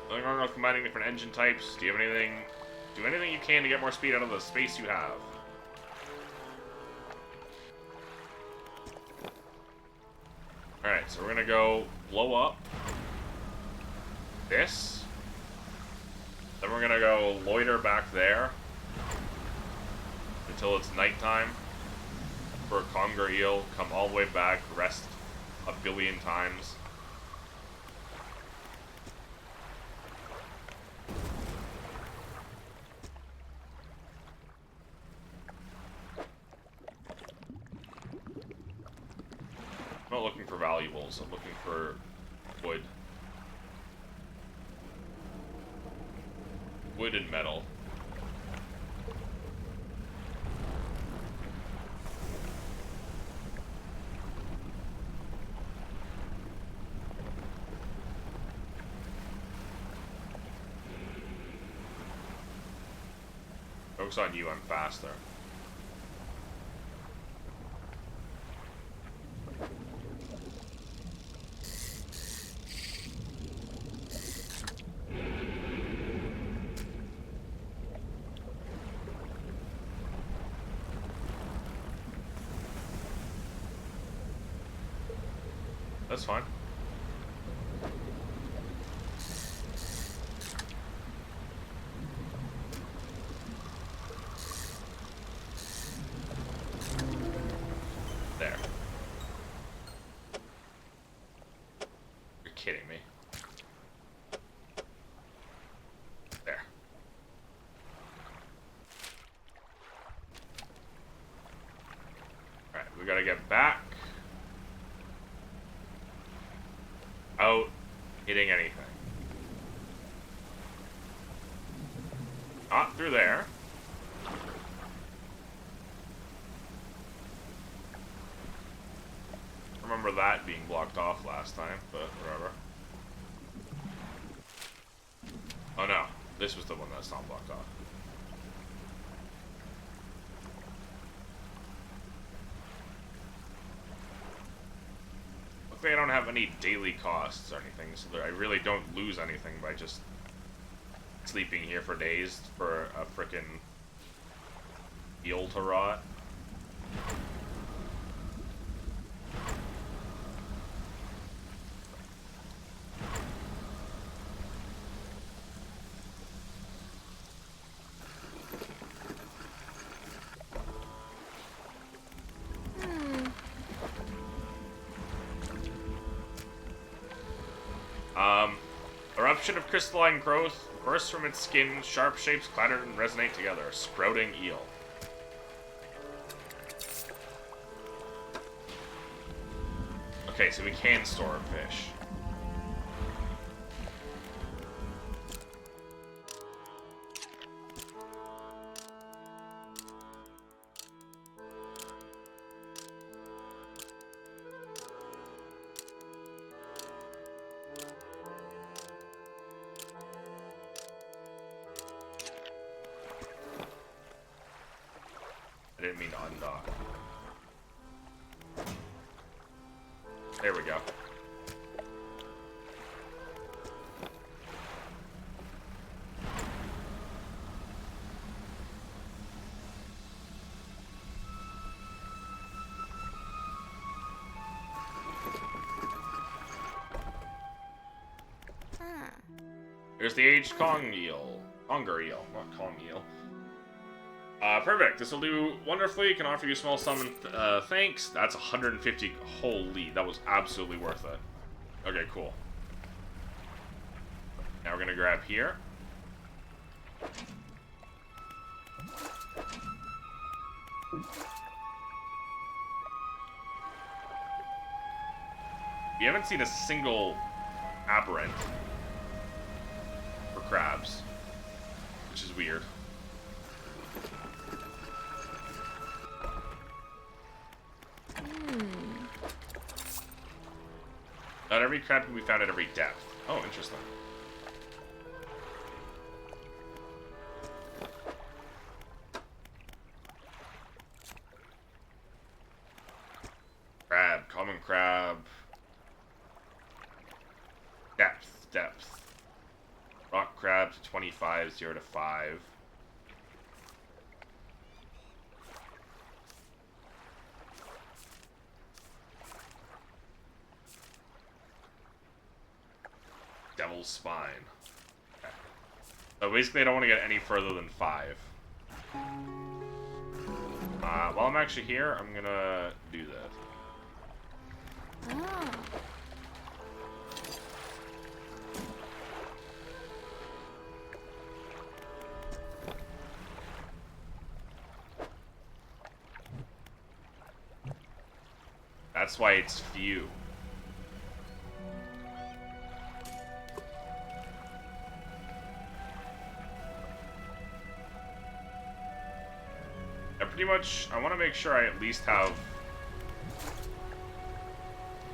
Going on with combining different engine types, do you have anything... Do anything you can to get more speed out of the space you have. Alright, so we're gonna go blow up this. Then we're gonna go loiter back there until it's nighttime for a conger eel, come all the way back, rest a billion times. I'm not looking for valuables, I'm looking for wood. Wood and metal. Focus on you, I'm faster. That's fine. There. You're kidding me. There. Alright, we gotta get back. Out hitting anything. Not through there. Remember that being blocked off last time, but whatever. Oh no, this was the one that's not blocked off. Luckily I don't have any daily costs or anything, so that I really don't lose anything by just sleeping here for days for a frickin' eel to rot. Eruption of crystalline growth bursts from its skin, sharp shapes clatter and resonate together. Sprouting eel. Okay, so we can store a fish. I didn't mean to undock. There we go. There's the aged conger eel, not Kong eel. Perfect. This will do wonderfully. Can offer you a small sum thanks. That's 150. Holy, that was absolutely worth it. Okay, cool. Now we're gonna grab here. We haven't seen a single aberrant for crabs, which is weird. Not every crab can be found at every depth. Oh, interesting. Crab, common crab. Depth. Rock crab, 25, 0 to 5. Devil's spine. Okay. So basically I don't want to get any further than 5. While I'm actually here, I'm gonna do that. Oh. That's why it's few. I want to make sure I at least have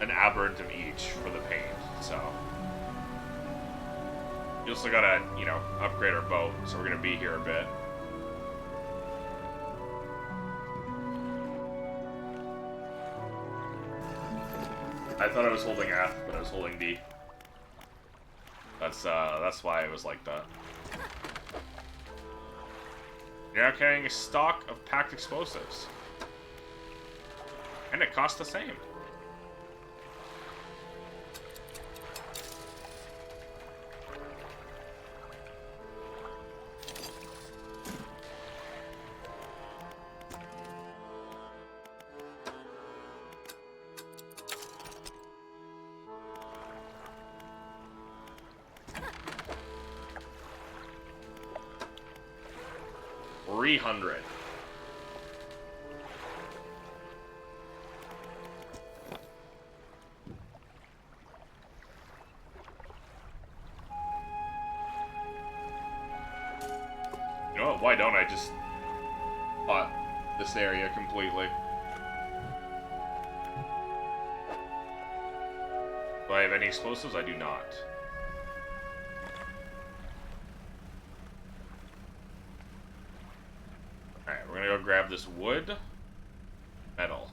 an aberrant of each for the paint, so. We also gotta, you know, upgrade our boat, so we're gonna be here a bit. I thought I was holding F, but I was holding D. That's why it was like that. You're now carrying a stock of packed explosives. And it costs the same. $300. You know what? Why don't I just plot this area completely? Do I have any explosives? I do not. Alright, we're gonna go grab this wood. Metal.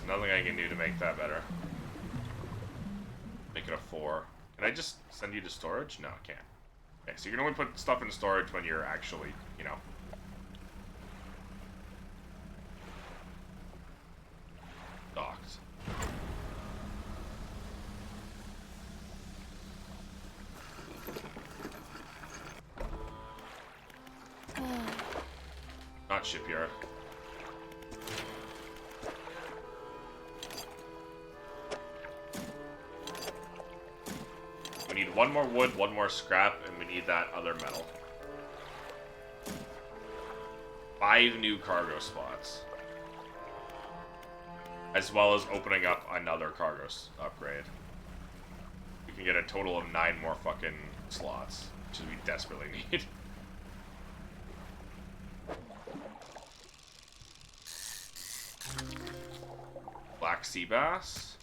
nothing I can do to make that better. Make it a 4. Can I just send you to storage? No, I can't. Okay, so you can only put stuff in storage when you're actually, you know. Docked. Not shipyard. We need 1 more wood, 1 more scrap, and we need that other metal. 5 new cargo spots. As well as opening up another cargo upgrade. We can get a total of 9 more fucking slots, which we desperately need. Black sea bass.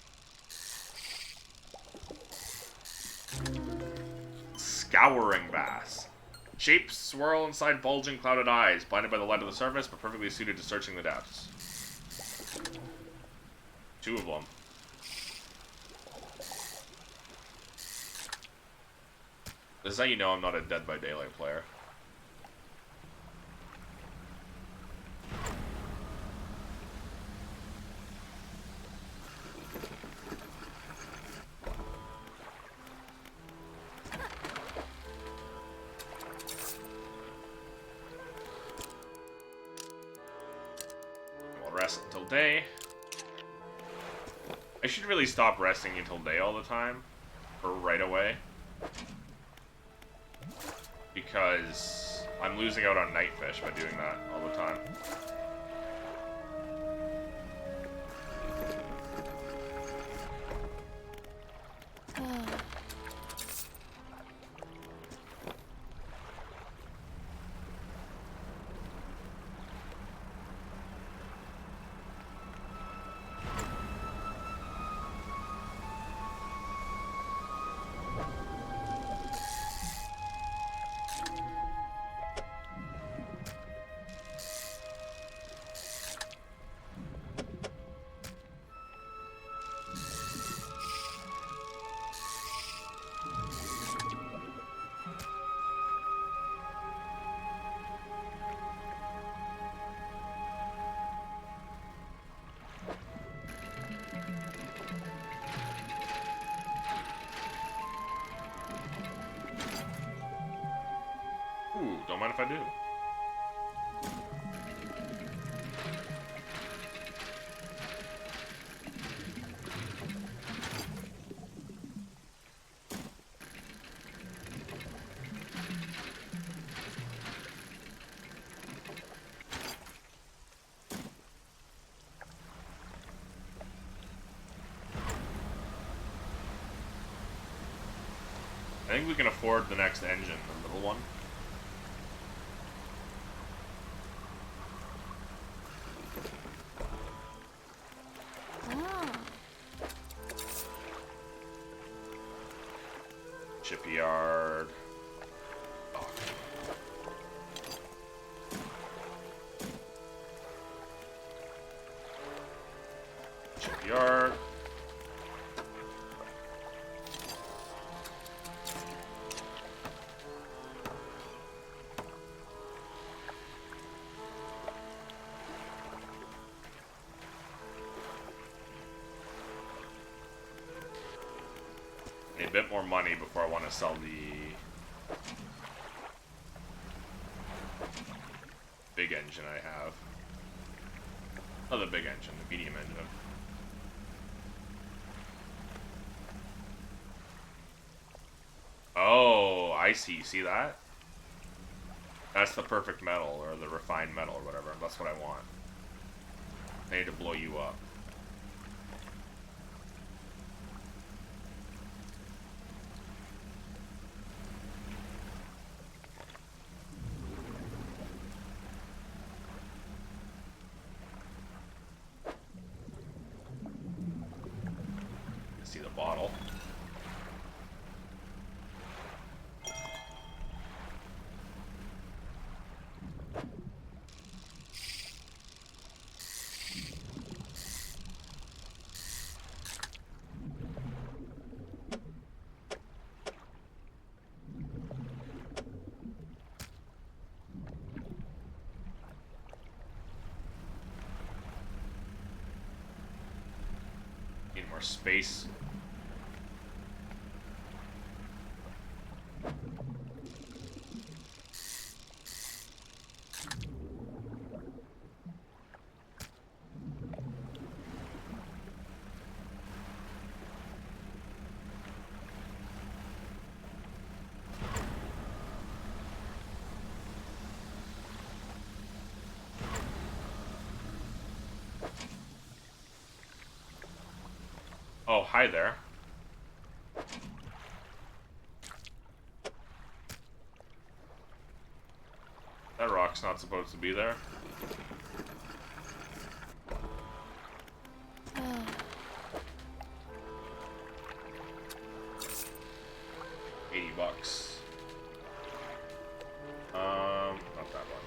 Scouring bass. Shapes swirl inside bulging clouded eyes, blinded by the light of the surface, but perfectly suited to searching the depths. 2 of them. This is how you know I'm not a Dead by Daylight player. We'll rest until day. I should really stop resting until day all the time, or right away, because I'm losing out on night fish by doing that all the time. Ooh, don't mind if I do. I think we can afford the next engine, the little one. Shipyard. Oh. Shipyard. Need a bit more money before I want to sell the big engine I have. Oh, the big engine, the medium engine. Oh, I see. See that? That's the perfect metal, or the refined metal, or whatever. That's what I want. I need to blow you up. See the bottle. more space. Oh, hi there. That rock's not supposed to be there. $80. Not that one.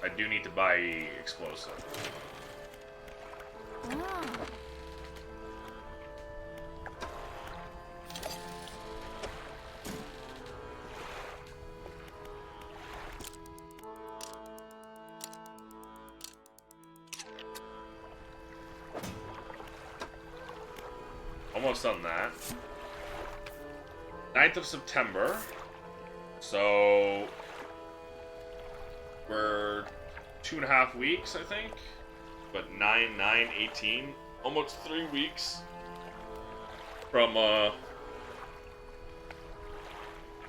I do need to buy explosive. Almost done that. 9th of September. So we're 2.5 weeks, I think. But 18. Almost 3 weeks from the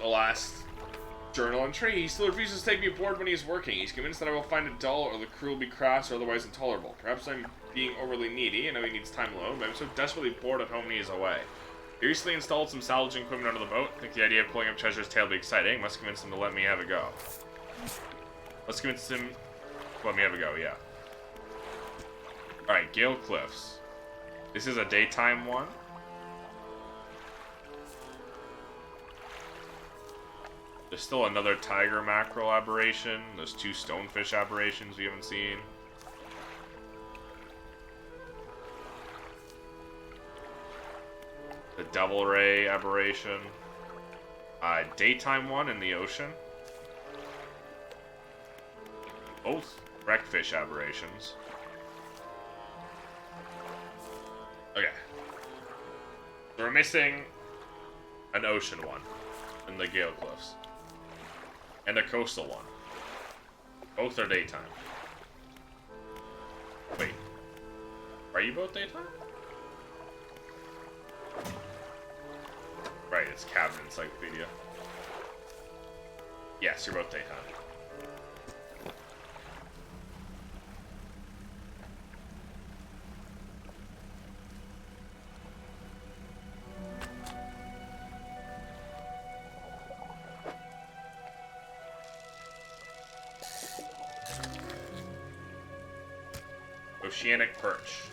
last journal entry. He still refuses to take me aboard when he's working. He's convinced that I will find it dull or the crew will be crass or otherwise intolerable. Perhaps I'm being overly needy. I know he needs time alone, but I'm so desperately bored at home when he is away. He recently installed some salvaging equipment under the boat. I think the idea of pulling up Treasure's tail will be exciting. Must convince him to let me have a go. Let's convince him to let me have a go, yeah. Alright, Gale Cliffs. This is a daytime one. There's still another tiger mackerel aberration. There's 2 stonefish aberrations we haven't seen. The devil ray aberration. Daytime one in the ocean. Both wreckfish aberrations. Okay. So we're missing an ocean one in the Gale Cliffs. And a coastal one. Both are daytime. Wait. Are you both daytime? Right, it's Cabin Encyclopedia. Yes, you're both daytime. Oceanic perch.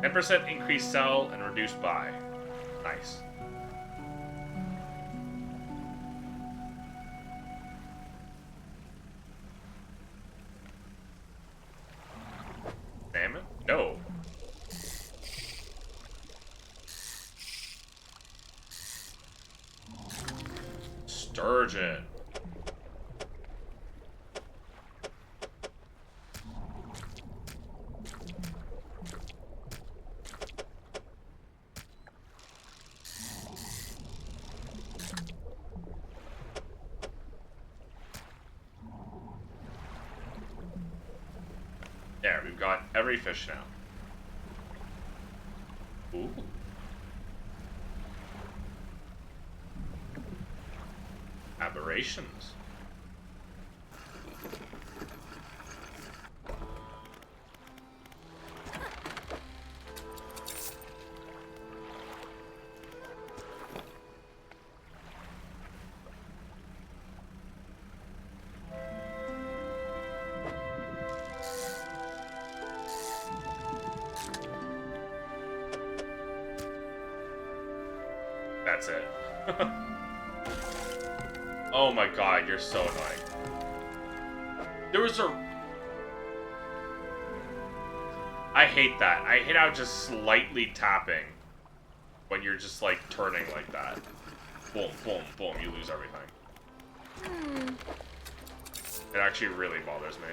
10% increased sell and reduced buy. Nice. Salmon? No. Sturgeon. There, we've got every fish now. Ooh. Aberrations. That's it. Oh my god, you're so annoying. There was a... I hate that. I hate how just slightly tapping when you're just, like, turning like that. Boom, boom, boom, you lose everything. It actually really bothers me.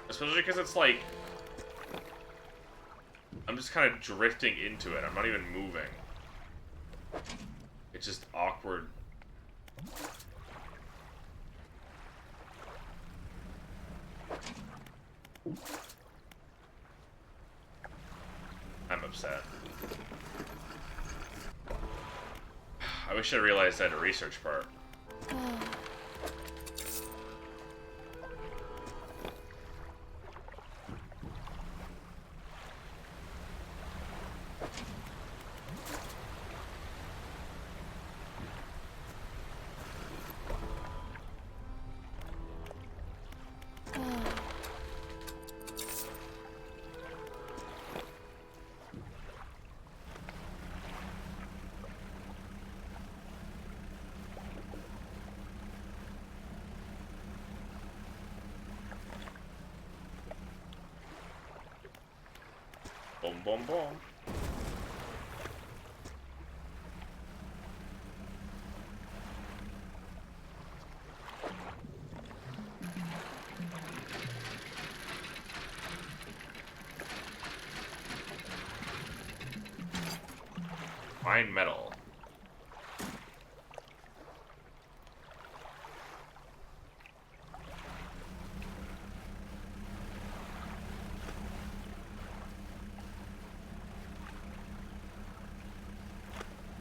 Especially because it's like... I'm just kind of drifting into it. I'm not even moving. It's just awkward. I'm upset. I wish I realized I had a research part. Boom, boom, boom. Fine metal.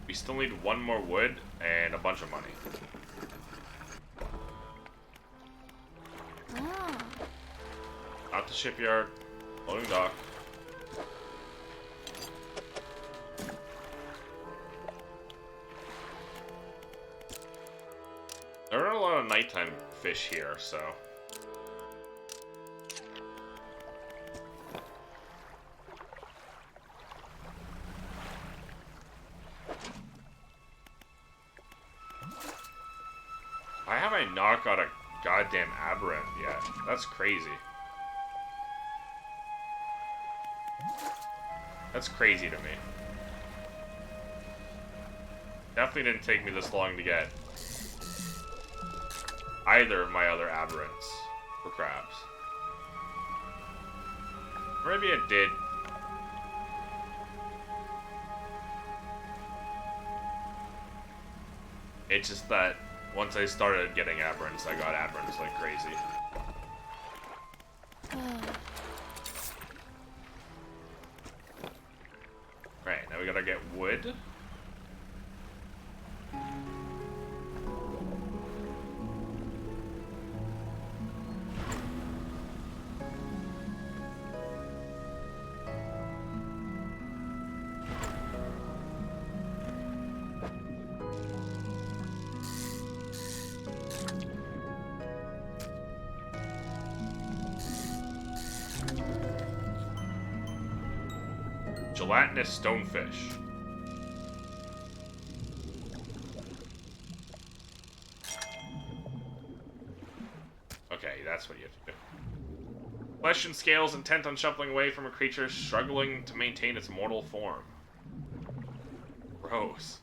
We still need one more wood and a bunch of money. Out the shipyard. Loading dock. There are a lot of nighttime fish here, so... Why have I not got a goddamn aberrant yet? That's crazy. That's crazy to me. Definitely didn't take me this long to get either of my other aberrants for crabs. Or maybe it did. It's just that once I started getting aberrants, I got aberrants like crazy. Right, now we gotta get wood. Gelatinous stonefish. Okay, that's what you have to do. Flesh and scales intent on shuffling away from a creature struggling to maintain its mortal form. Gross.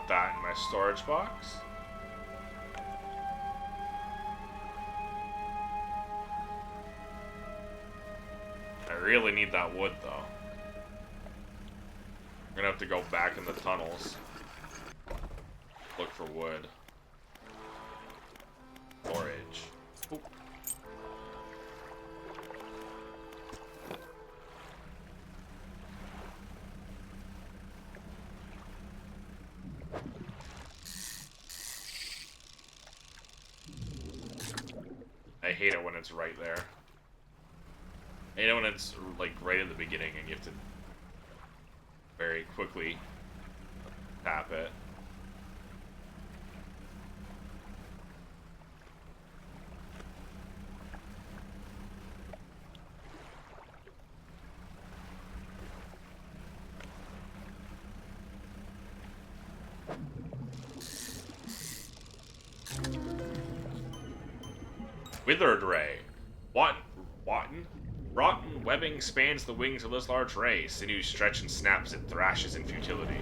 put that in my storage box. I really need that wood, though. I'm gonna have to go back in the tunnels. Look for wood. Storage. Oop. I hate it when it's right there. I hate it when it's like right at the beginning and you have to very quickly tap it. Withered ray. Rotten webbing spans the wings of this large ray. Sinews stretch and snaps, it thrashes in futility.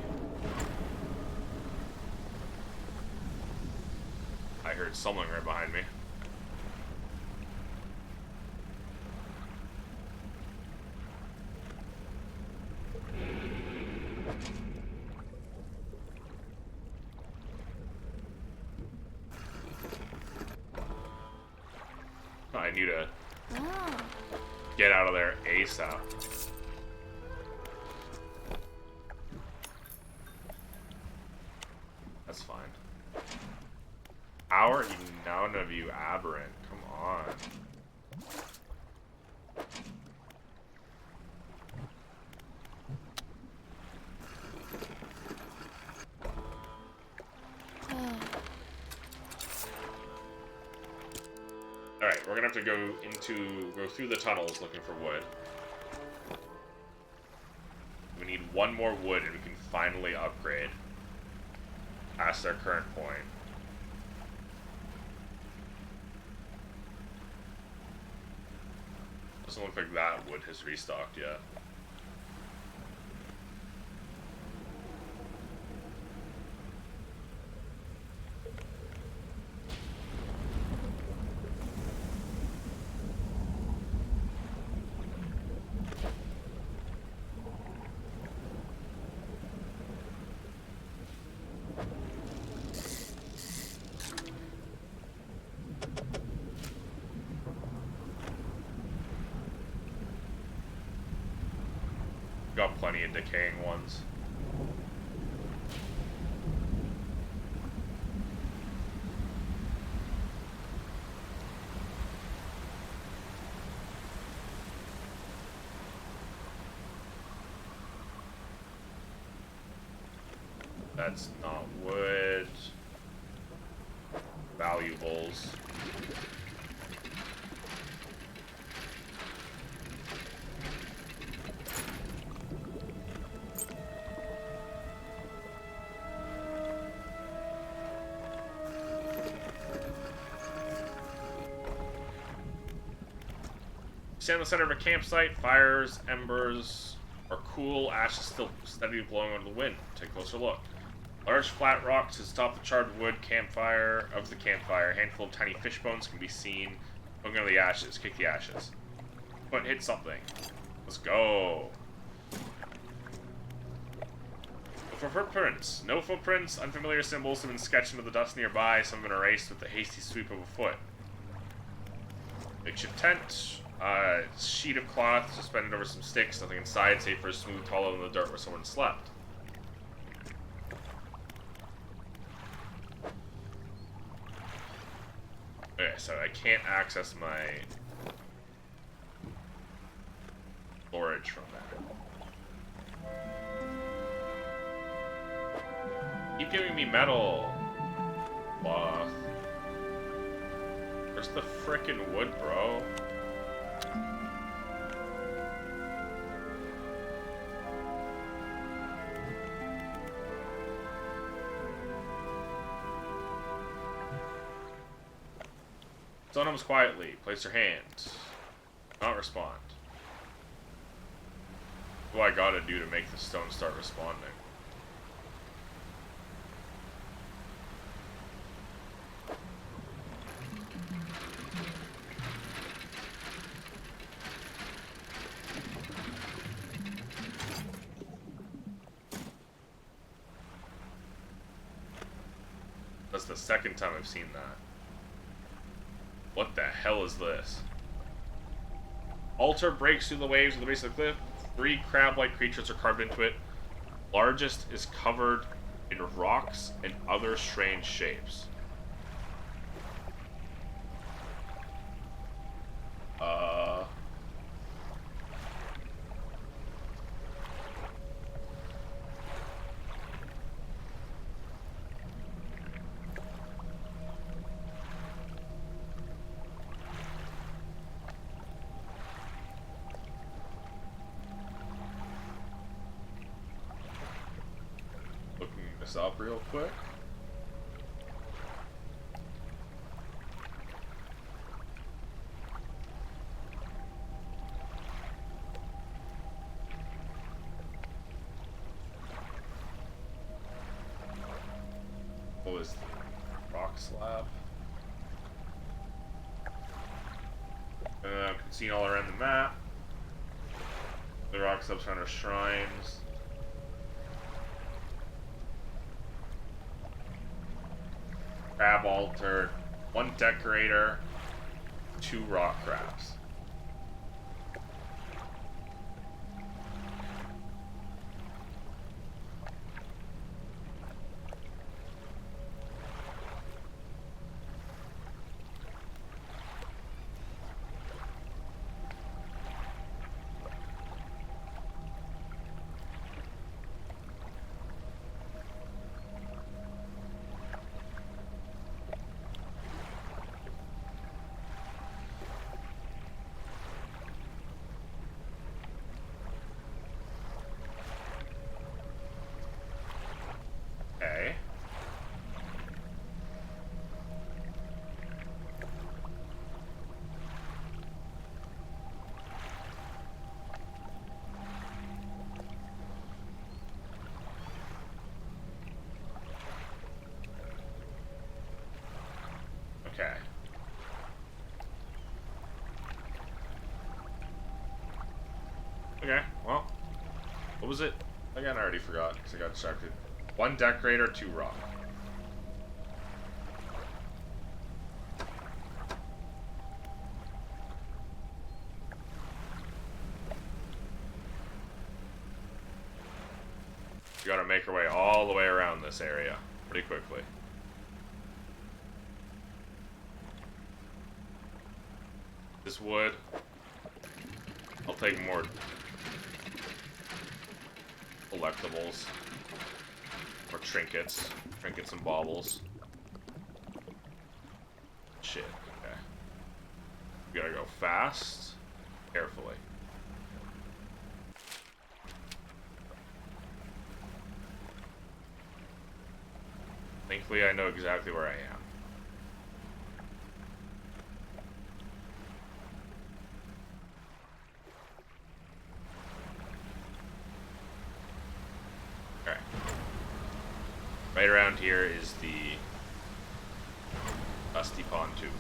I heard someone right behind me. I need to get out of there ASAP. That's fine. How are you none of you aberrant? Come on. Alright, we're gonna have to go through the tunnels looking for wood. We need one more wood and we can finally upgrade past our current point. Doesn't look like that wood has restocked yet. Got plenty of decaying ones. That's not wood. Valuables. Stand in the center of a campsite, fires, embers, or cool ashes still steadily blowing under the wind. Take a closer look. Large flat rocks is atop the charred wood campfire of the campfire. A handful of tiny fish bones can be seen looking under the ashes. Kick the ashes. Foot hit something. Let's go. Look for footprints. No footprints. Unfamiliar symbols have been sketched into the dust nearby. Some have been erased with the hasty sweep of a foot. Makeshift tent. Sheet of cloth suspended over some sticks. Nothing inside, save for a smooth hollow in the dirt where someone slept. Okay, so I can't access my storage from there. Keep giving me metal. Cloth. Where's the frickin' wood, bro? Stone comes quietly. Place your hand. Not respond. What do I gotta do to make the stone start responding? That's the second time I've seen that. What the hell is this? Altar breaks through the waves at the base of the cliff. 3 crab-like creatures are carved into it. Largest is covered in rocks and other strange shapes. Looking this up real quick. What was the rock slab? Can see all around the map. The rock slabs found are shrines. Crab altar, 1 decorator, 2 rock crabs. Okay. Okay. Okay, well, what was it? Again, I already forgot because I got distracted. 1 decorator, 2 rock. We gotta make our way all the way around this area pretty quickly. This wood. I'll take more collectibles. Or trinkets. Trinkets and baubles. Shit. Okay. We gotta go fast. Carefully. Thankfully, I know exactly where I am. Okay. Right around here is the Dusty Pontoon.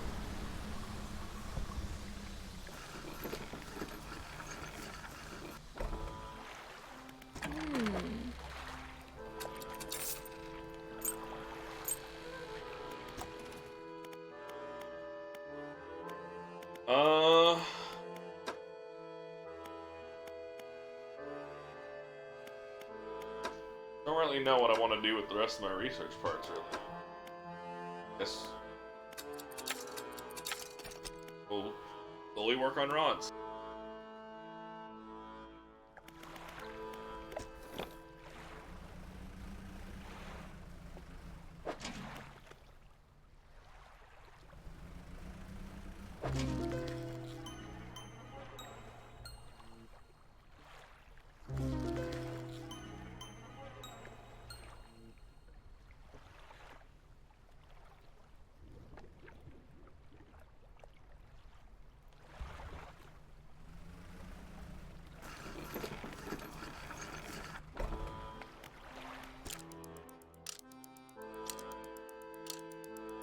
Don't really know what I want to do with the rest of my research parts, really. Guess we'll slowly work on rods.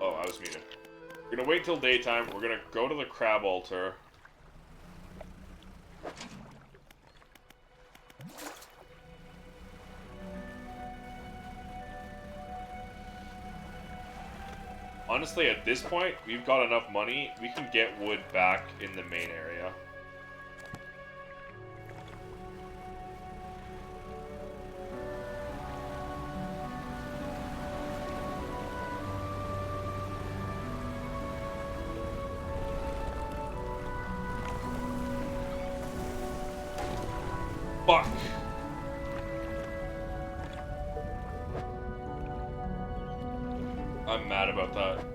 Oh, I was muted. We're gonna wait till daytime. We're gonna go to the crab altar. Honestly, at this point, we've got enough money. We can get wood back in the main area. Fuck. I'm mad about that.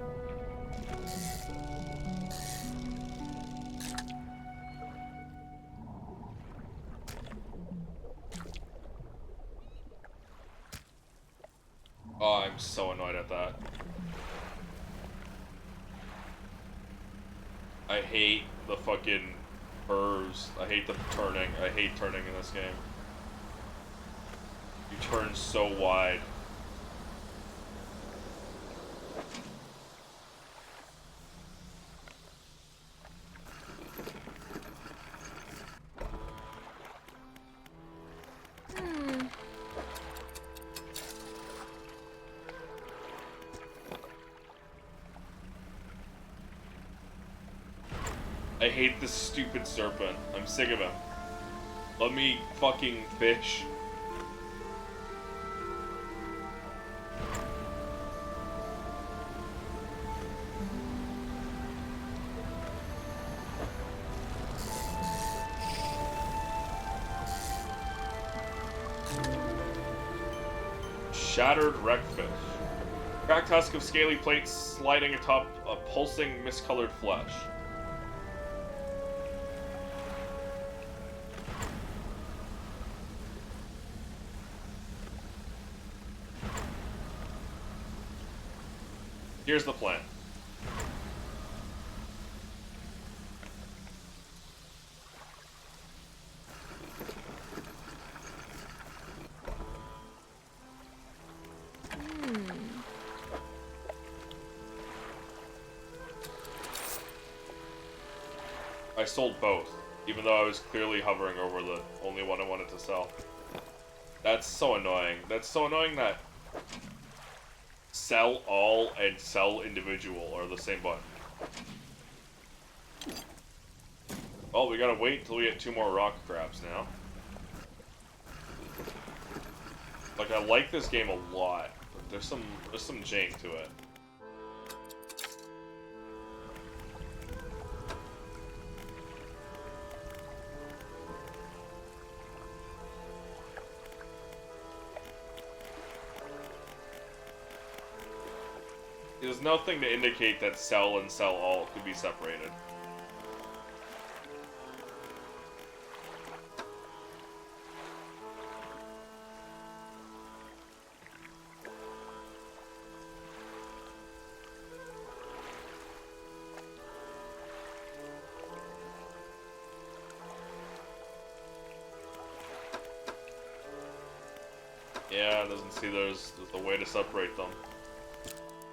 Oh, I'm so annoyed at that. I hate the fucking curves. I hate the turning. I hate turning in this game. You turn so wide. I hate this stupid serpent. I'm sick of him. Let me fucking fish. Shattered wreckfish. Cracked husk of scaly plates sliding atop a pulsing, miscolored flesh. Here's the plan. I sold both, even though I was clearly hovering over the only one I wanted to sell. That's so annoying. That's so annoying that sell all and sell individual are the same button. Well, we gotta wait until we get 2 more rock crabs now. Like, I like this game a lot, but there's some jank to it. There's nothing to indicate that sell and sell all could be separated. Yeah, it doesn't see there's a way to separate them.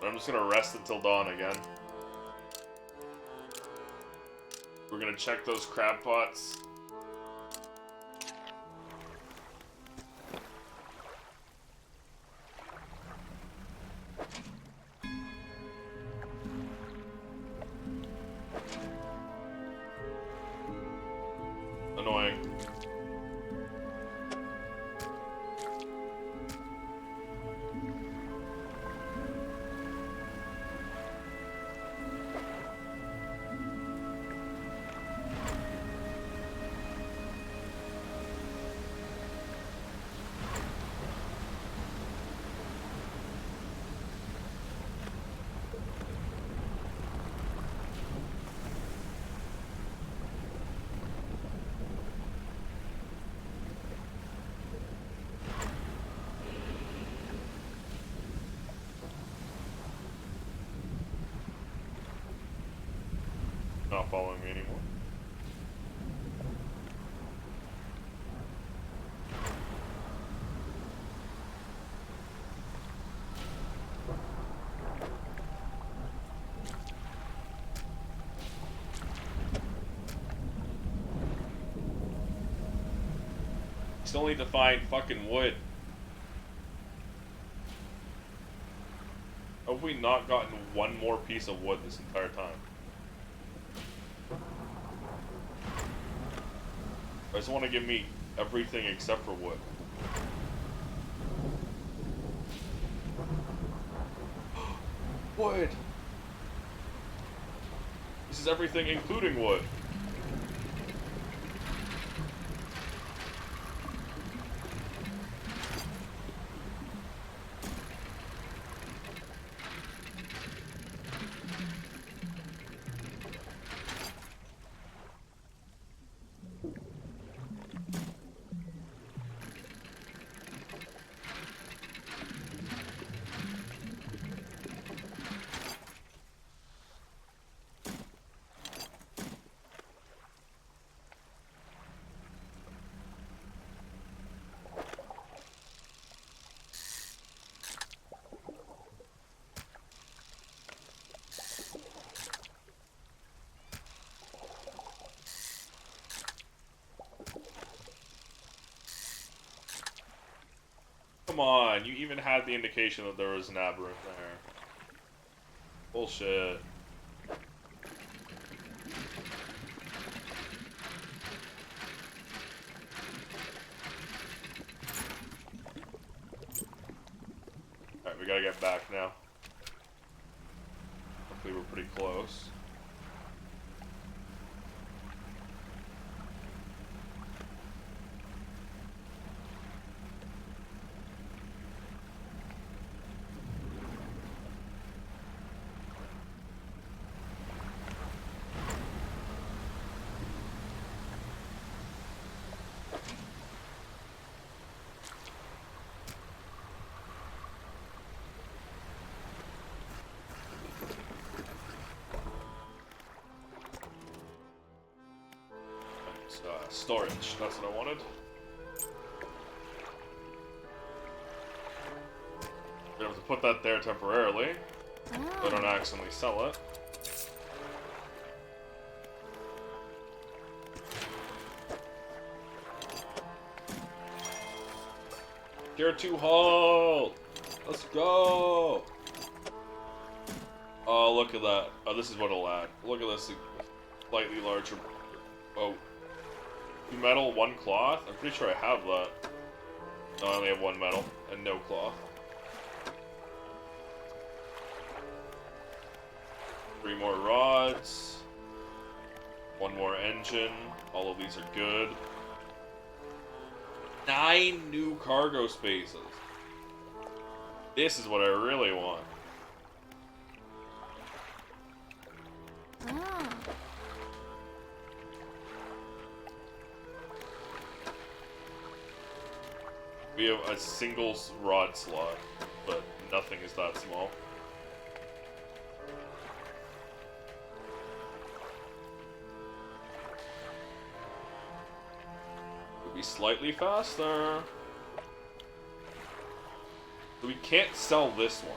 But I'm just gonna rest until dawn again. We're gonna check those crab pots. Annoying. Not following me anymore. Still need to find fucking wood. A we not gotten one more piece of wood this entire time? I just want to give me everything except for wood. Wood! This is everything including wood. Come on, you even had the indication that there was an aberrant there. Bullshit. Alright, we gotta get back now. Hopefully we're pretty close. Storage, that's what I wanted. Be able to put that there temporarily, so I don't accidentally sell it. Tier 2 halt! Let's go! Oh, look at that. Oh, this is what it'll add. Look at this slightly larger boat. 2 metal, 1 cloth? I'm pretty sure I have that. No, I only have 1 metal and no cloth. 3 more rods. 1 more engine. All of these are good. 9 new cargo spaces. This is what I really want. We have a single rod slot, but nothing is that small. Could be slightly faster. But we can't sell this one.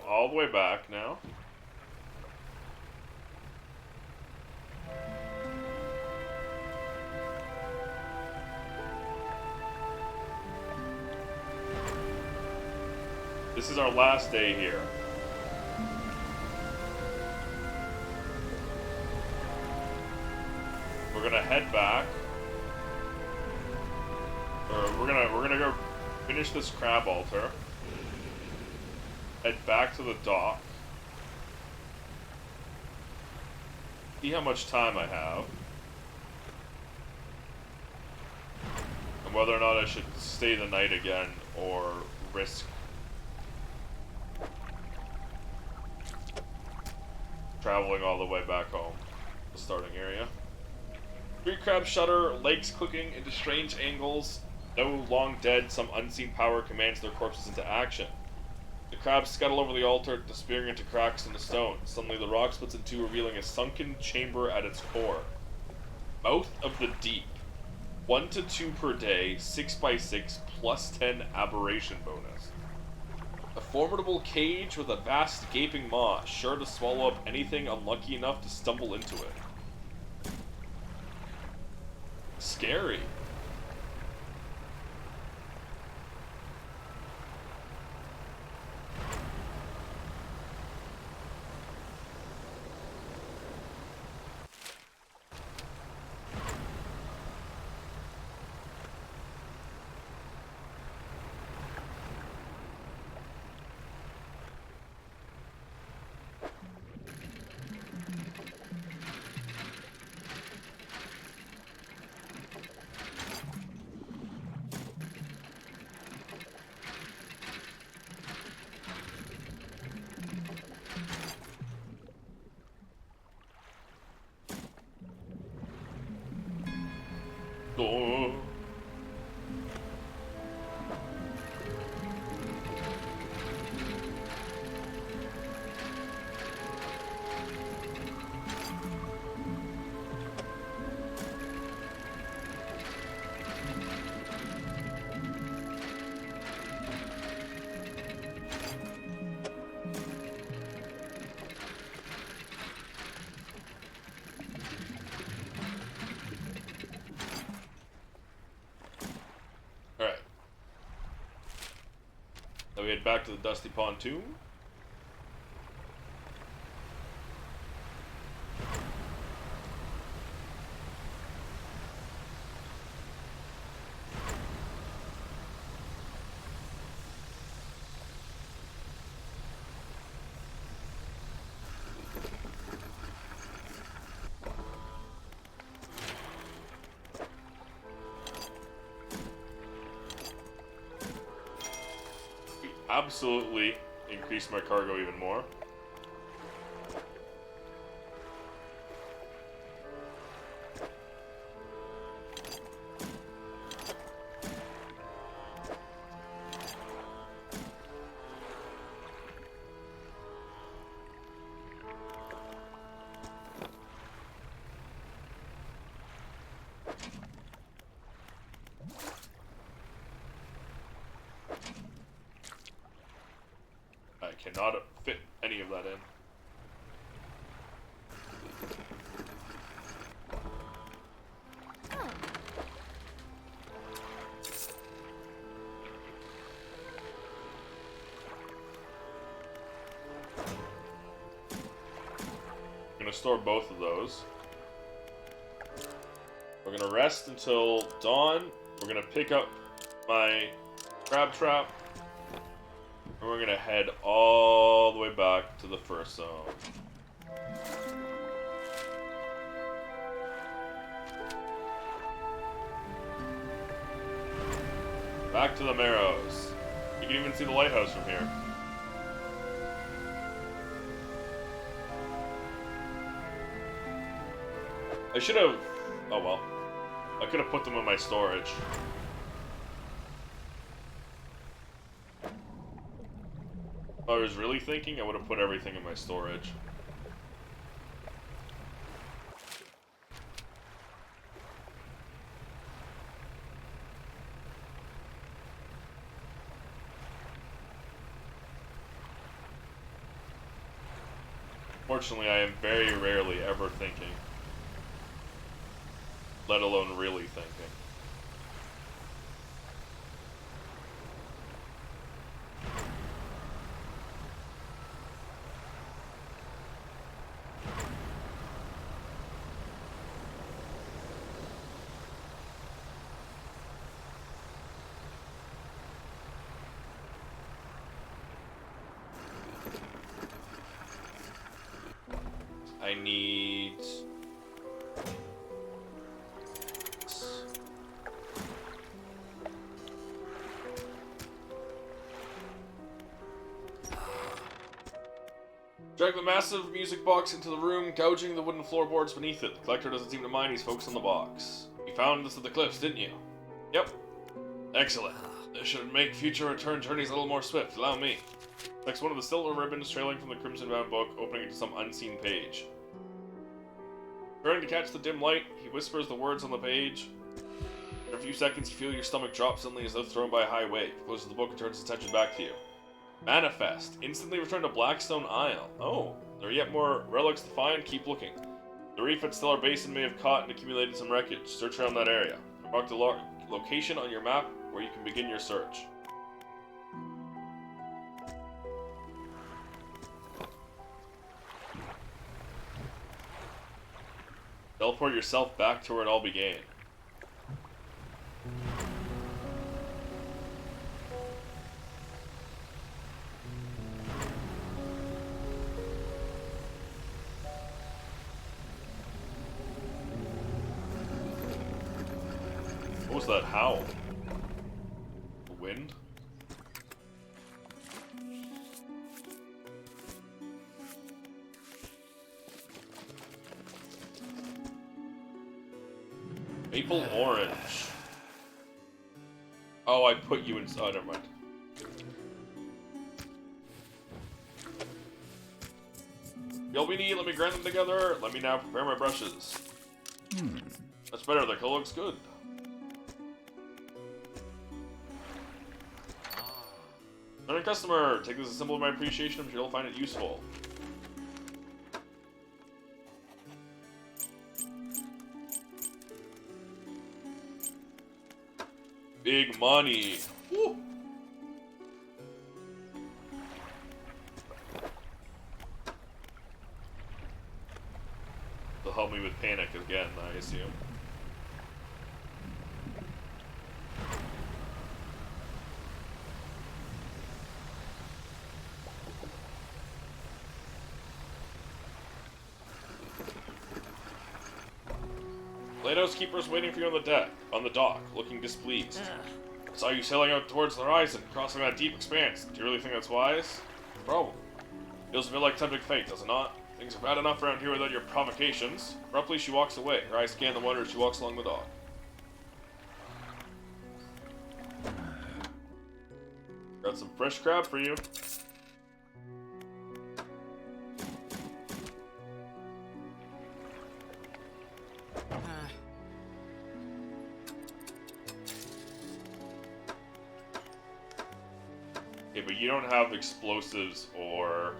All the way back now. This is our last day here. We're gonna head back. Or we're gonna go finish this crab altar. Head back to the dock. See how much time I have. And whether or not I should stay the night again or risk traveling all the way back home. The starting area. 3 crabs shudder, legs clicking into strange angles. No long dead, some unseen power commands their corpses into action. The crabs scuttle over the altar, disappearing into cracks in the stone. Suddenly, the rock splits in two, revealing a sunken chamber at its core. Mouth of the Deep. 1 to 2 per day, 6x6, plus 10 aberration bonus. A formidable cage with a vast gaping maw, sure to swallow up anything unlucky enough to stumble into it. Scary. Oh. Alright. Now we head back to the Dusty Pontoon. Absolutely increase my cargo even more. I cannot fit any of that in. I'm gonna store both of those. We're gonna rest until dawn. We're gonna pick up my crab trap. And we're gonna head all the way back to the first zone. Back to the Marrows. You can even see the lighthouse from here. I should have... Oh well. I could have put them in my storage. If I was really thinking, I would have put everything in my storage. Fortunately, I am very rarely ever thinking. Let alone really thinking. I need... Drag the massive music box into the room, gouging the wooden floorboards beneath it. The collector doesn't seem to mind, he's focused on the box. You found this at the cliffs, didn't you? Yep. Excellent. This should make future return journeys a little more swift. Allow me. Next, one of the silver ribbons trailing from the crimson-bound book, opening it to some unseen page. Trying to catch the dim light, he whispers the words on the page. For a few seconds, you feel your stomach drop suddenly as though thrown by a high wave. He closes the book and turns his attention back to you. Manifest. Instantly return to Blackstone Isle. Oh, there are yet more relics to find. Keep looking. The reef at Stellar Basin may have caught and accumulated some wreckage. Search around that area. Mark the location on your map where you can begin your search. Teleport yourself back to where it all began. What was that howl? The wind? Maple orange. Oh, I put you in. Oh, never mind. You'll be neat. Let me grind them together. Let me now prepare my brushes. That's better. The color looks good. Returning customer. Take this as a symbol of my appreciation. I'm sure you'll find it useful. Big money. Woo. They'll help me with panic again, I assume. Lighthouse keepers waiting for you on the dock, looking displeased. Saw you sailing out towards the horizon, crossing that deep expanse. Do you really think that's wise? Probably. Feels a bit like tempting fate, does it not? Things are bad enough around here without your provocations. Abruptly, she walks away. Her eyes scan the water as she walks along the dock. Got some fresh crab for you. Okay, but you don't have explosives or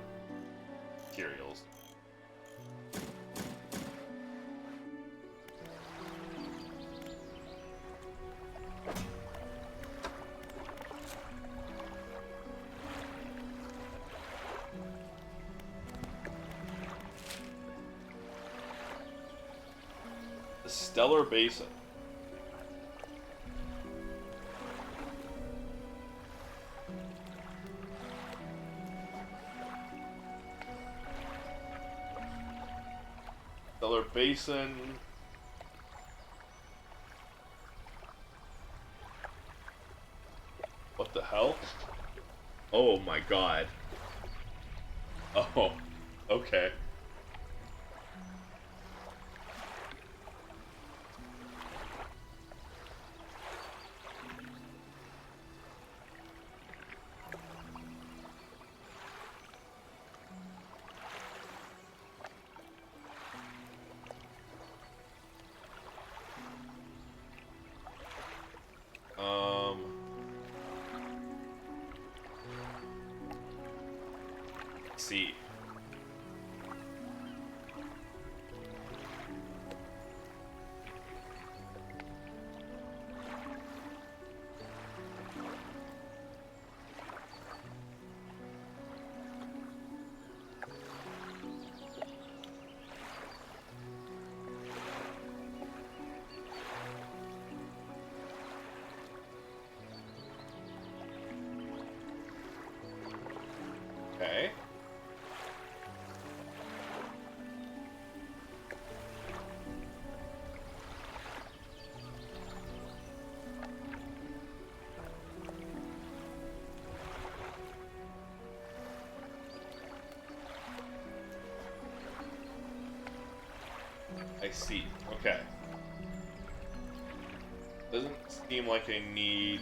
materials. The Stellar Basin. Stellar Basin. What the hell? Oh my god. Oh, okay. Let's see. Okay. I see. Okay. Doesn't seem like I need...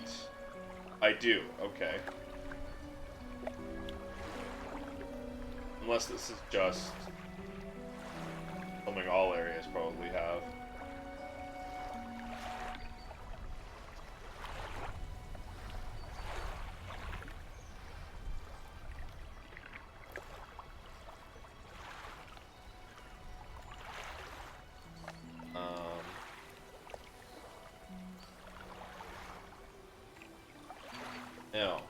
I do. Okay. Unless this is just something all areas probably have. No.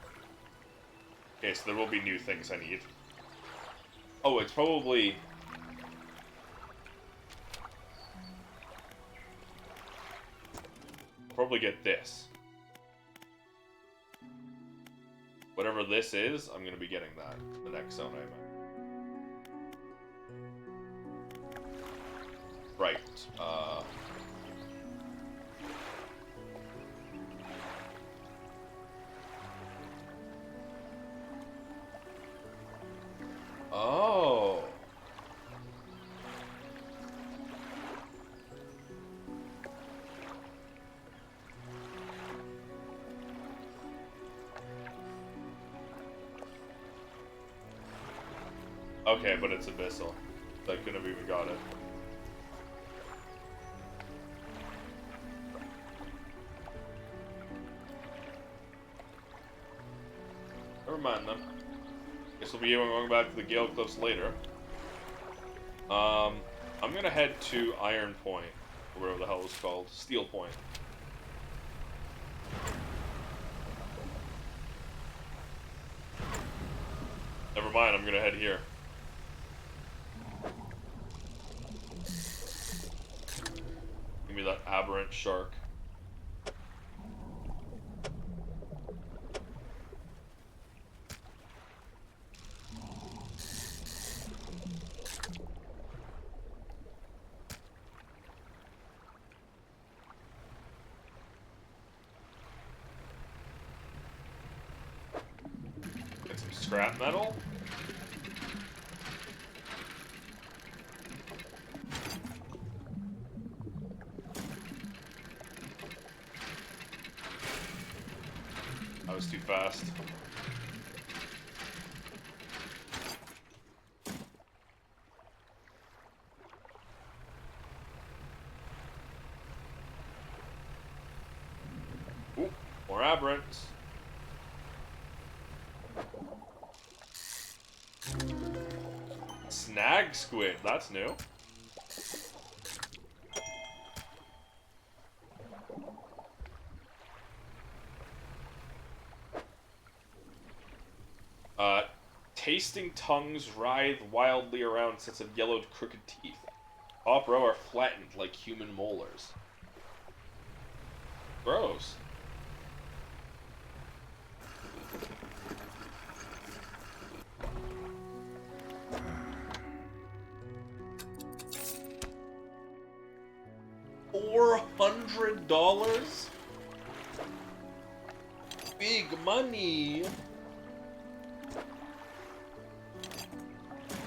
Okay, so there will be new things I need. Oh, it's probably... Probably get this. Whatever this is, I'm gonna be getting that. The next zone I'm in. Right. Oh. Okay, but it's abyssal. I couldn't have even got it. Never mind then. Guess we'll be going back to the Gale Cliffs later. I'm gonna head to Iron Point, or whatever the hell it's called. Steel Point. Never mind, I'm gonna head here. Give me that aberrant shark. Get some scrap metal. I was too fast. Ooh, more aberrants. Snag squid, that's new. Tasting tongues writhe wildly around sets of yellowed crooked teeth. Top row are flattened like human molars. Gross. $400? Big money.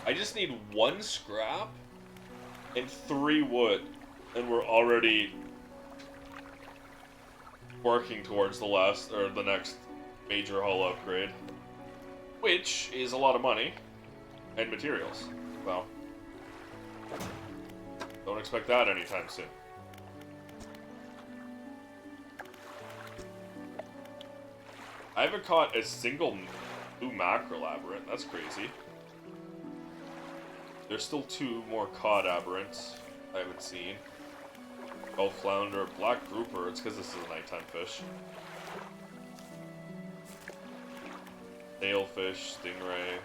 I just need 1 scrap and 3 wood, and we're already working towards the next major hull upgrade, which is a lot of money and materials. Well, don't expect that anytime soon. I haven't caught a single blue mackerel aberrant. That's crazy. There's still 2 more cod aberrants I haven't seen. Gulf flounder, black grouper. It's because this is a nighttime fish. Sailfish, stingray.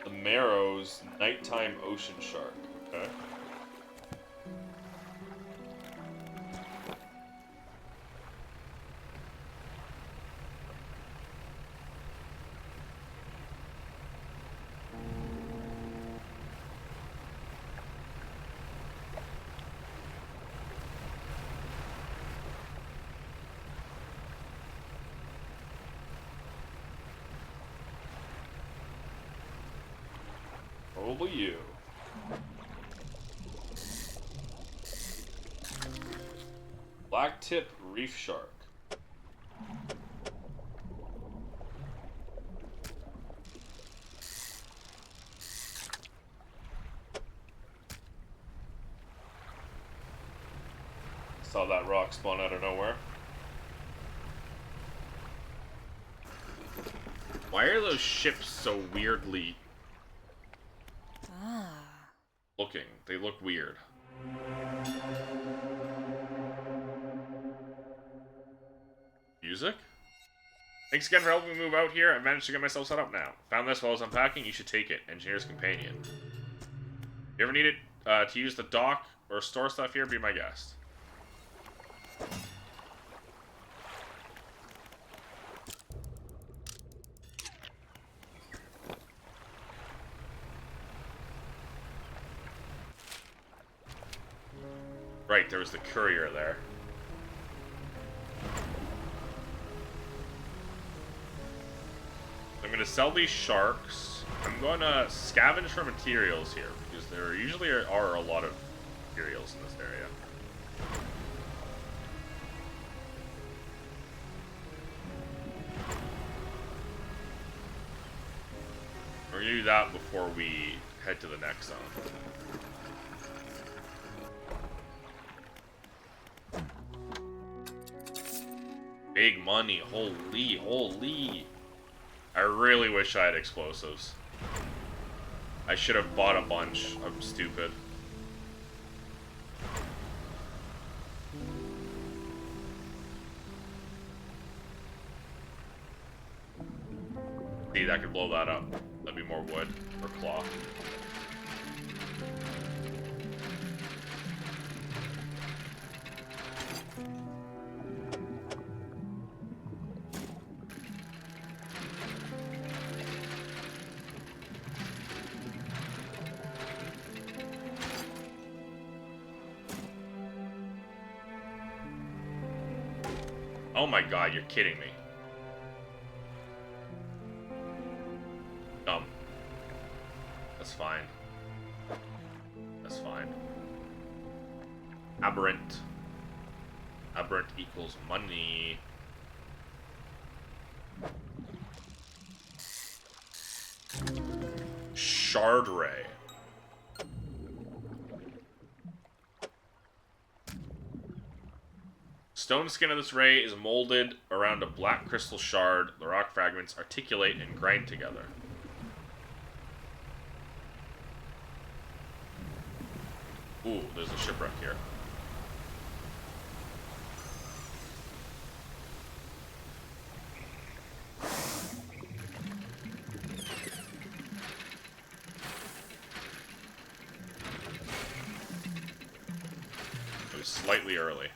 The Marrow's nighttime ocean shark. Okay. Probably you. Black tip reef shark. Saw that rock spawn out of nowhere. Why are those ships so weirdly looking? They look weird. Music? Thanks again for helping me move out here. I've managed to get myself set up now. Found this while I was unpacking. You should take it. Engineer's Companion. If you ever need it to use the dock or store stuff here, be my guest. Right, there was the courier there. I'm gonna sell these sharks. I'm gonna scavenge for materials here, because there usually are a lot of materials in this area. We're gonna do that before we head to the next zone. Big money, holy, holy. I really wish I had explosives. I should have bought a bunch. I'm stupid. See, that could blow that up. That'd be more wood or cloth. Oh my god, you're kidding me. Dumb. That's fine. That's fine. Aberrant. Aberrant equals money. Shard ray. Stone skin of this ray is molded around a black crystal shard. The rock fragments articulate and grind together. Ooh, there's a shipwreck here. It was slightly early.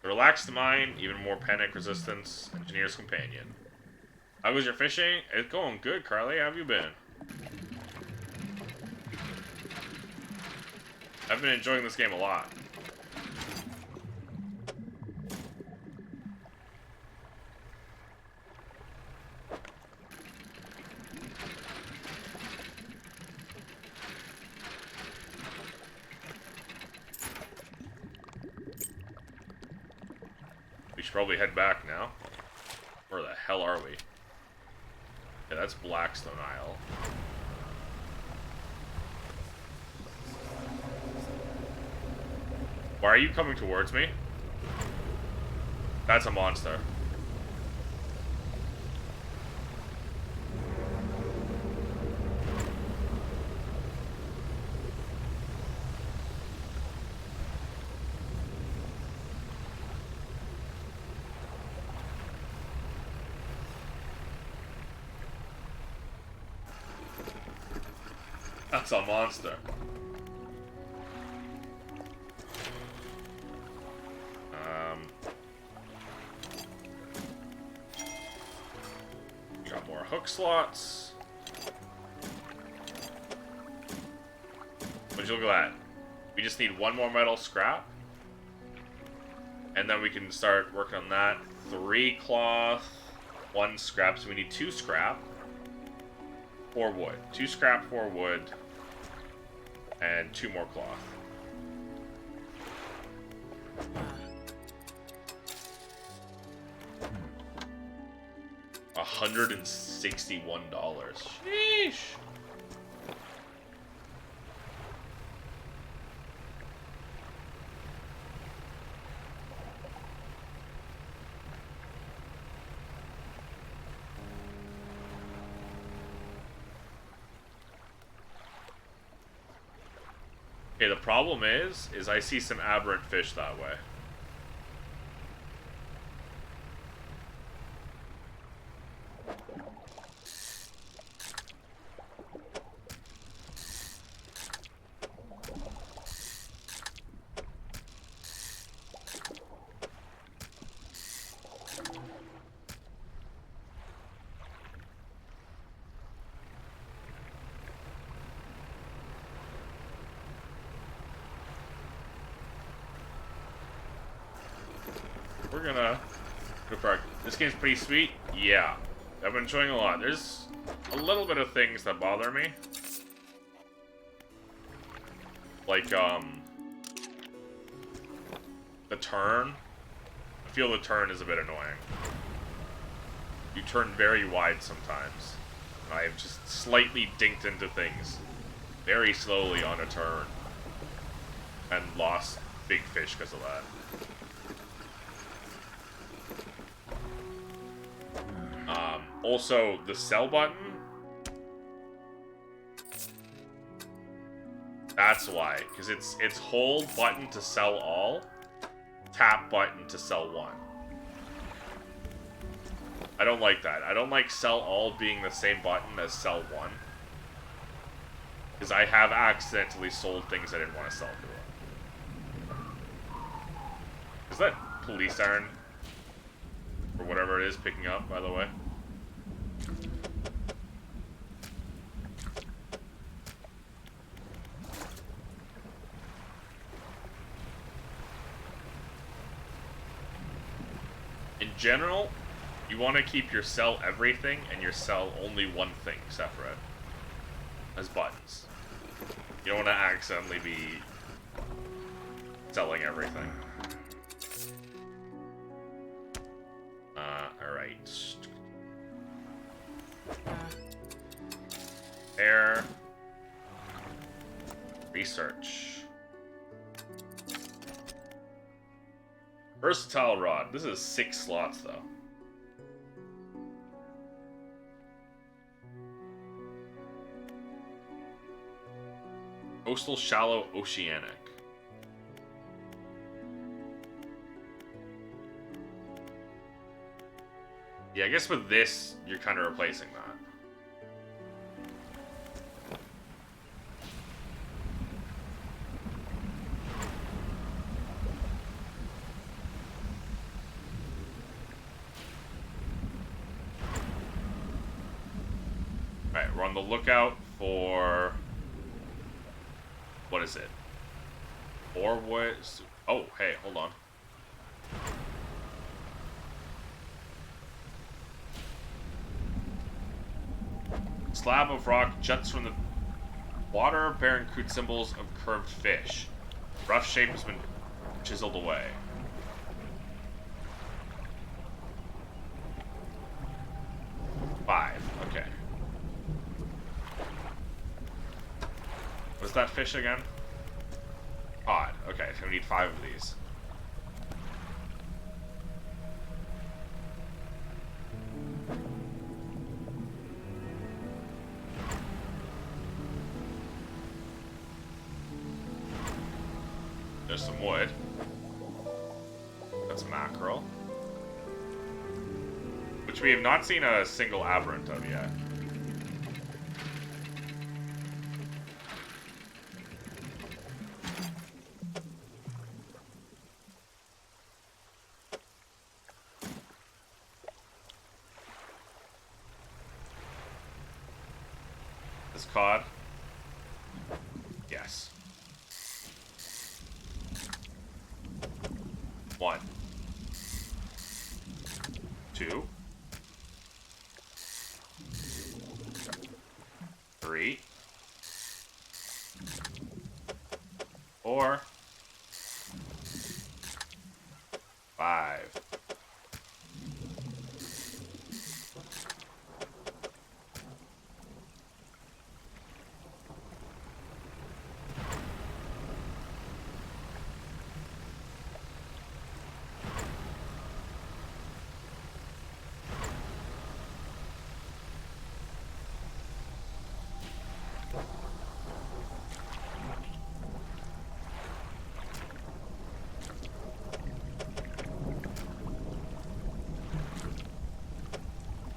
Relax the mind, even more panic resistance, Engineer's Companion. How was your fishing? It's going good, Carly. How have you been? I've been enjoying this game a lot. We should probably head back now. Where the hell are we? Yeah, that's Blackstone Isle. Why are you coming towards me? That's a monster. That's a monster. We got more hook slots. Would you look at that? We just need one more metal scrap. And then we can start working on that. 3 cloth, 1 scrap, so we need 2 scrap. 4 wood. 2 scrap, 4 wood. And 2 more cloth. $161. Sheesh. Okay, the problem is I see some aberrant fish that way. We're gonna go for it. This game's pretty sweet. Yeah, I've been enjoying a lot. There's a little bit of things that bother me, like the turn. I feel the turn is a bit annoying. You turn very wide sometimes. I've just slightly dinked into things very slowly on a turn and lost big fish because of that. Also, the sell button, that's why, because it's hold button to sell all, tap button to sell one. I don't like that. I don't like sell all being the same button as sell one, because I have accidentally sold things I didn't want to sell to them. Is that police siren? Or whatever it is picking up, by the way? In general, you want to keep your sell everything and your sell only one thing separate as buttons. You don't want to accidentally be selling everything. Alright. Air. Research. Versatile rod. This is 6 slots, though. Coastal Shallow Oceanic. Yeah, I guess with this, you're kind of replacing that. Alright, we're on the lookout for... What is it? Or what? Oh, hey, hold on. Slab of rock juts from the water, bearing crude symbols of curved fish. Rough shape has been chiseled away. Five. Okay. What's that fish again? Cod. Okay, so we need 5 of these. There's some wood. That's mackerel. Which we have not seen a single aberrant of yet. This cod? Yes. 1, 2, 3, 4, 5.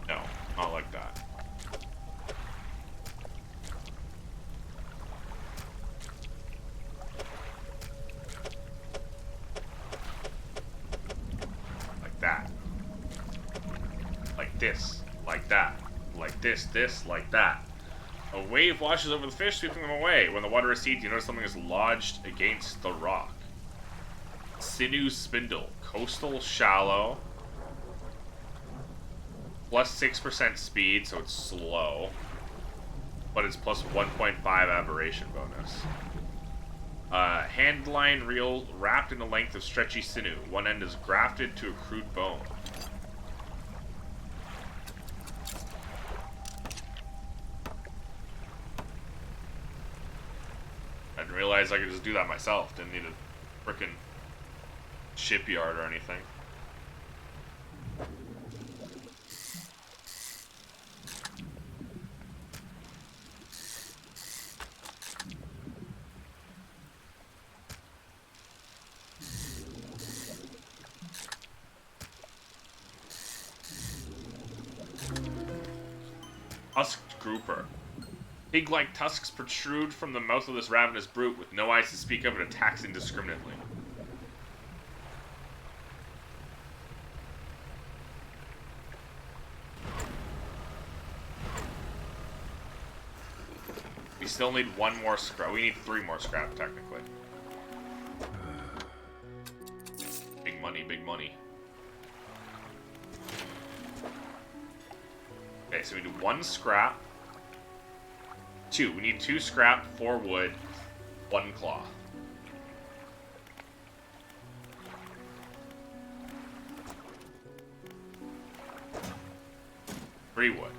No, not like that. Like that. Like this. Like that. Like this, like that. A wave washes over the fish, sweeping them away. When the water recedes, you notice something is lodged against the rock. Sinew spindle. Coastal shallow. Plus 6% speed, so it's slow. But it's plus 1.5 aberration bonus. Handline reel wrapped in a length of stretchy sinew. One end is grafted to a crude bone. I didn't realize I could just do that myself. Didn't need a frickin' shipyard or anything. Tusked grouper. Pig-like tusks protrude from the mouth of this ravenous brute. With no eyes to speak of, it attacks indiscriminately. We still need one more scrap. We need 3 more scrap, technically. Big money, big money. Okay, so we need 1 scrap. 2. We need 2 scrap, 4 wood, 1 cloth. Three wood.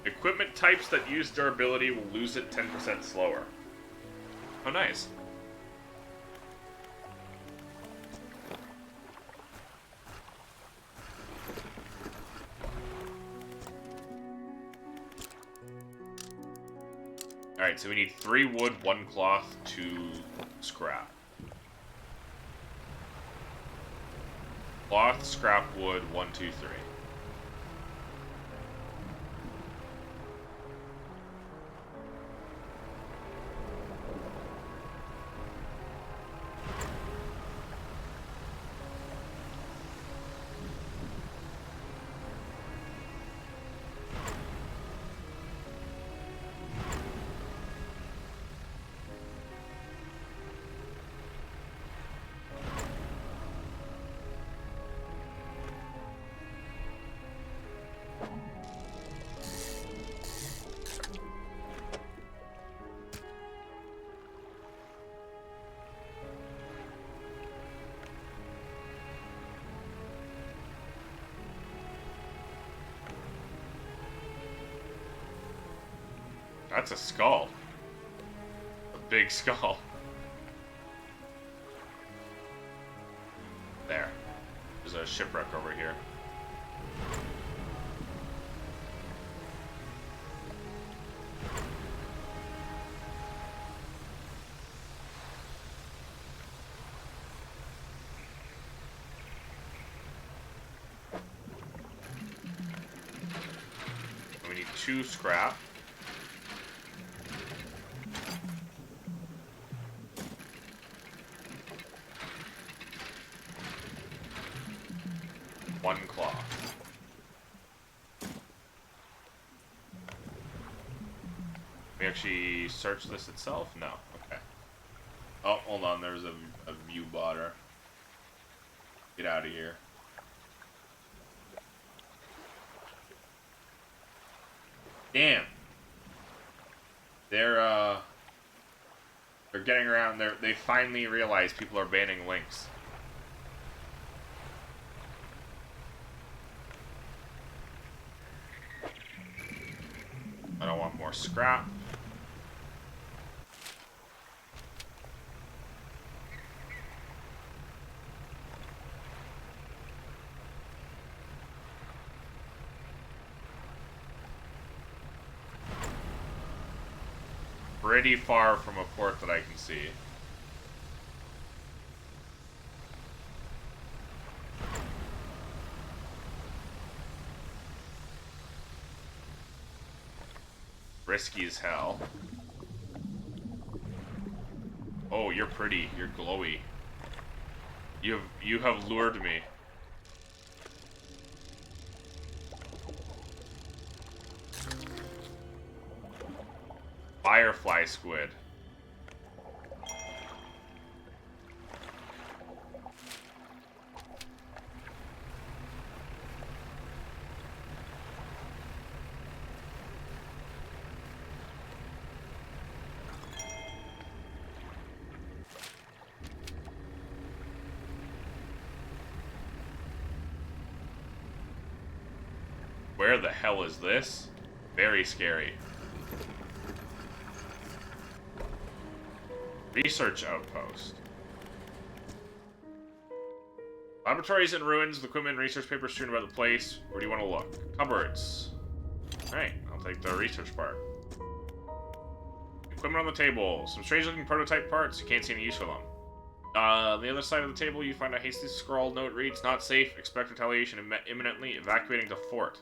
Equipment types that use durability will lose it 10% slower. Oh, nice. Alright, so we need 3 wood, 1 cloth, 2 scrap. Cloth, scrap, wood, 1, 2, 3. That's a skull. A big skull. There. There's a shipwreck over here. We need 2 scrap. One cloth. We actually search this itself? No. Okay. Oh, hold on. There's a view botter. Get out of here. Damn. They're, They're getting around. They finally realize people are banning links. I don't want more scrap. Pretty far from a port that I can see. Risky as hell. Oh, you're pretty. You're glowy. You have lured me. Firefly squid. Where the hell is this? Very scary. Research outpost. Laboratories in ruins, with equipment and research papers strewn about the place. Where do you want to look? Cupboards. Alright, I'll take the research part. Equipment on the table. Some strange looking prototype parts. You can't see any use for them. On the other side of the table, you find a hastily scrawled note reads, "Not safe. Expect retaliation imminently. Evacuating to fort."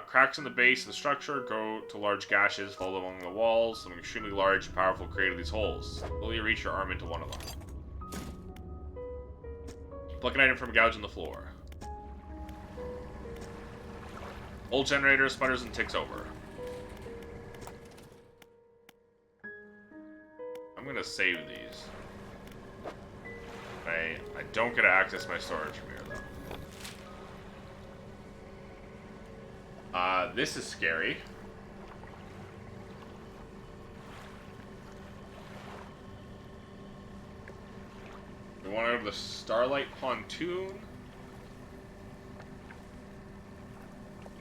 Cracks in the base of the structure go to large gashes followed along the walls. Something extremely large and powerful created these holes. Slowly reach your arm into one of them. Pluck an item from a gouge in the floor. Old generator sputters and ticks over. I'm gonna save these. I don't get to access my storage from here, though. This is scary. We want to go to the Starlight Pontoon?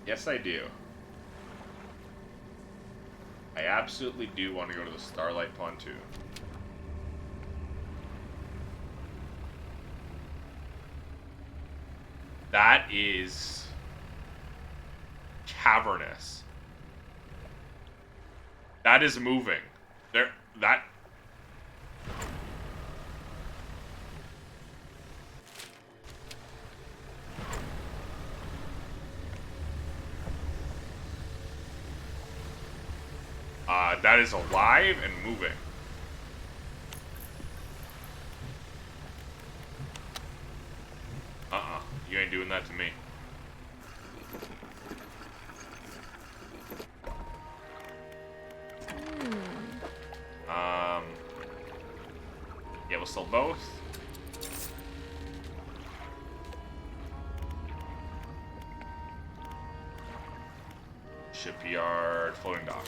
Yes, I do. I absolutely do want to go to the Starlight Pontoon. That is cavernous. That is moving. That that is alive and moving. You ain't doing that to me. Yeah, we'll sell both. Shipyard, floating dock.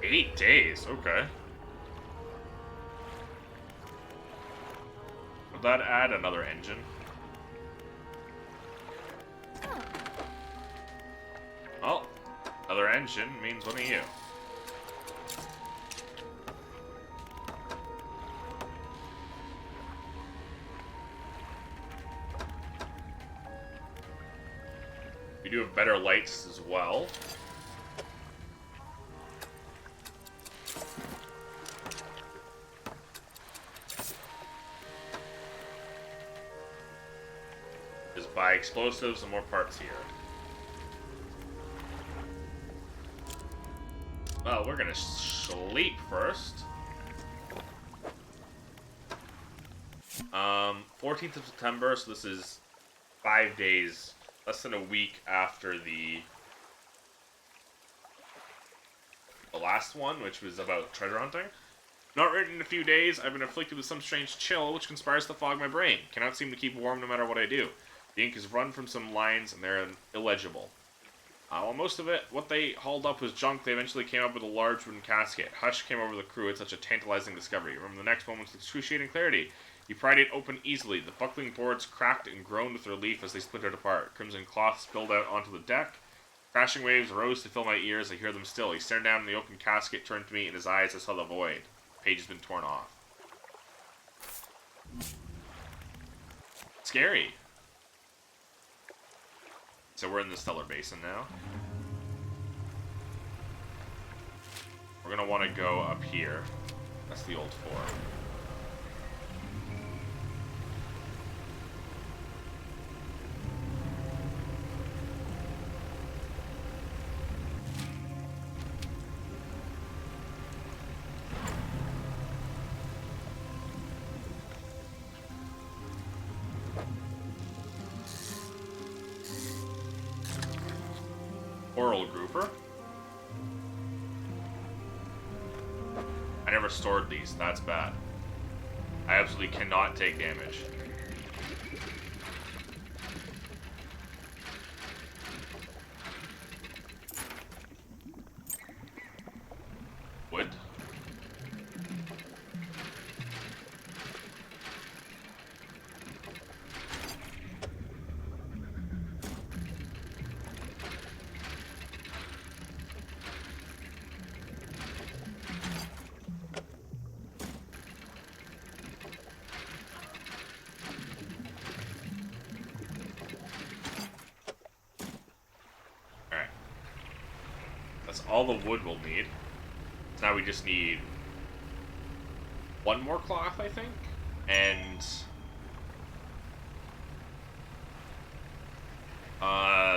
Eight days, okay. Would that add another engine? Well, another engine means one of you. We do have better lights as well. Just buy explosives and more parts here. Well, we're gonna sleep first. 14th of September, so this is 5 days, less than a week after the last last one, which was about treasure hunting. Not written in a few days, I've been afflicted with some strange chill, which conspires to fog my brain. Cannot seem to keep warm no matter what I do. The ink is run from some lines, and they're illegible. While most of it, what they hauled up was junk, they eventually came up with a large wooden casket. Hush came over the crew at such a tantalizing discovery. From the next moment with excruciating clarity. He pried it open easily. The buckling boards cracked and groaned with relief as they splintered apart. Crimson cloth spilled out onto the deck. Crashing waves rose to fill my ears. I hear them still. He stared down in the open casket, turned to me. In his eyes, I saw the void. The page has been torn off. Scary. So we're in the Stellar Basin now. We're going to want to go up here. That's the old fort. Oral grouper. I never stored these. That's bad. I absolutely cannot take damage. Wood. All the wood we'll need. So now we just need one more cloth, I think, and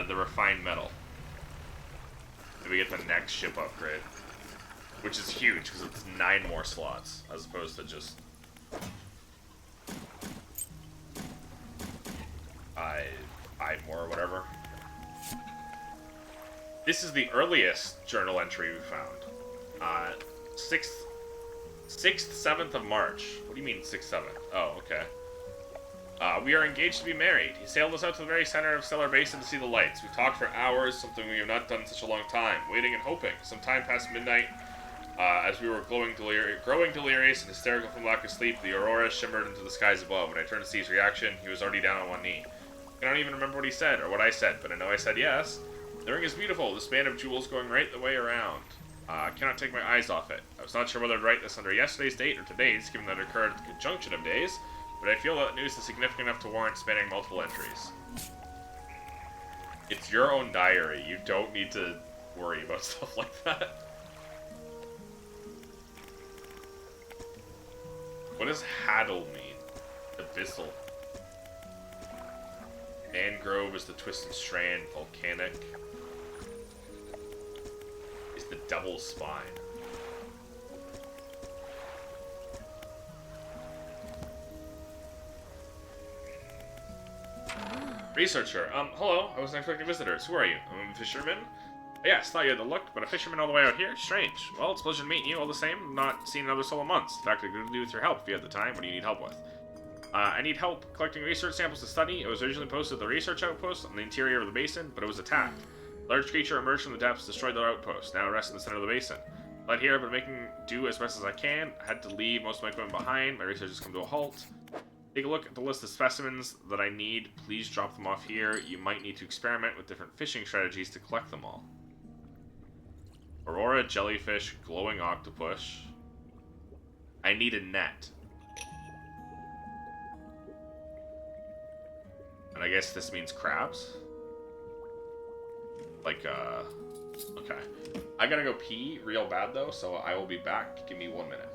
the refined metal. And we get the next ship upgrade, which is huge because it's 9 more slots as opposed to just 5 more or whatever. This is the earliest journal entry we found. 6th, 7th of March. What do you mean 6th, 7th? Oh, okay. We are engaged to be married. He sailed us out to the very center of Stellar Basin to see the lights. We talked for hours, something we have not done in such a long time, waiting and hoping. Some time past midnight, as we were growing delirious and hysterical from lack of sleep, the aurora shimmered into the skies above. When I turned to see his reaction, he was already down on one knee. I don't even remember what he said, or what I said, but I know I said yes. The ring is beautiful, this band of jewels going right the way around. I cannot take my eyes off it. I was not sure whether to write this under yesterday's date or today's, given that it occurred at the conjunction of days, but I feel that news is significant enough to warrant spanning multiple entries. It's your own diary. You don't need to worry about stuff like that. What does Haddle mean? Abyssal. Mangrove is the twisted strand. Volcanic is the double spine. Researcher. Hello. I wasn't expecting visitors. Who are you? I'm a fisherman. Yes, thought you had the look, but a fisherman all the way out here? Strange. Well, it's a pleasure to meet you all the same. Not seen another soul in months. In fact, I could do with your help if you had the time. What do you need help with? I need help collecting research samples to study. It was originally posted at the research outpost on the interior of the basin, but it was attacked. A large creature emerged from the depths, destroyed their outpost. Now it rests in the center of the basin. Led here, but making do as best as I can. I had to leave most of my equipment behind. My research has come to a halt. Take a look at the list of specimens that I need. Please drop them off here. You might need to experiment with different fishing strategies to collect them all. Aurora, jellyfish, glowing octopus. I need a net. And I guess this means crabs? Like, okay. I gotta go pee real bad, though, so I will be back. Give me 1 minute.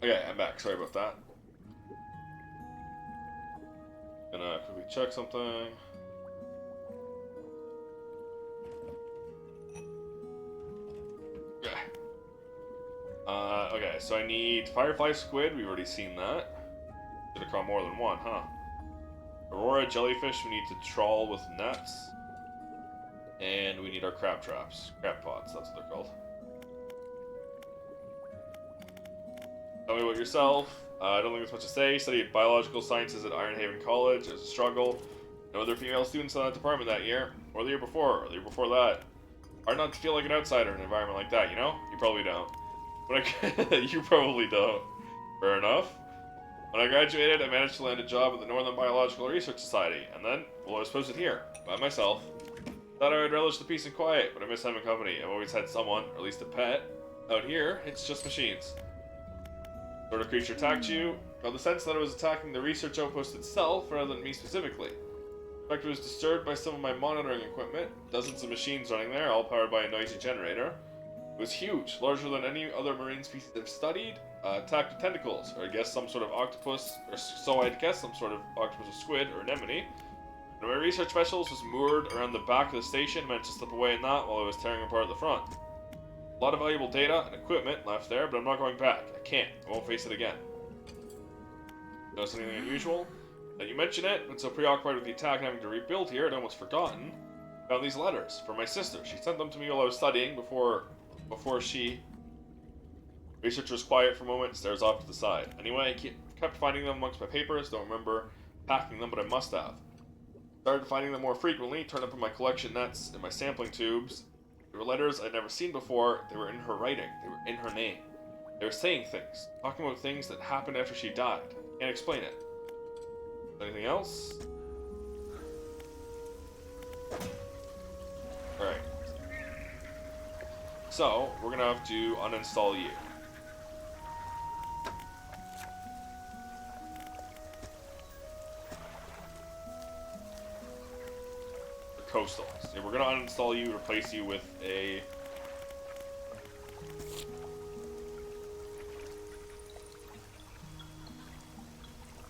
Okay, I'm back. Sorry about that. Gonna quickly check something. Okay. Okay, so I need Firefly Squid. We've already seen that. Should have caught more than one, huh? Aurora Jellyfish we need to trawl with nets. And we need our crab traps. Crab pots, that's what they're called. Tell me about yourself. I don't think there's much to say. Studied biological sciences at Ironhaven College. It was a struggle. No other female students in that department that year. Or the year before. Or the year before that. Hard not to feel like an outsider in an environment like that, you know? You probably don't. But you probably don't. Fair enough. When I graduated, I managed to land a job at the Northern Biological Research Society. And then, well, I was posted here. By myself. Thought I would relish the peace and quiet, but I miss having company. I've always had someone, or at least a pet. Out here, it's just machines. Sort of creature attacked you. Got the sense that it was attacking the research outpost itself rather than me specifically. In fact, it was disturbed by some of my monitoring equipment. Dozens of machines running there, all powered by a noisy generator. It was huge, larger than any other marine species I've studied. Attacked with tentacles, or I guess some sort of octopus, or so I'd guess some sort of octopus or squid or anemone. And my research vessels was moored around the back of the station. Managed to slip away in that while I was tearing apart the front. A lot of valuable data and equipment left there, but I'm not going back. I can't. I won't face it again. Notice anything unusual? Now you mention it, but so preoccupied with the attack and having to rebuild here, I'd almost forgotten. Found these letters from my sister. She sent them to me while I was studying before she... Research was quiet for a moment and stares off to the side. Anyway, I kept finding them amongst my papers. Don't remember packing them, but I must have. Started finding them more frequently, turned up in my collection nets and my sampling tubes. They were letters I'd never seen before. They were in her writing. They were in her name. They were saying things, talking about things that happened after she died. Can't explain it. Anything else? Alright. So, we're gonna have to uninstall you. Coastals. Yeah, we're gonna uninstall you, replace you with a...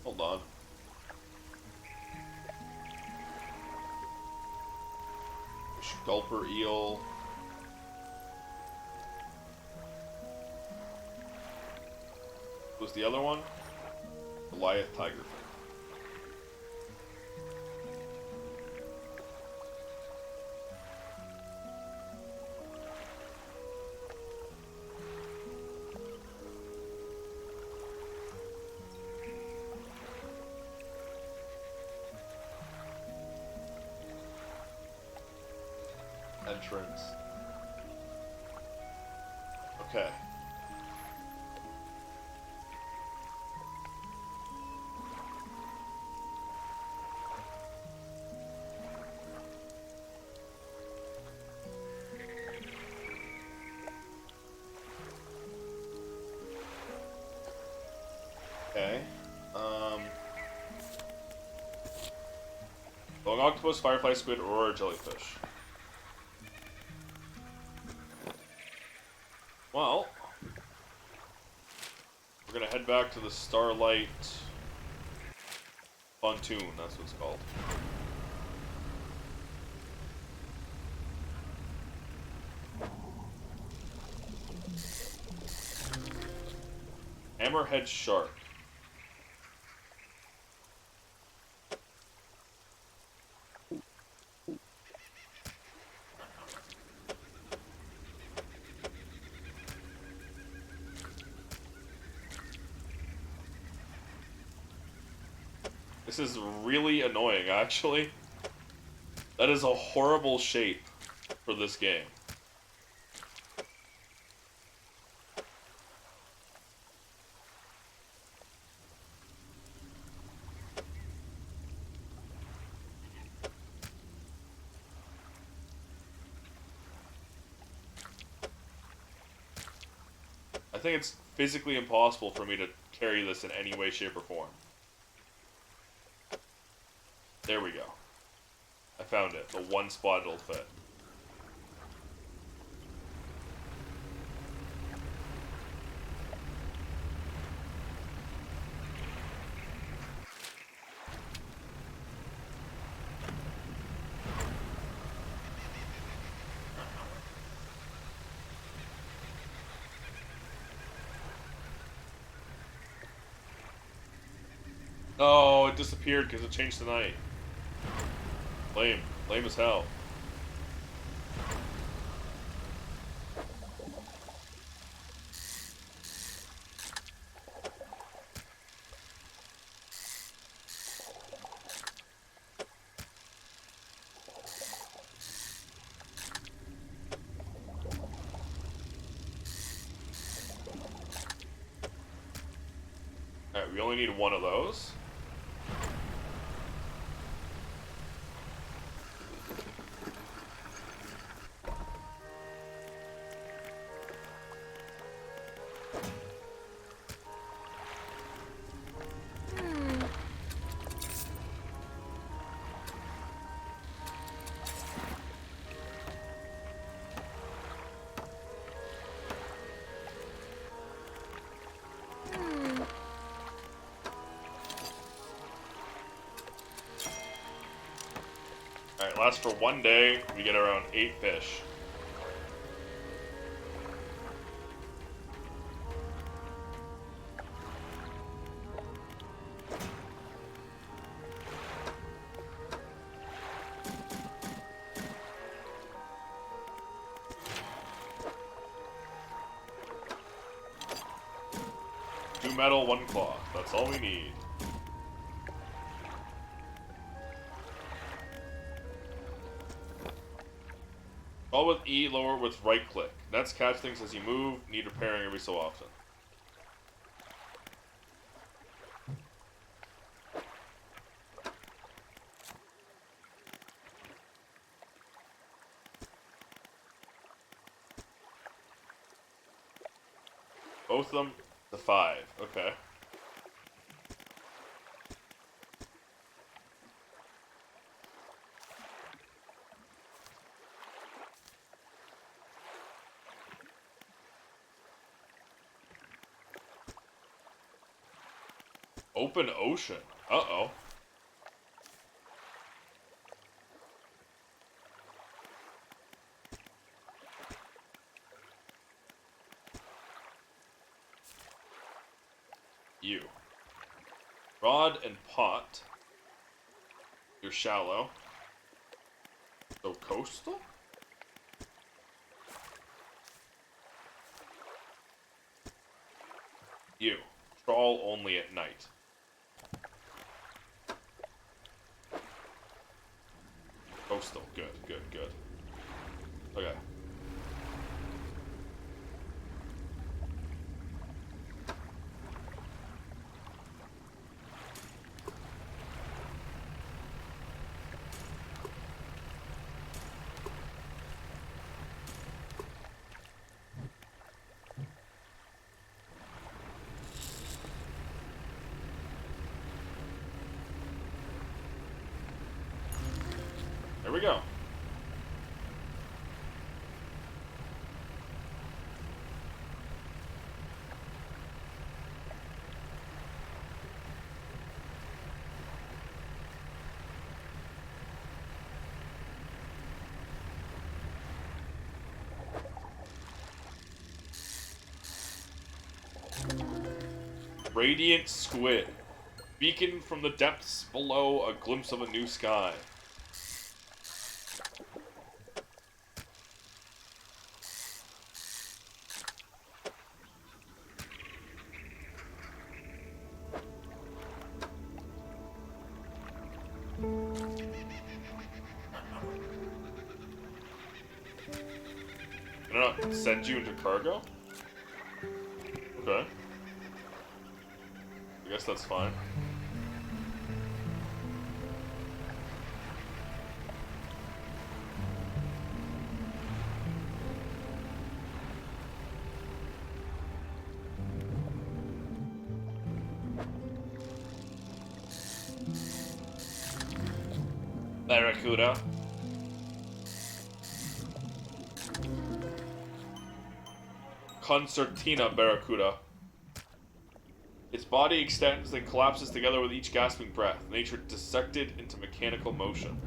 Hold on. Gulper eel. What was the other one? Goliath tigerfish. Entrance. Okay. Okay. Long octopus, firefly squid, or jellyfish. Well, we're gonna head back to the Starlight Pontoon, that's what it's called. Hammerhead shark. This is really annoying, actually. That is a horrible shape for this game. I think it's physically impossible for me to carry this in any way, shape, or form. There we go. I found it. The one spot it'll fit. Oh, it disappeared because it changed the night. Lame. Lame as hell. Alright, we only need one of those. Alright, lasts for 1 day. We get around 8 fish. Two metal, one cloth. That's all we need. All with E, lower with right click. Nets catch things as you move, need repairing every so often. Both of them to 5. Okay. Open ocean. Uh-oh. You. Rod and pot. You're shallow. So coastal? You. Trawl only at night. Coastal. Good, good, good. Okay. There we go. Radiant squid. Beacon from the depths below, a glimpse of a new sky. Can I not send you into cargo? Okay. I guess that's fine. Barracuda. Concertina barracuda. Its body extends, then collapses together with each gasping breath. Nature dissected into mechanical motion.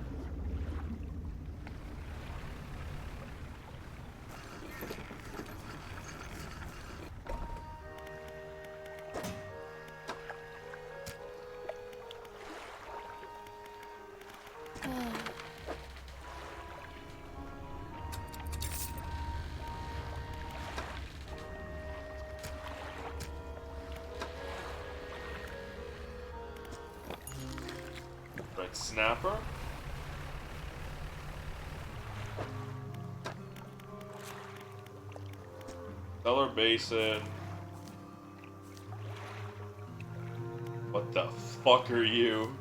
Red snapper. Stellar basin. What the fuck are you?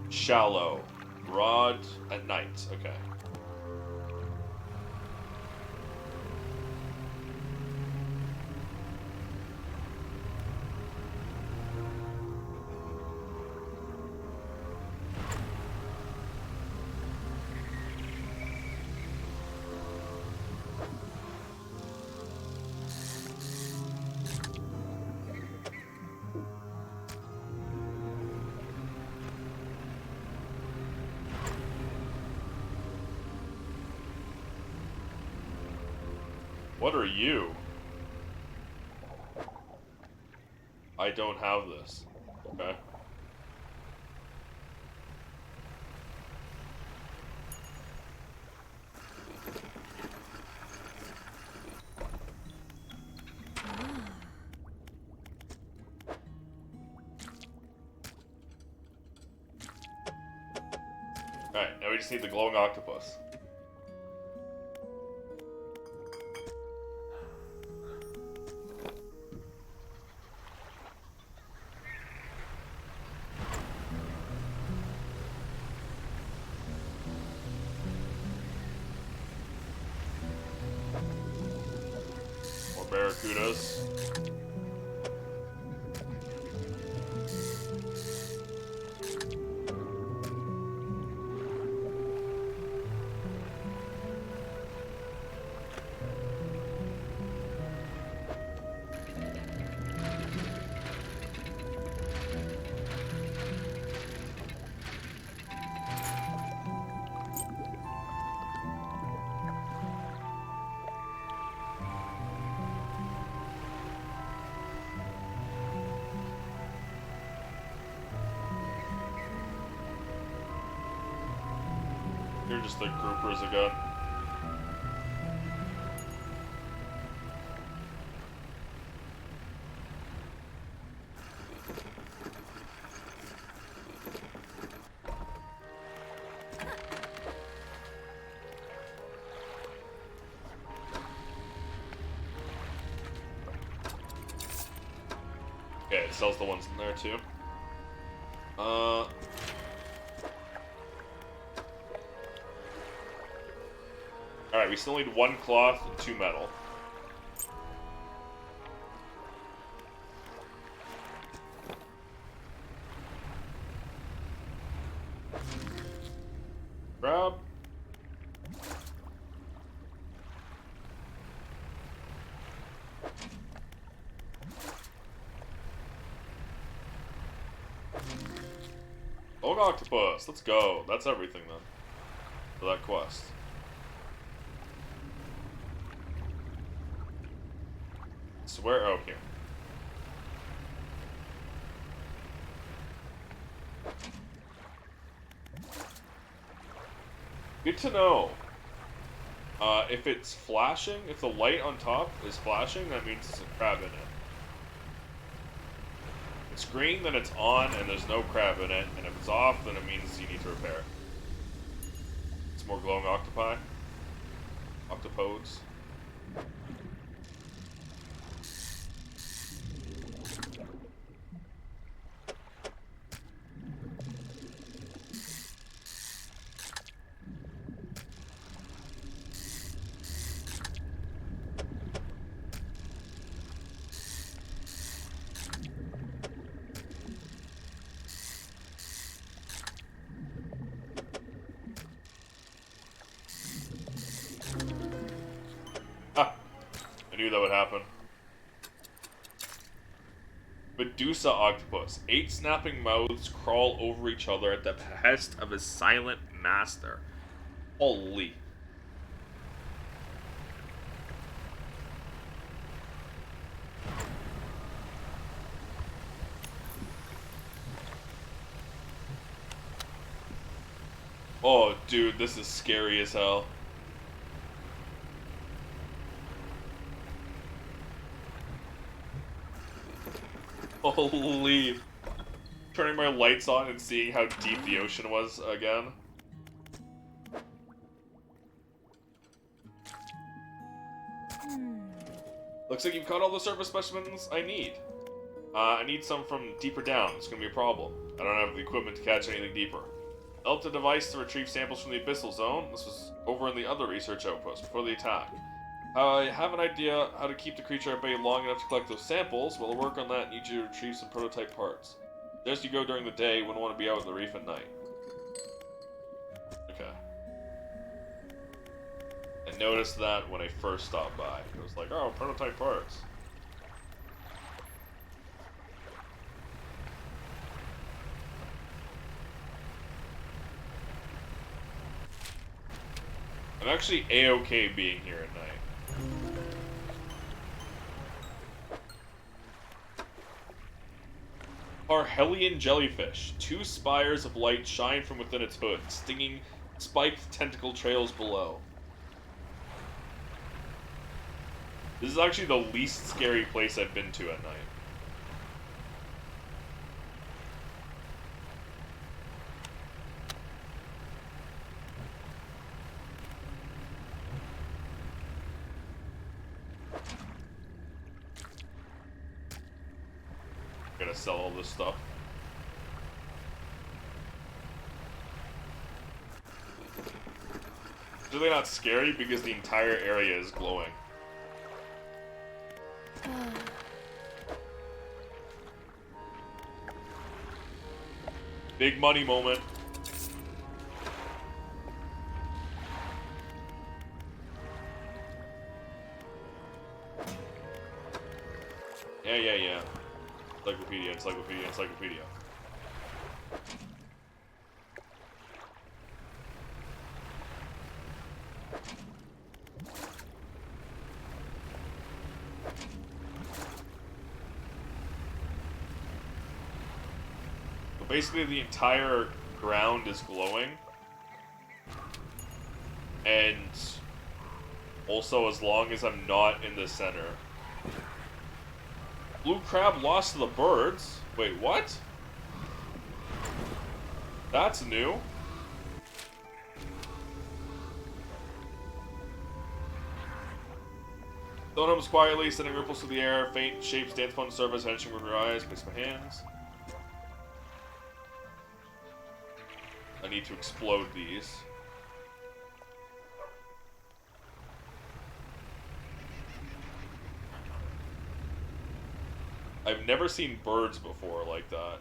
Shallow. Rod at night. Okay. What are you? I don't have this. Okay. Alright, now we just need the glowing octopus. More barracudas. You're just the groupers again. Okay, it sells the ones in there too. Alright, we still need 1 cloth and 2 metal. Grab. Oh, octopus, let's go. That's everything then. For that quest. Swear, okay. Good to know. If it's flashing, if the light on top is flashing, that means there's a crab in it. If it's green, then it's on and there's no crab in it, and if it's off, then it means you need to repair it. It's more glowing octopi. Octopodes. I knew that would happen. Medusa octopus. 8 snapping mouths crawl over each other at the behest of his silent master. Holy. Oh, dude, this is scary as hell. Holy. Turning my lights on and seeing how deep the ocean was again. Looks like you've caught all the surface specimens I need. I need some from deeper down. It's gonna be a problem. I don't have the equipment to catch anything deeper. Developed a device to retrieve samples from the abyssal zone. This was over in the other research outpost before the attack. I have an idea how to keep the creature at bay long enough to collect those samples. While I work on that, I need you to retrieve some prototype parts. Suggest you go during the day, wouldn't want to be out on the reef at night. Okay. I noticed that when I first stopped by. It was like, oh, prototype parts. I'm actually A-okay being here at night. Parhelion jellyfish. 2 spires of light shine from within its hood, stinging, spiked tentacle trails below. This is actually the least scary place I've been to at night. Gonna sell all this stuff. It's really not scary because the entire area is glowing. Big money moment. Yeah. Encyclopedia. So basically the entire ground is glowing. And also as long as I'm not in the center. Blue crab lost to the birds? Wait, what? That's new. Donuts quietly, sending ripples through the air, faint shapes dance upon the surface, vanishing with your eyes, place my hands. I need to explode these. I've never seen birds before like that.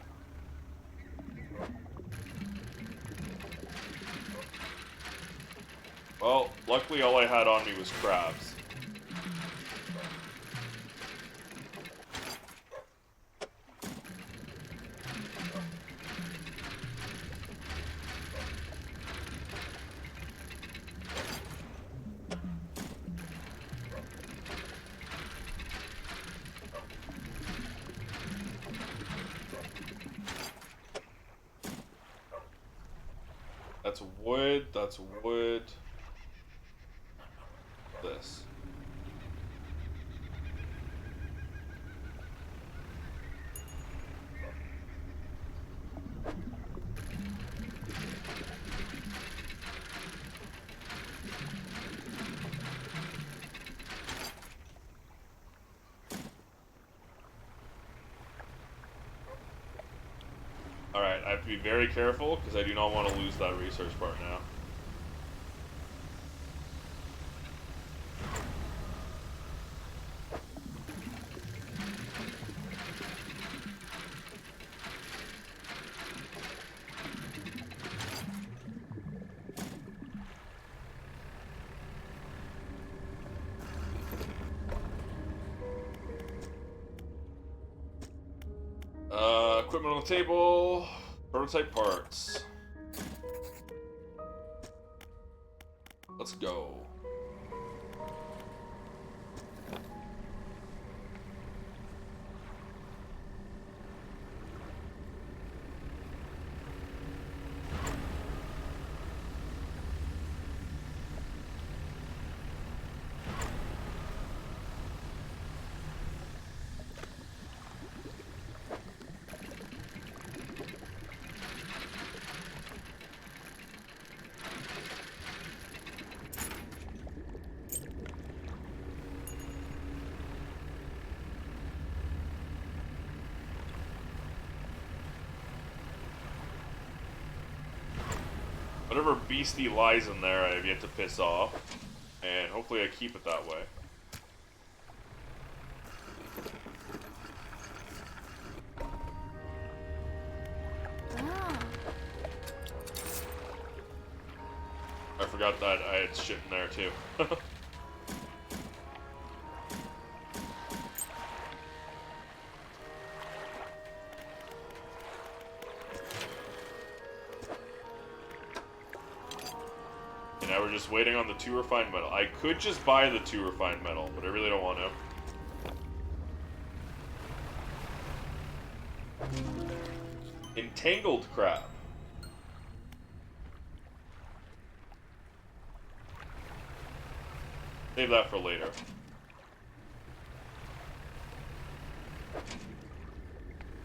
Well, luckily all I had on me was crabs. That's wood. This. Alright, I have to be very careful because I do not want to lose that research part now. Equipment on the table. Prototype parts. Let's go. Whatever beastie lies in there, I have yet to piss off. And hopefully I keep it that way. I forgot that I had shit in there too. And now we're just waiting on the 2 refined metal. I could just buy the 2 refined metal, but I really don't want to. Entangled crab. Save that for later.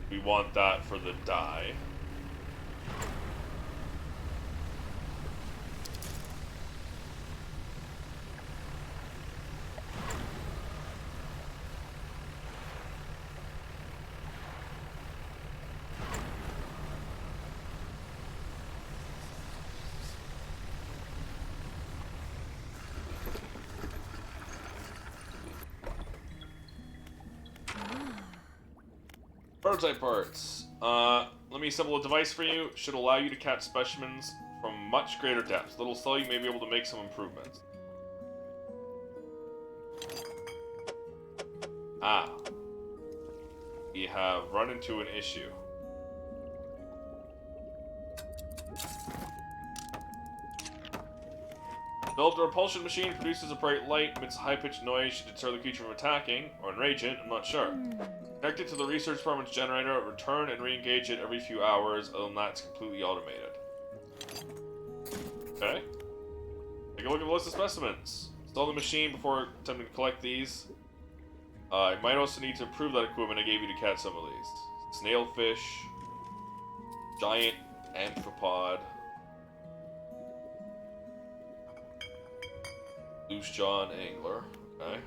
We want that for the dye. Prototype parts. Let me assemble a device for you. Should allow you to catch specimens from much greater depths. Little slow, you may be able to make some improvements. Ah. We have run into an issue. Developed a repulsion machine, produces a bright light, emits a high-pitched noise, should deter the creature from attacking, or enrage it, I'm not sure. Connect it to the research department's generator, return and re-engage it every few hours, other than that, it's completely automated. Okay. Take a look at the list of specimens. Install the machine before attempting to collect these. I might also need to improve that equipment I gave you to catch some of these. Snailfish, giant amphipod, loose jaw and angler. Okay.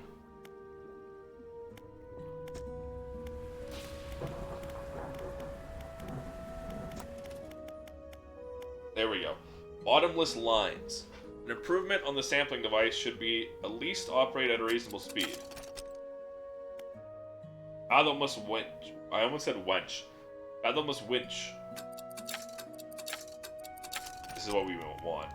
There we go. Bottomless lines. An improvement on the sampling device should be at least operate at a reasonable speed. Fathomless winch. I almost said wench. Fathomless winch. This is what we want.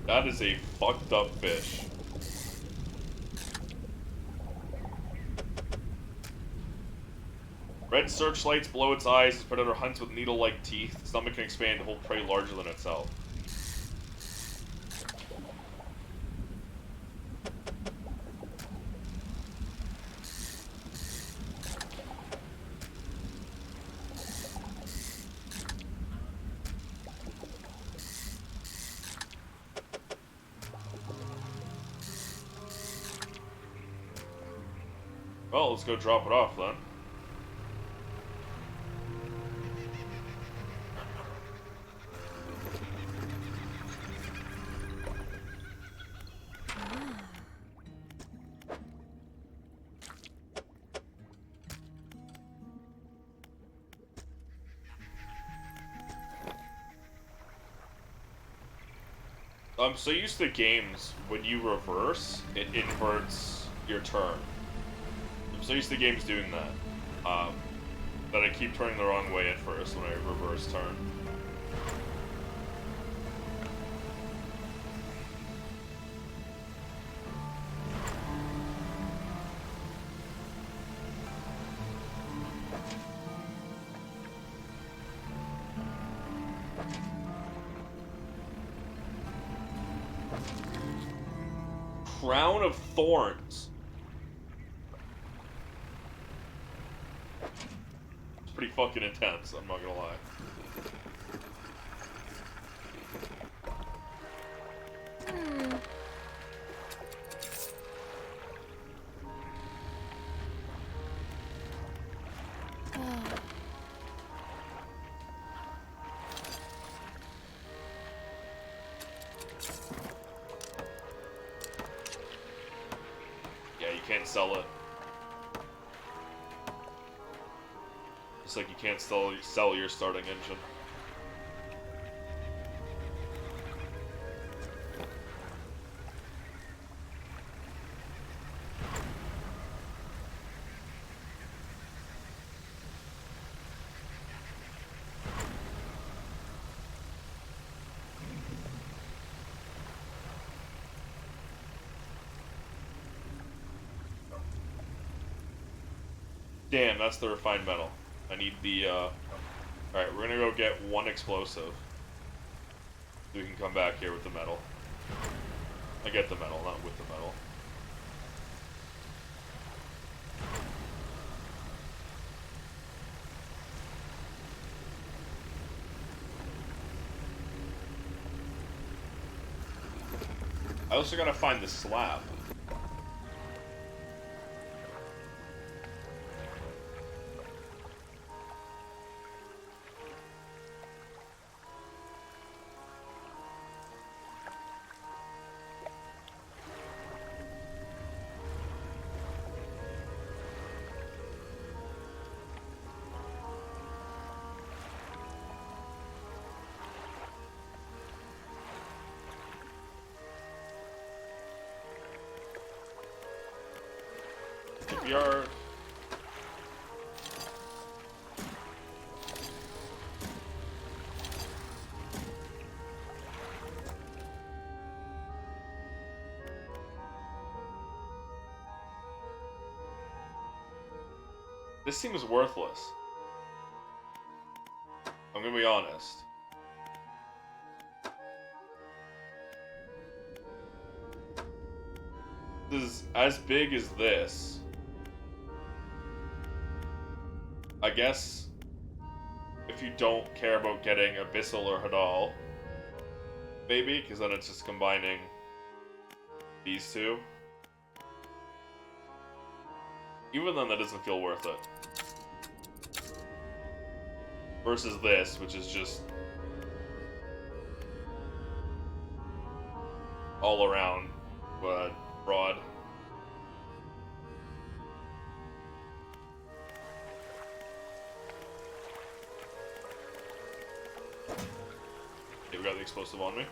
That is a fucked up fish. Red searchlights below its eyes as predator hunts with needle-like teeth. The stomach can expand to hold prey larger than itself. Well, let's go drop it off then. I'm so used to games, when you reverse, it inverts your turn. I'm so used to games doing that. That I keep turning the wrong way at first when I reverse turn. Crown of Thorns. It's pretty fucking intense, I'm not gonna lie. can't sell it. Just like you can't sell your starting engine. Damn, that's the refined metal. I need the, Alright, we're gonna go get one explosive. We can come back here with the metal. I get the metal, not with the metal. I also gotta find the slab. Yard. This seems worthless. I'm gonna be honest. This is as big as this. I guess if you don't care about getting Abyssal or Hadal, maybe, because then it's just combining these two. Even then, that doesn't feel worth it. Versus this, which is just all around broad. We got the explosive on me.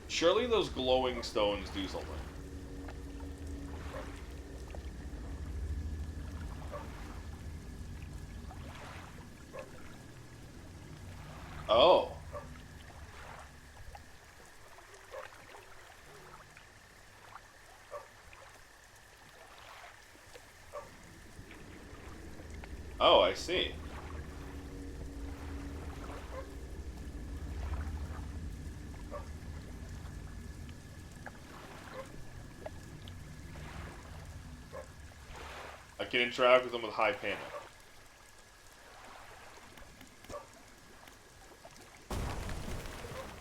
Surely those glowing stones do something. Oh. Oh, I see. I can interact with them with high panic.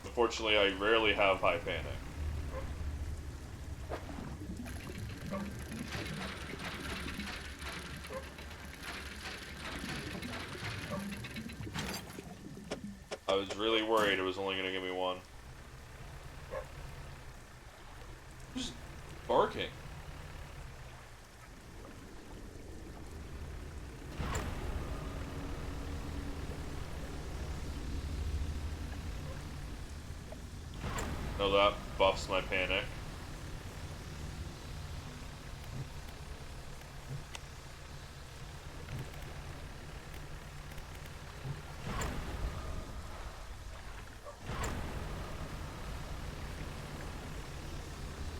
Unfortunately, I rarely have high panic. I was really worried it was only going to give me one. Just barking. No, that buffs my panic.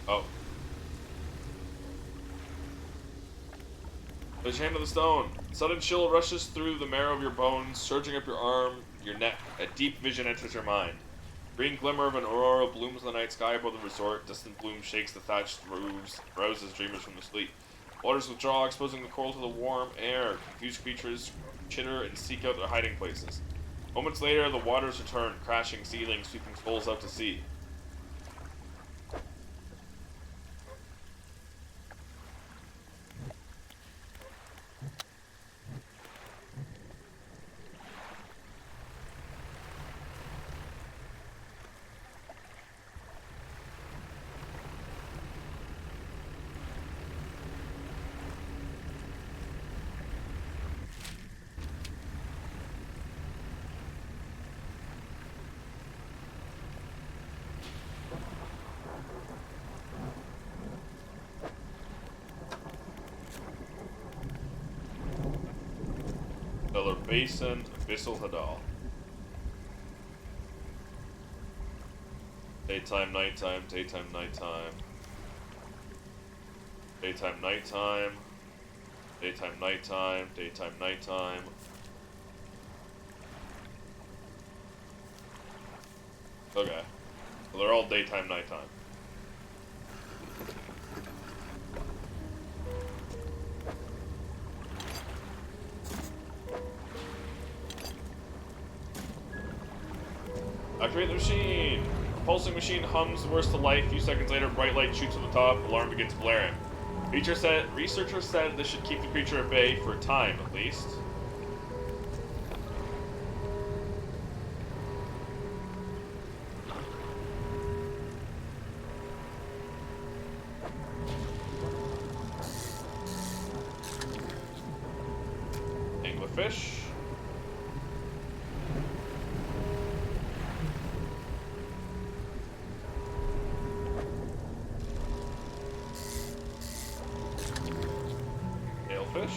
Oh. The chain of the stone. Sudden chill rushes through the marrow of your bones, surging up your arm, your neck. A deep vision enters your mind. Green glimmer of an aurora blooms in the night sky above the resort. Distant bloom shakes the thatched roofs, rouses dreamers from the sleep. Waters withdraw, exposing the coral to the warm air. Confused creatures chitter and seek out their hiding places. Moments later, the waters return, crashing ceilings, sweeping souls out to sea. Stellar Basin, Abyssal Hadal. Daytime, nighttime, daytime, nighttime. Daytime, nighttime. Daytime, nighttime, daytime, nighttime. Okay. Well, they're all daytime, nighttime. Activate the machine! The pulsing machine hums the worst to life. A few seconds later, bright light shoots from the top. Alarm begins blaring. Researchers said this should keep the creature at bay for a time, at least. Anglerfish. Fish.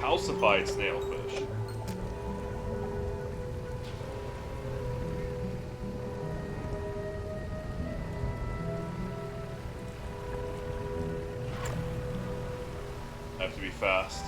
Calcified snailfish. Have to be fast.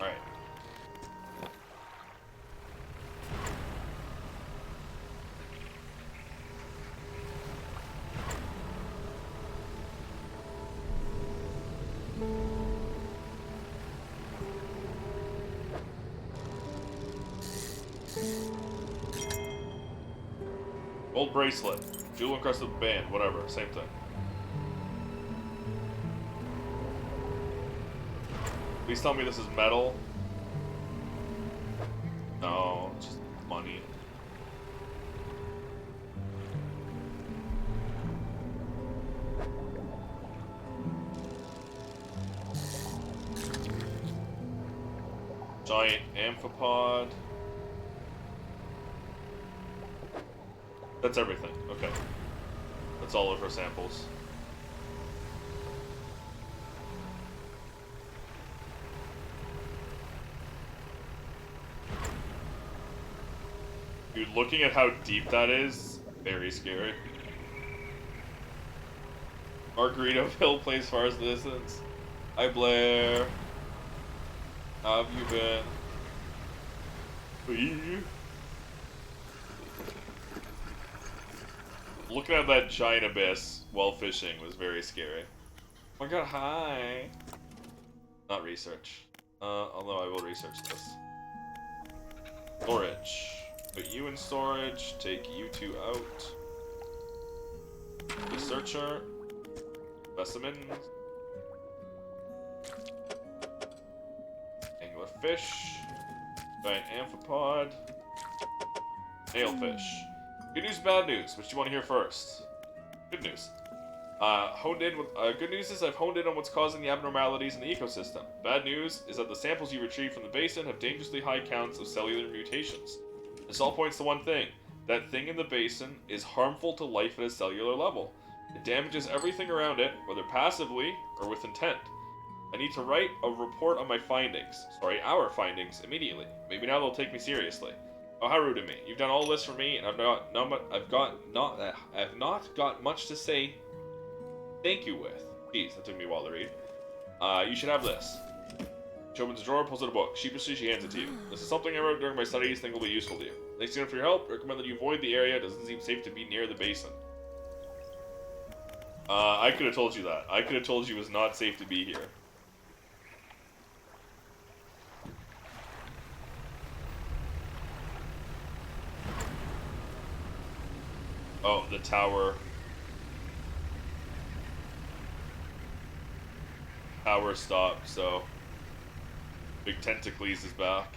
Alright. Gold bracelet. Jewel encrusted band. Whatever. Same thing. Please tell me this is metal. No, it's just money. Giant amphipod. That's everything. Okay. That's all of her samples. Dude, looking at how deep that is, very scary. Margaritaville plays far as the distance. Hi Blair. How have you been? Looking at that giant abyss while fishing was very scary. Oh my god, hi! Not research. Although I will research this. Storage. Put you in storage, take you two out. Researcher. Specimens. Anglerfish. Giant amphipod. Nailfish. Good news, bad news. Which do you want to hear first? Good news. Good news is I've honed in on what's causing the abnormalities in the ecosystem. Bad news is that the samples you retrieve from the basin have dangerously high counts of cellular mutations. This all points to one thing. That thing in the basin is harmful to life at a cellular level. It damages everything around it, whether passively or with intent. I need to write a report on my findings. Sorry, our findings, immediately. Maybe now they'll take me seriously. Oh, how rude of me. You've done all this for me, and I've not got much to say thank you with. Jeez, that took me a while to read. You should have this. She opens a drawer, pulls out a book. Sheepishly, she hands it to you. This is something I wrote during my studies, think will be useful to you. Thanks again for your help. Recommend that you avoid the area. It doesn't seem safe to be near the basin. I could have told you that. I could have told you it was not safe to be here. Oh, the tower. Tower stopped, so Big Tentacles is back.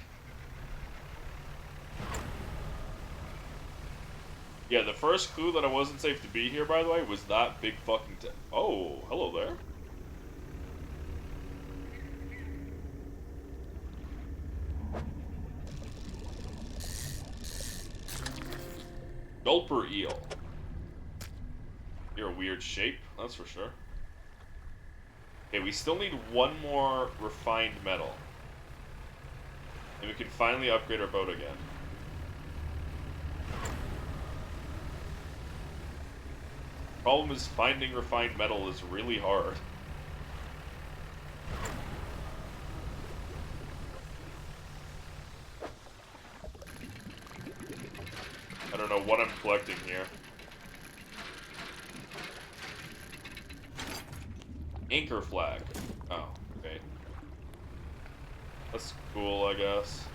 Yeah, the first clue that it wasn't safe to be here, by the way, was that big fucking oh, hello there. Gulper eel. You're a weird shape, that's for sure. Okay, we still need one more refined metal. And we can finally upgrade our boat again. Problem is, finding refined metal is really hard. I don't know what I'm collecting here. Anchor flag. Oh, okay. That's cool, I guess.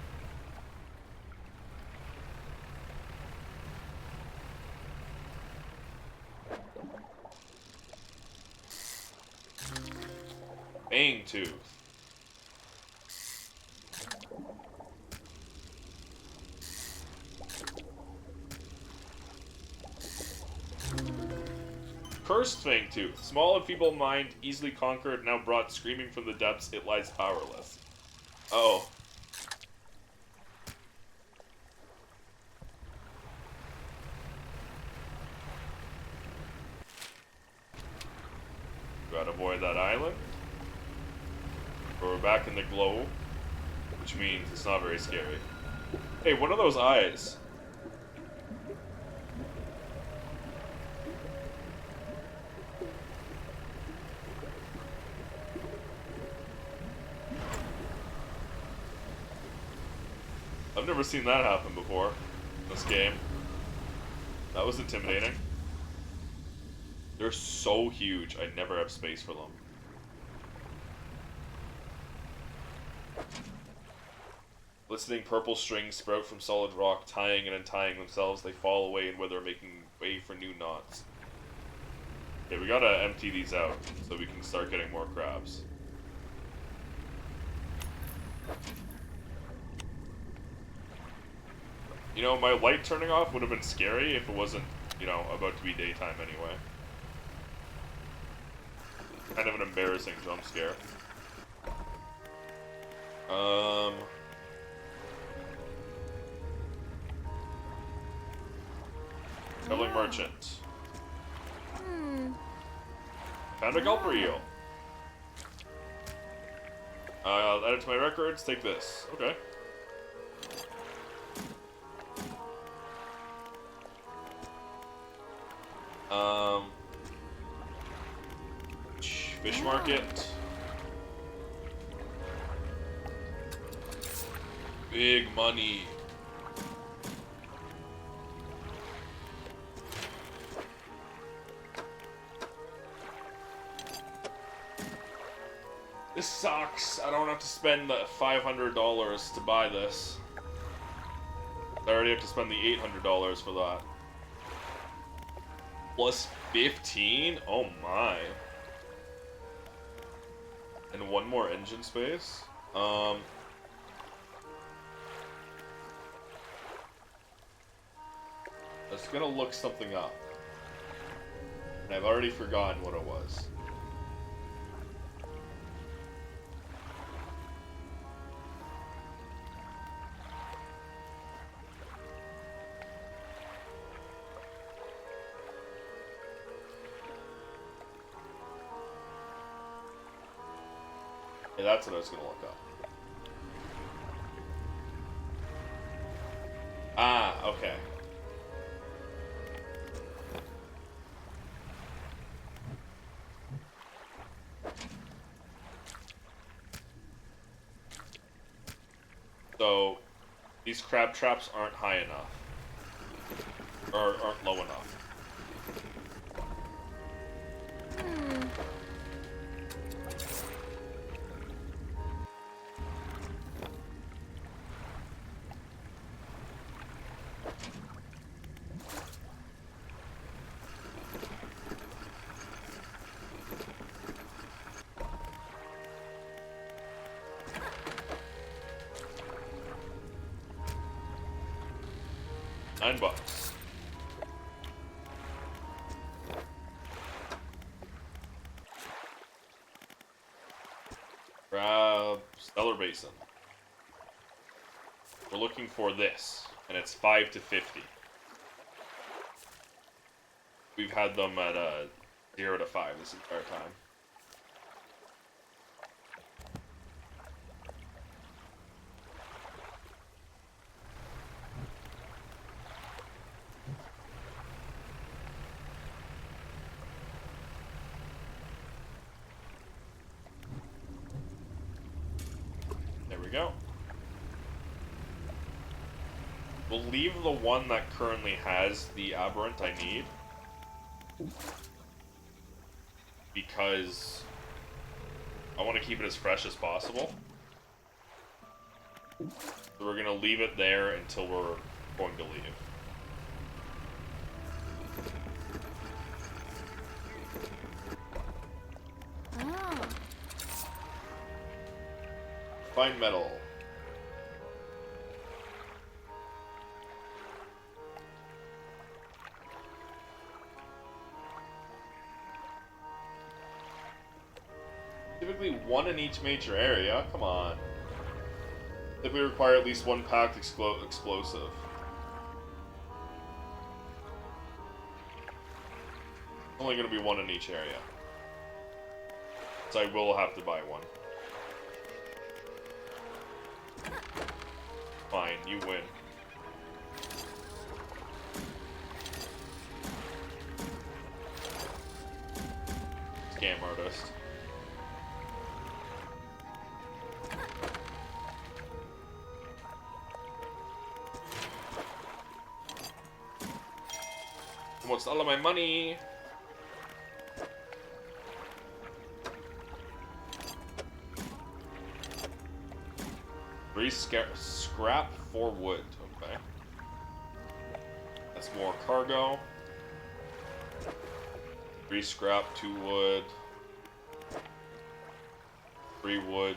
Fang tooth. Cursed Fang Tooth. Small and feeble mind, easily conquered, now brought screaming from the depths, it lies powerless. Uh-oh. Gotta avoid that island. But we're back in the glow, which means it's not very scary. Hey, what are those eyes? I've never seen that happen before in this game. That was intimidating. They're so huge, I never have space for them. Glistening purple strings sprout from solid rock, tying and untying themselves. They fall away and wither, making way for new knots. Okay, we gotta empty these out so we can start getting more crabs. You know, my light turning off would have been scary if it wasn't, you know, about to be daytime anyway. Kind of an embarrassing jump scare. Traveling merchant. Found a gulper eel. I'll add it to my records. Take this. Okay. Fish market. Big money. This sucks. I don't have to spend the $500 to buy this. I already have to spend the $800 for that. Plus 15? Oh my. And one more engine space? I was gonna look something up. And I've already forgotten what it was. Yeah, that's what I was gonna look up. Ah, okay. So, these crab traps aren't high enough. Or aren't low enough. $9. Grab Stellar Basin. We're looking for this, and it's 5 to 50. We've had them at 0 to 5 this entire time. There we go. We'll leave the one that currently has the aberrant I need. Because I want to keep it as fresh as possible. So we're going to leave it there until we're going to leave. Fine metal. Typically one in each major area. Come on. Typically require at least one packed explosive. Only going to be one in each area. So I will have to buy one. Fine, you win. Scam artist. Almost all of my money. Scrap for wood. Okay. That's more cargo. 3 scrap, 2 wood. 3 wood.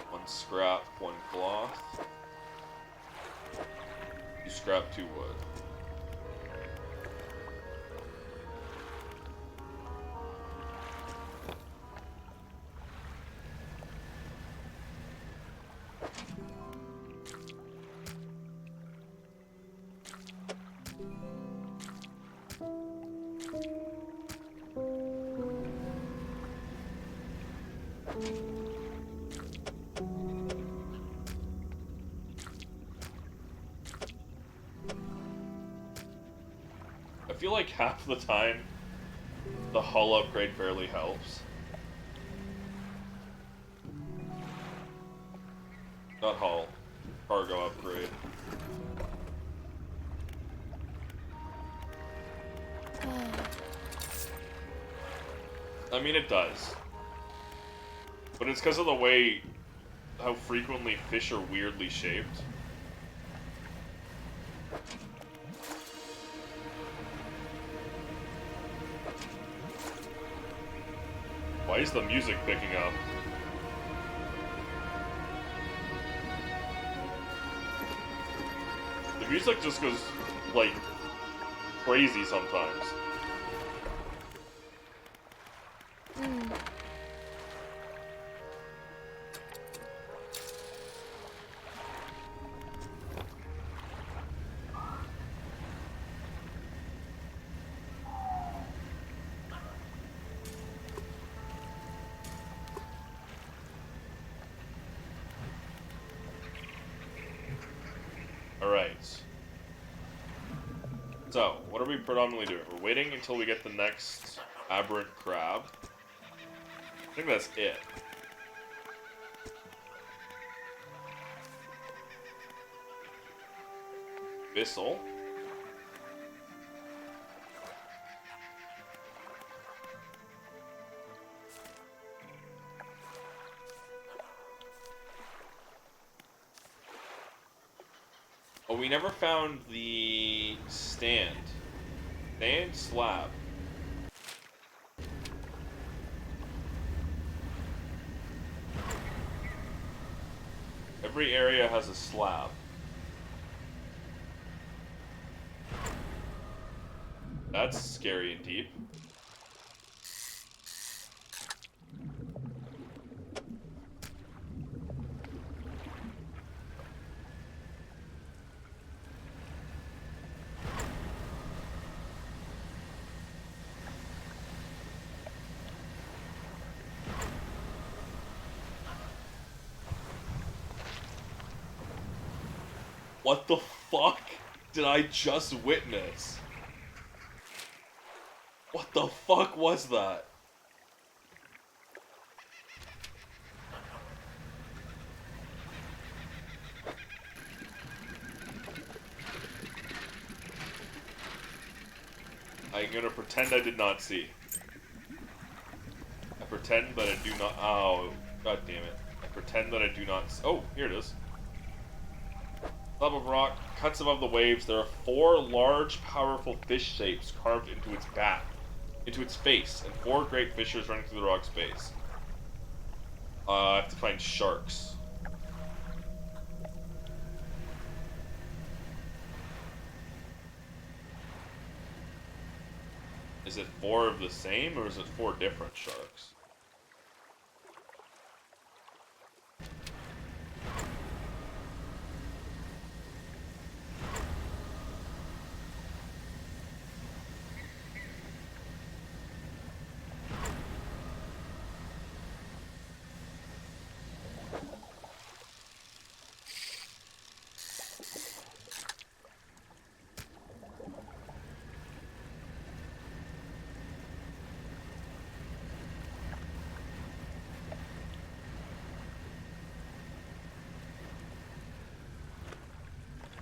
1 scrap, 1 cloth. 2 scrap, 2 wood. I feel like half the time, the hull upgrade barely helps. Not hull. Cargo upgrade. I mean, it does. But it's because of the way how frequently fish are weirdly shaped. Why is the music picking up? The music just goes, like, crazy sometimes. Right. So, what are we predominantly doing? We're waiting until we get the next aberrant crab. I think that's it. Bissell. Oh, we never found the stand. Stand slab. Every area has a slab. That's scary and deep. What the fuck did I just witness? What the fuck was that? I'm gonna pretend I did not see. I pretend that I do not. Oh, god damn it. I pretend that I do not. Oh, here it is. Slab of rock cuts above the waves. There are 4 large, powerful fish shapes carved into its back, into its face, and 4 great fissures running through the rock's base. I have to find sharks. Is it 4 of the same, or is it 4 different sharks?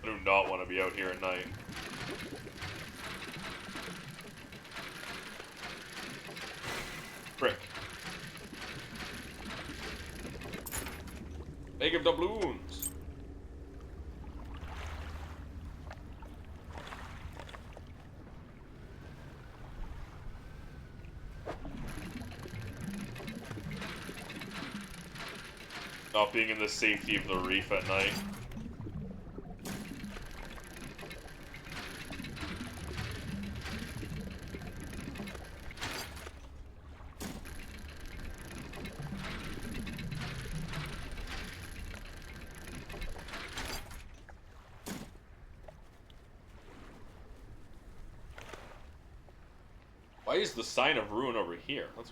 I do not want to be out here at night. Frick. Make doubloons. Not being in the safety of the reef at night. Why is the sign of ruin over here? Let's...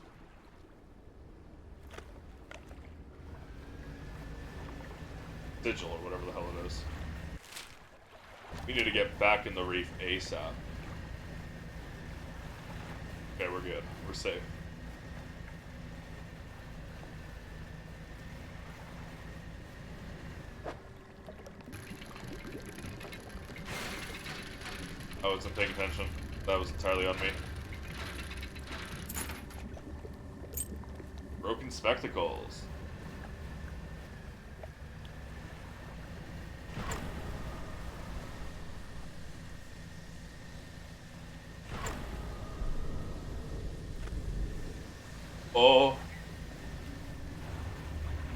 Sigil or whatever the hell it is. We need to get back in the reef ASAP. Okay, we're good. We're safe. I wasn't paying attention. That was entirely on me. Broken spectacles. Oh.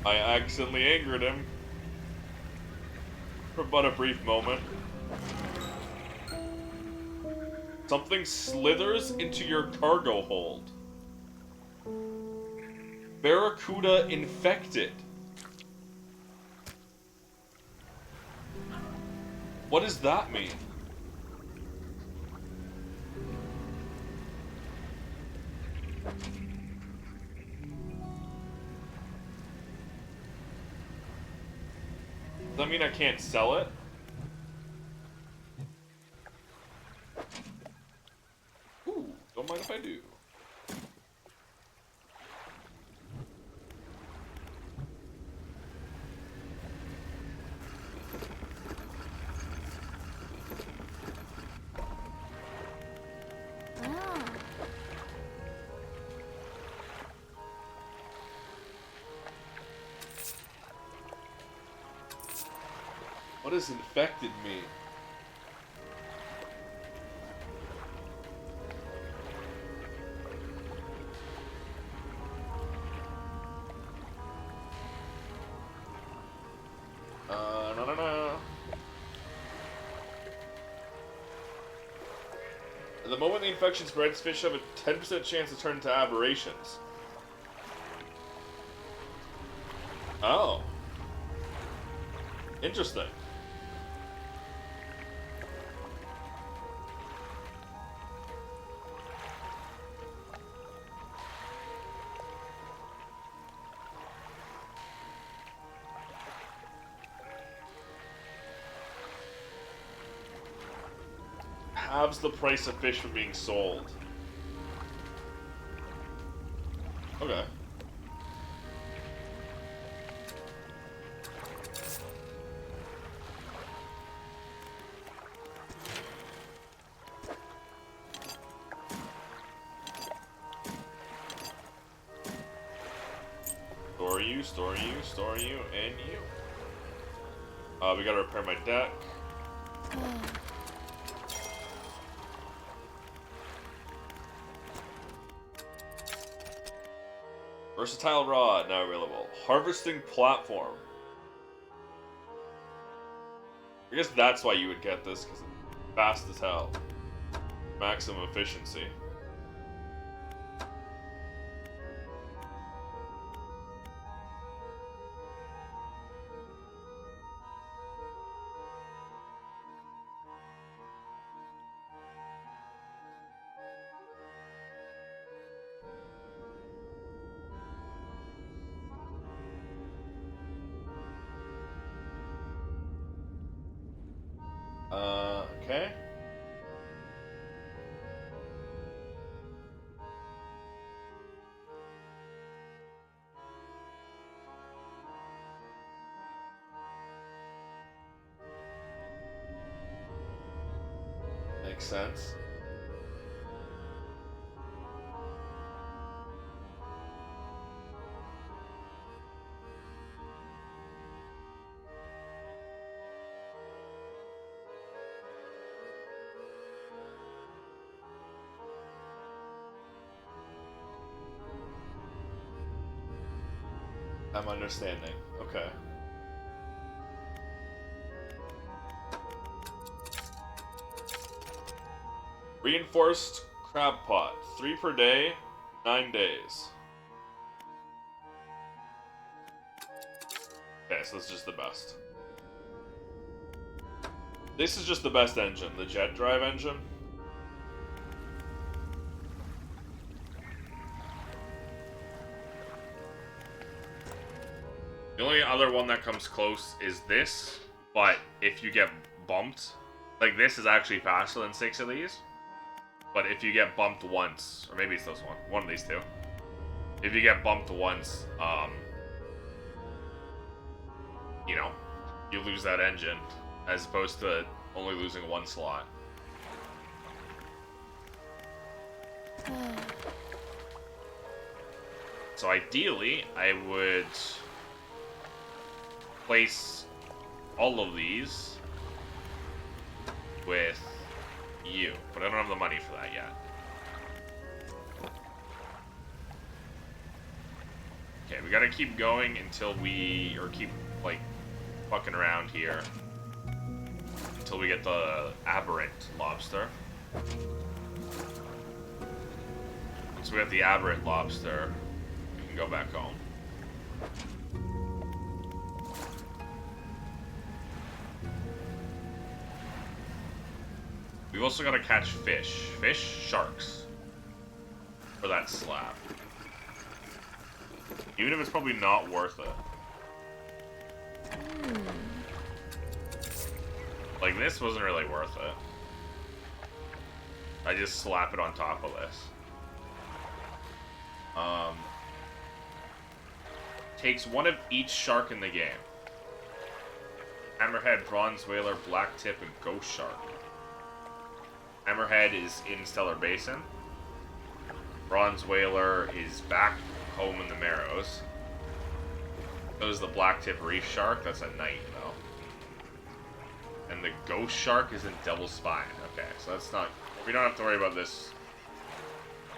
I accidentally angered him. For but a brief moment. Something slithers into your cargo hold. Barracuda infected. What does that mean? Does that mean I can't sell it? off I do. Ah. What has infected me? No. The moment the infection spreads, fish have a 10% chance to turn into aberrations. Oh. Interesting. Halves the price of fish from being sold. Okay. Store you, and you. We gotta repair my deck. Versatile rod now available. Harvesting platform. I guess that's why you would get this, because it's fast as hell. Maximum efficiency. Okay. Makes sense. I'm understanding. Okay. Reinforced crab pot. 3 per day, 9 days. Okay, so this is just the best. This is just the best engine, the jet drive engine. The only other one that comes close is this, but if you get bumped, like this is actually faster than 6 of these. But if you get bumped once, or maybe it's this one of these two. If you get bumped once, you know, you lose that engine, as opposed to only losing 1 slot. So ideally, I would place all of these with you, but I don't have the money for that yet. Okay, we gotta keep going until keep, like, fucking around here. Until we get the aberrant lobster. Once we have the aberrant lobster, we can go back home. We've also got to catch fish. Sharks. For that slab. Even if it's probably not worth it. Like, this wasn't really worth it. I just slap it on top of this. takes one of each shark in the game. Hammerhead, Bronze Whaler, Blacktip, and Ghost Shark. Hammerhead is in Stellar Basin. Bronze Whaler is back home in the Marrows. So is the Blacktip Reef Shark. That's at night, though. And the Ghost Shark is in Double Spine. Okay, so that's not... We don't have to worry about this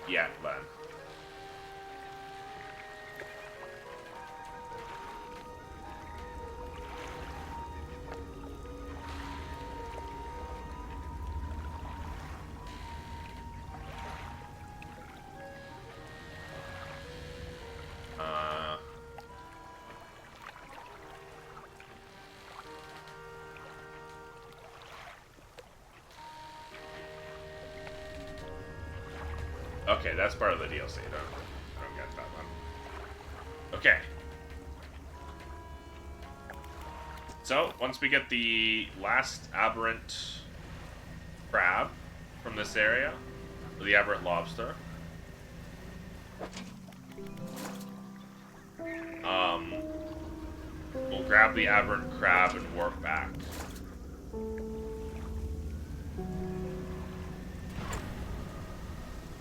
yet, then. Okay, that's part of the DLC. I don't get that one. Okay. So, once we get the last aberrant crab from this area, or the aberrant lobster, we'll grab the aberrant crab and warp back.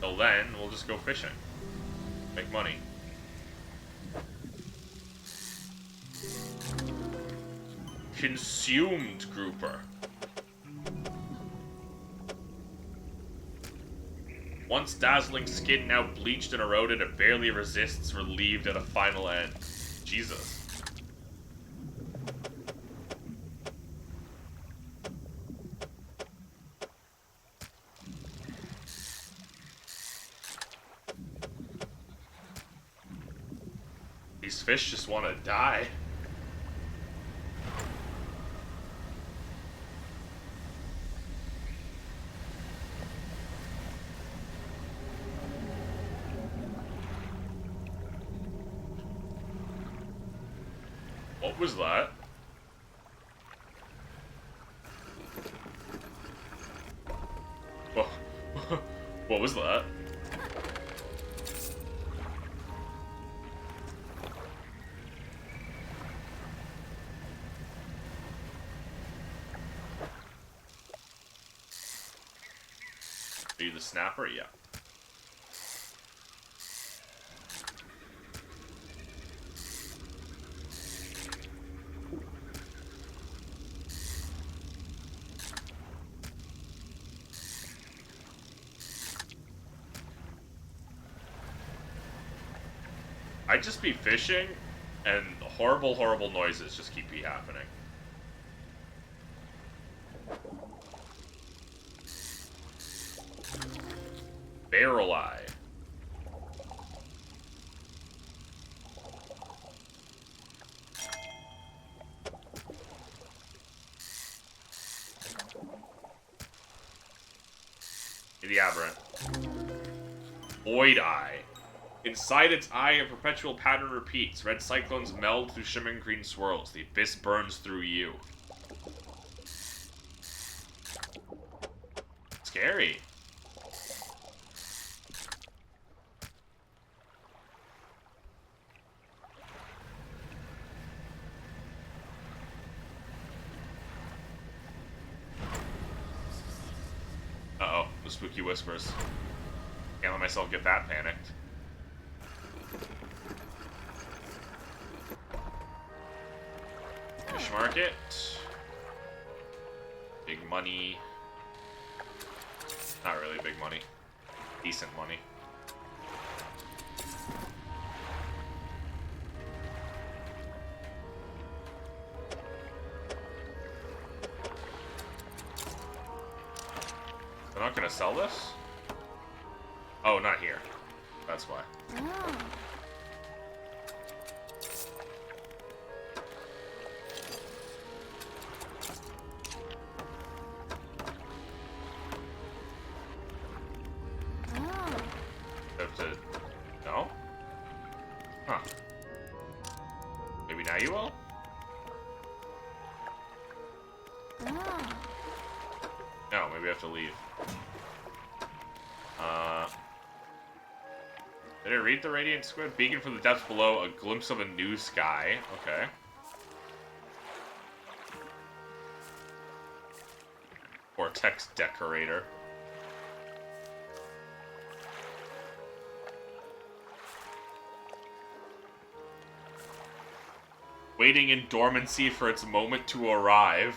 Till then, we'll just go fishing. Make money. Consumed grouper. Once dazzling skin, now bleached and eroded, it barely resists, relieved at a final end. Jesus. These fish just want to die. What was that? Whoa. What was that? Are you the snapper? Yeah. I'd just be fishing, and horrible, horrible noises just keep happening. Barrel eye. The aberrant. Void eye. Inside its eye, a perpetual pattern repeats. Red cyclones meld through shimmering green swirls. The abyss burns through you. Scary. Uh-oh, the spooky whispers. Can't let myself get that panicked. Fish market. Big money. Not really big money. Decent money. They're not gonna sell this? Oh, not here. That's why. Oh. Have to... No? Huh. Maybe now you will? Oh. No, maybe I have to leave. Did I read the radiant squid? Beacon from the depths below, a glimpse of a new sky. Okay. Vortex decorator. Waiting in dormancy for its moment to arrive.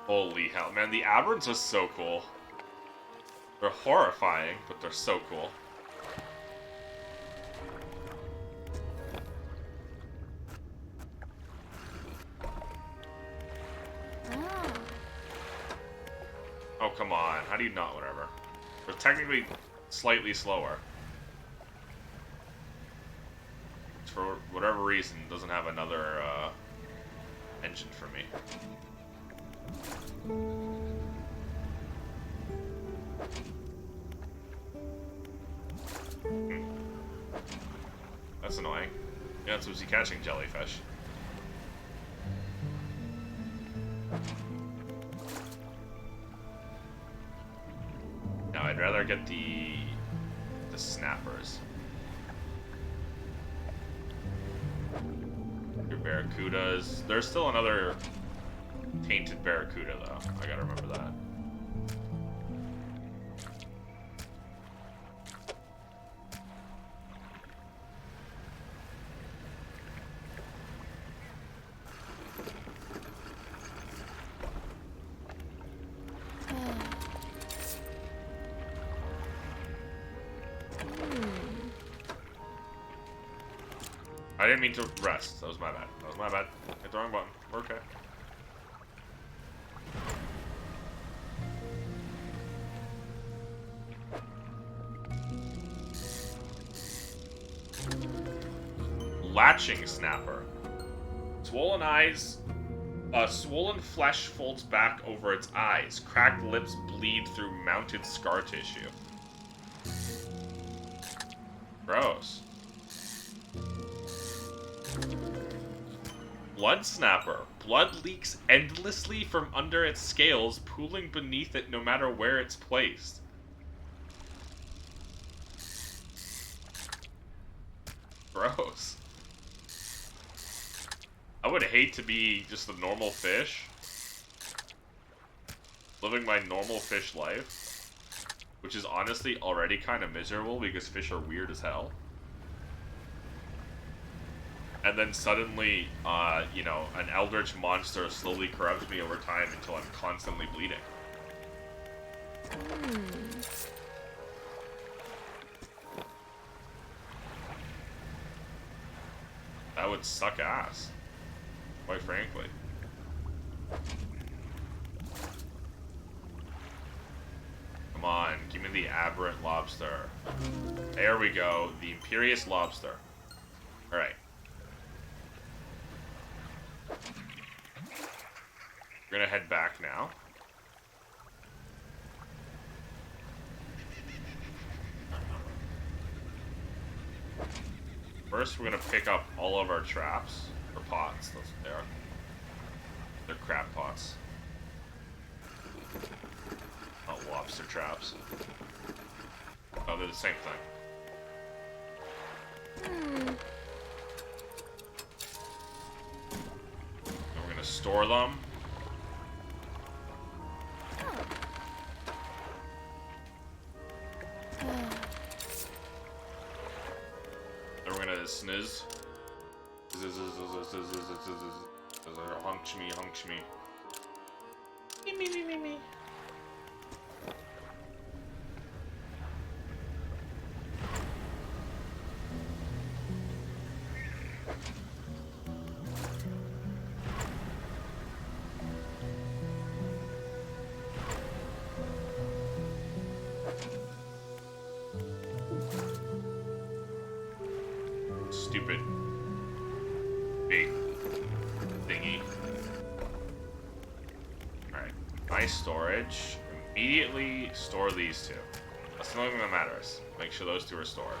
Holy hell, man, the aberrants are so cool. They're horrifying, but they're so cool. Ah. Oh, come on. How do you not? Whatever. They're technically slightly slower. For whatever reason, doesn't have another engine for me. That's annoying. Yeah, it's busy catching jellyfish. No, I'd rather get the snappers. Your barracudas. There's still another tainted barracuda though. I gotta remember that. I didn't mean to rest. That was my bad. That was my bad. Hit the wrong button. We're okay. Latching snapper. Swollen eyes. Swollen flesh folds back over its eyes. Cracked lips bleed through mounted scar tissue. Gross. Blood snapper. Blood leaks endlessly from under its scales, pooling beneath it no matter where it's placed. Gross. I would hate to be just a normal fish. Living my normal fish life. Which is honestly already kind of miserable because fish are weird as hell. And then suddenly, you know, an eldritch monster slowly corrupts me over time until I'm constantly bleeding. That would suck ass. Quite frankly. Come on, give me the aberrant lobster. There we go, the Imperious lobster. Alright. We're gonna head back now. First, we're gonna pick up all of our traps. Or pots, that's what they are. They're crab pots. Not lobster traps. Oh, they're the same thing. And we're gonna store them. Then we're gonna sniz. Hunch me, hunch me. Me. Stupid big thingy. Alright, nice storage. Immediately store these two. That's the only thing that matters. Make sure those two are stored.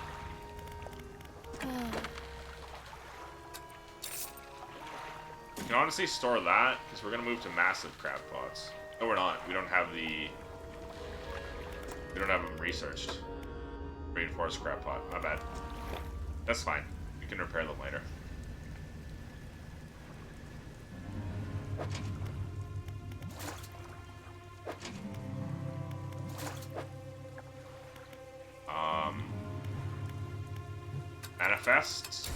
can honestly store that, because we're going to move to massive crab pots. No, we're not. We don't have the... We don't have them researched. Reinforced crab pot. My bad. That's fine. We can repair them later. Manifest.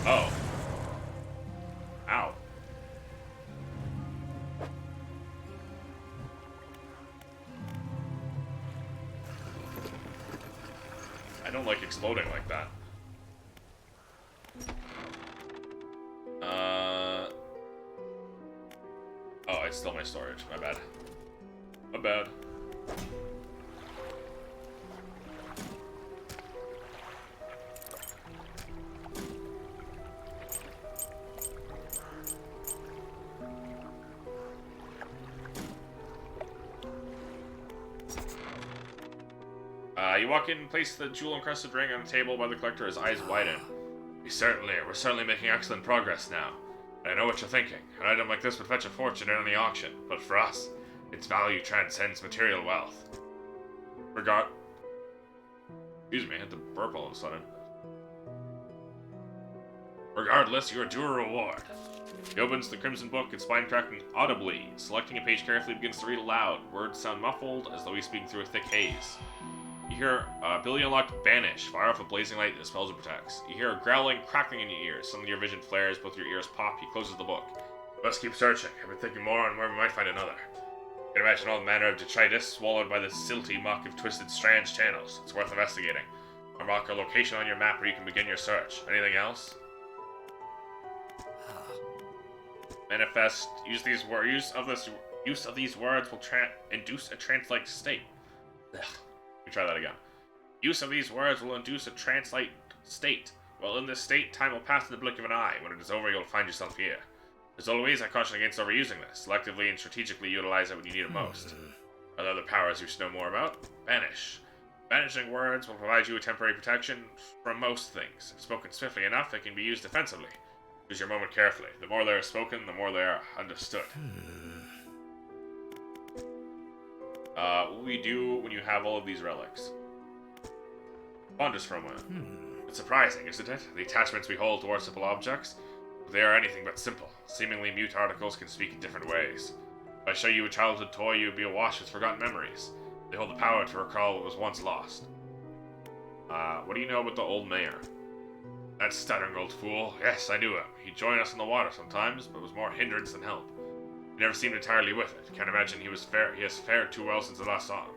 Oh. Ow. I don't like exploding like that. Oh, I stole my storage. My bad. My bad. You walk in and place the jewel-encrusted ring on the table by the collector, his eyes widen. We're certainly making excellent progress now. I know what you're thinking. An item like this would fetch a fortune in any auction, but for us, its value transcends material wealth. Excuse me, I had to burp all of a sudden. Regardless, you are due a reward. He opens the Crimson Book, its spine cracking audibly. Selecting a page carefully, begins to read aloud. Words sound muffled, as though he's speaking through a thick haze. You hear ability unlocked Banish. Fire off a blazing light that dispels and protects. You hear a growling, crackling in your ears. Suddenly your vision flares, both your ears pop. He closes the book. Let's keep searching. I've been thinking more on where we might find another. You can imagine all manner of detritus swallowed by the silty muck of twisted strange channels. It's worth investigating. I'll mark a location on your map where you can begin your search. Anything else? Manifest. Use of these words will induce a trance-like state. Ugh. Let me try that again. Use of these words will induce a trance-like state. While in this state, time will pass in the blink of an eye. When it is over, you'll find yourself here. As always, I caution against overusing this. Selectively and strategically utilize it when you need it most. Are there other powers you should know more about? Banish. Banishing words will provide you with temporary protection from most things. If spoken swiftly enough, they can be used defensively. Use your moment carefully. The more they are spoken, the more they are understood. What will you do when you have all of these relics? Ponder for a moment. It's surprising, isn't it? The attachments we hold towards simple objects. They are anything but simple. Seemingly mute articles can speak in different ways. If I show you a childhood toy, you would be awash with forgotten memories. They hold the power to recall what was once lost. What do you know about the old mayor? That stuttering old fool. Yes, I knew him. He'd join us in the water sometimes, but was more hindrance than help. He never seemed entirely with it. Can't imagine he has fared too well since I last saw him.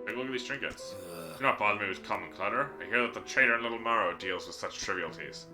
Take a look at these trinkets. Do not bother me with common clutter. I hear that the trader in Little Morrow deals with such trivialities.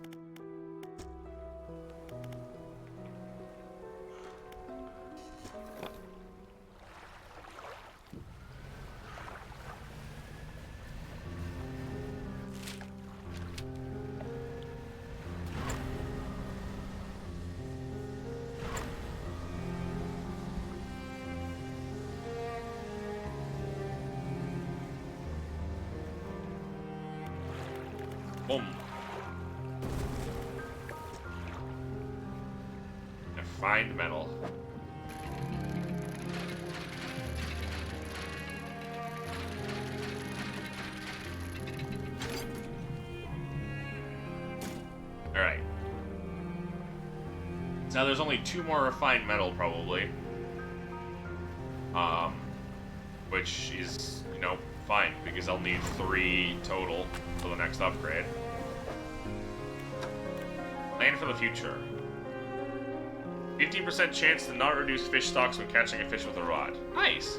Boom. And find metal. Alright. Now there's only 2 more refined metal, probably. Which is, you know, fine, because I'll need 3 total for the next upgrade. Plan for the future. 50% chance to not reduce fish stocks when catching a fish with a rod. Nice!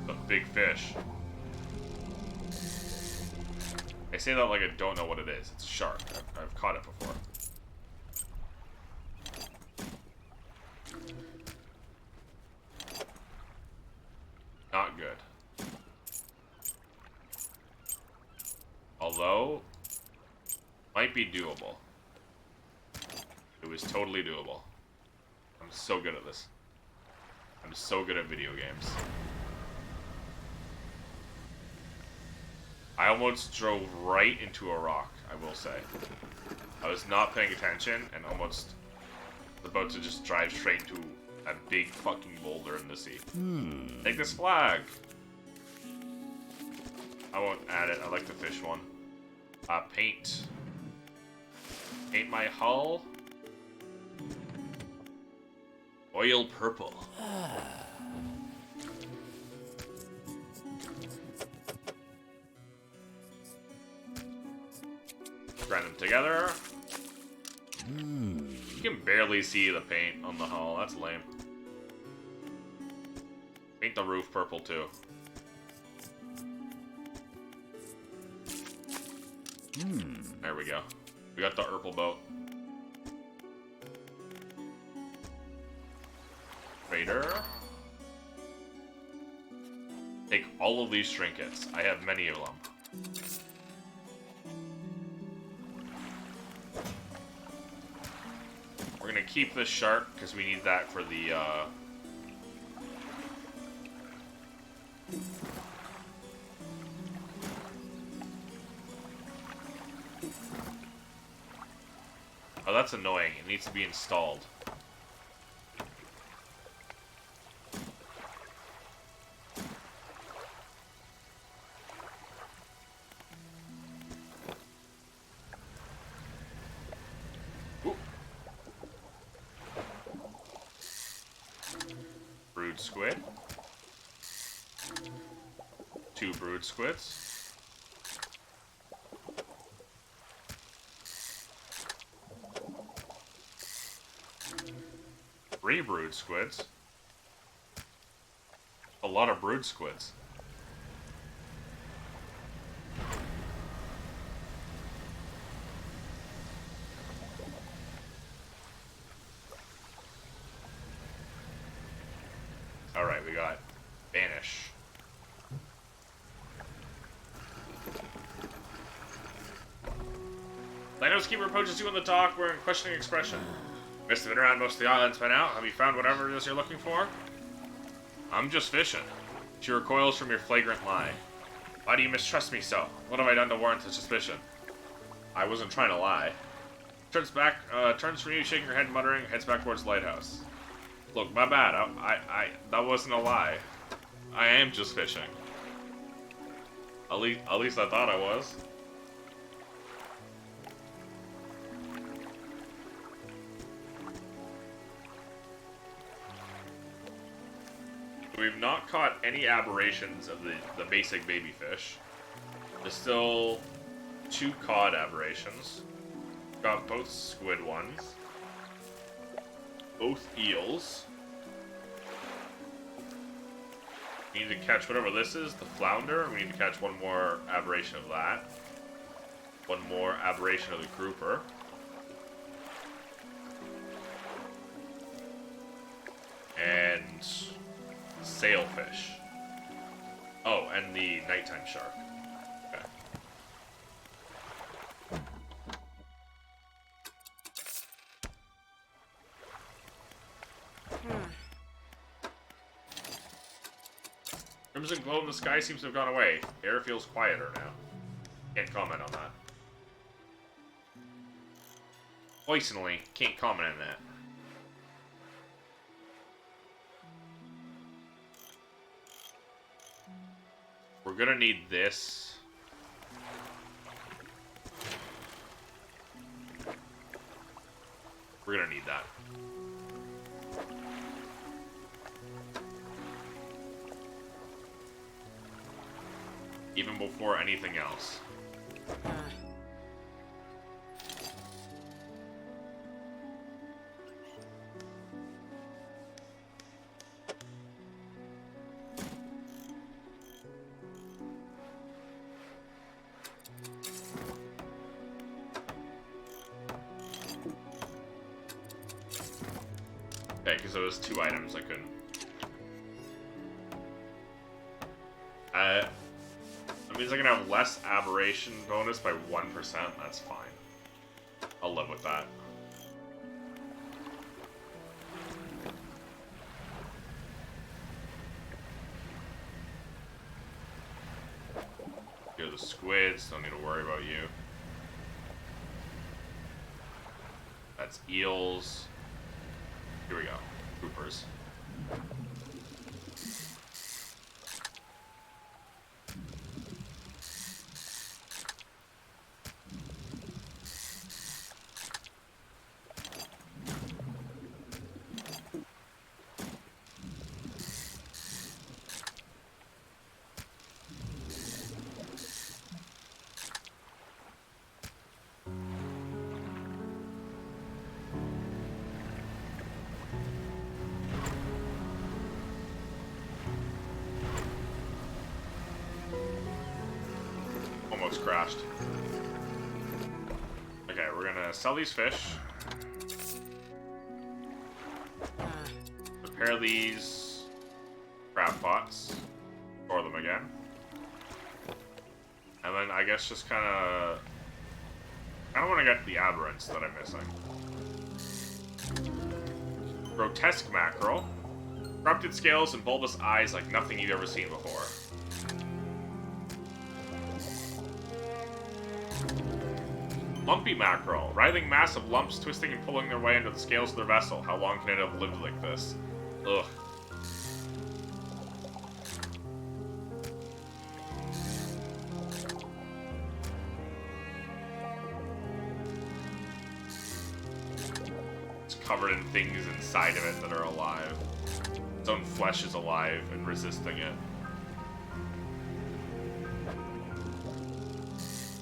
A big fish. I say that like I don't know what it is. It's a shark. I've caught it before. Not good. Although, might be doable. It was totally doable. I'm so good at this. I'm so good at video games. I almost drove right into a rock, I will say. I was not paying attention and almost was about to just drive straight into a big fucking boulder in the sea. Take this flag! I won't add it, I like the fish one. Paint. Paint my hull. Oil purple. Grind them together. You can barely see the paint on the hull. That's lame. Paint the roof purple too. There we go. We got the purple boat. Trader. Take all of these trinkets. I have many of them. We're gonna keep this shark because we need that for the Oh, that's annoying. It needs to be installed. Ooh. Brood squid. 2 brood squids. 3 brood squids. A lot of brood squids. Alright, we got Banish. Lighthouse Keeper approaches you on the dock wearing a questioning expression. Must have been around most of the islands by now. Have you found whatever it is you're looking for? I'm just fishing. She recoils from your flagrant lie. Why do you mistrust me so? What have I done to warrant such suspicion? I wasn't trying to lie. Turns from you, shaking her head, muttering, heads back towards the lighthouse. Look, my bad. That wasn't a lie. I am just fishing. At least I thought I was. We've not caught any aberrations of the basic baby fish. There's still 2 cod aberrations. Got both squid ones. Both eels. We need to catch whatever this is, the flounder. We need to catch one more aberration of that. One more aberration of the grouper. And sailfish. Oh, and the nighttime shark. Okay. Crimson glow in the sky seems to have gone away. Air feels quieter now. Can't comment on that. Poisonally, can't comment on that. We're gonna need this. We're gonna need that. Even before anything else. Okay, because it was 2 items I couldn't. That means I can have less aberration bonus by 1%. That's fine. I'll live with that. Here, the those squids. Don't need to worry about you. That's eels. Here we go. Groupers. Almost crashed. Okay, we're gonna sell these fish. Repair these crab pots. Store them again. And then I guess just kinda... I don't want to get the aberrants that I'm missing. Grotesque mackerel. Corrupted scales and bulbous eyes like nothing you've ever seen before. Lumpy mackerel. Writhing mass of lumps twisting and pulling their way into the scales of their vessel. How long can it have lived like this? Ugh. It's covered in things inside of it that are alive. Its own flesh is alive and resisting it.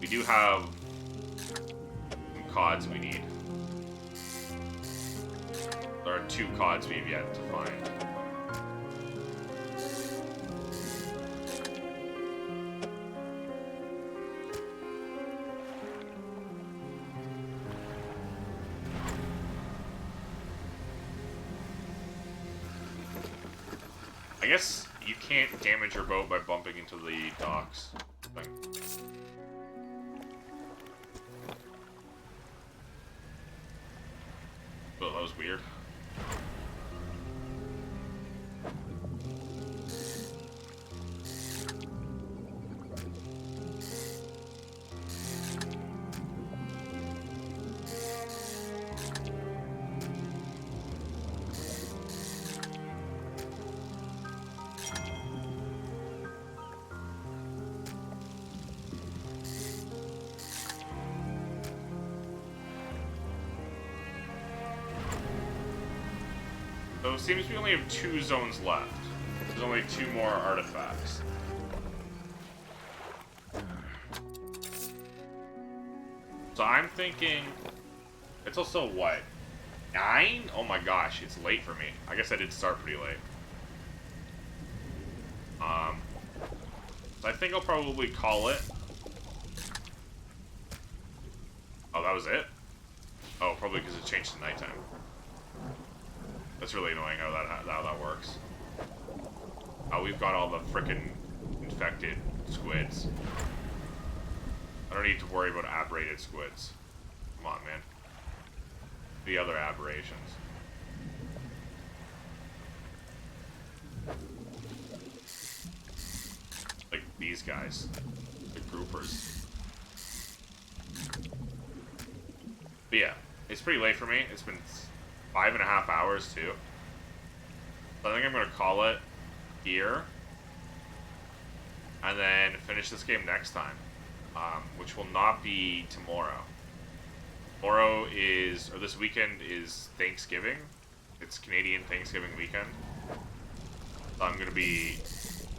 We do have some cods we need. There are 2 cods we've yet to find. I guess you can't damage your boat by bumping into the docks thing. Oh, that was weird. So it seems we only have 2 zones left. There's only 2 more artifacts. So I'm thinking... It's also what? 9? Oh my gosh, it's late for me. I guess I did start pretty late. So I think I'll probably call it. Oh, that was it? Oh, probably because it changed to nighttime. That's really annoying how that works. Oh, we've got all the frickin' infected squids. I don't need to worry about aberrated squids. Come on, man. The other aberrations. Like these guys. The groupers. But yeah, it's pretty late for me. It's been 5.5 hours too. So I think I'm gonna call it here, and then finish this game next time, which will not be tomorrow. Tomorrow is, or this weekend is Thanksgiving. It's Canadian Thanksgiving weekend. So I'm gonna be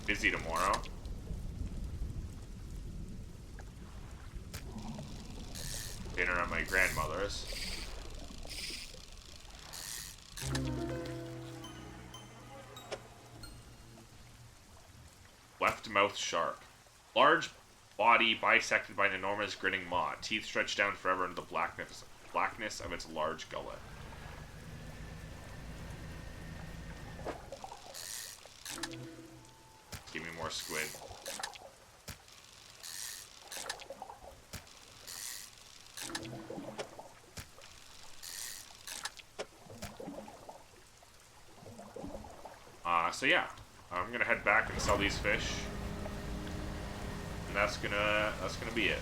busy tomorrow. Dinner at my grandmother's. Left mouth shark. Large body bisected by an enormous grinning maw. Teeth stretched down forever into the blackness of its large gullet. Give me more squid. So yeah, I'm gonna head back and sell these fish. And that's gonna be it.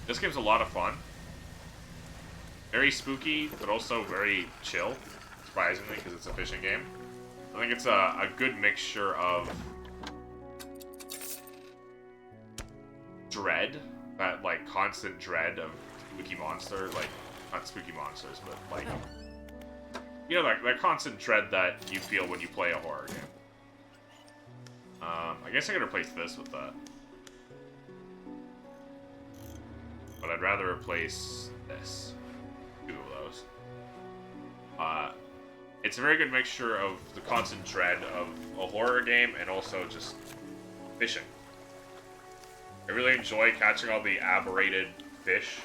This game's a lot of fun. Very spooky, but also very chill, surprisingly, because it's a fishing game. I think it's a good mixture of dread, that like constant dread of spooky monster, like not spooky monsters, but like you know that constant dread that you feel when you play a horror game. I guess I could replace this with that, but I'd rather replace this. Two of those. It's a very good mixture of the constant dread of a horror game and also just fishing. I really enjoy catching all the aberrated fish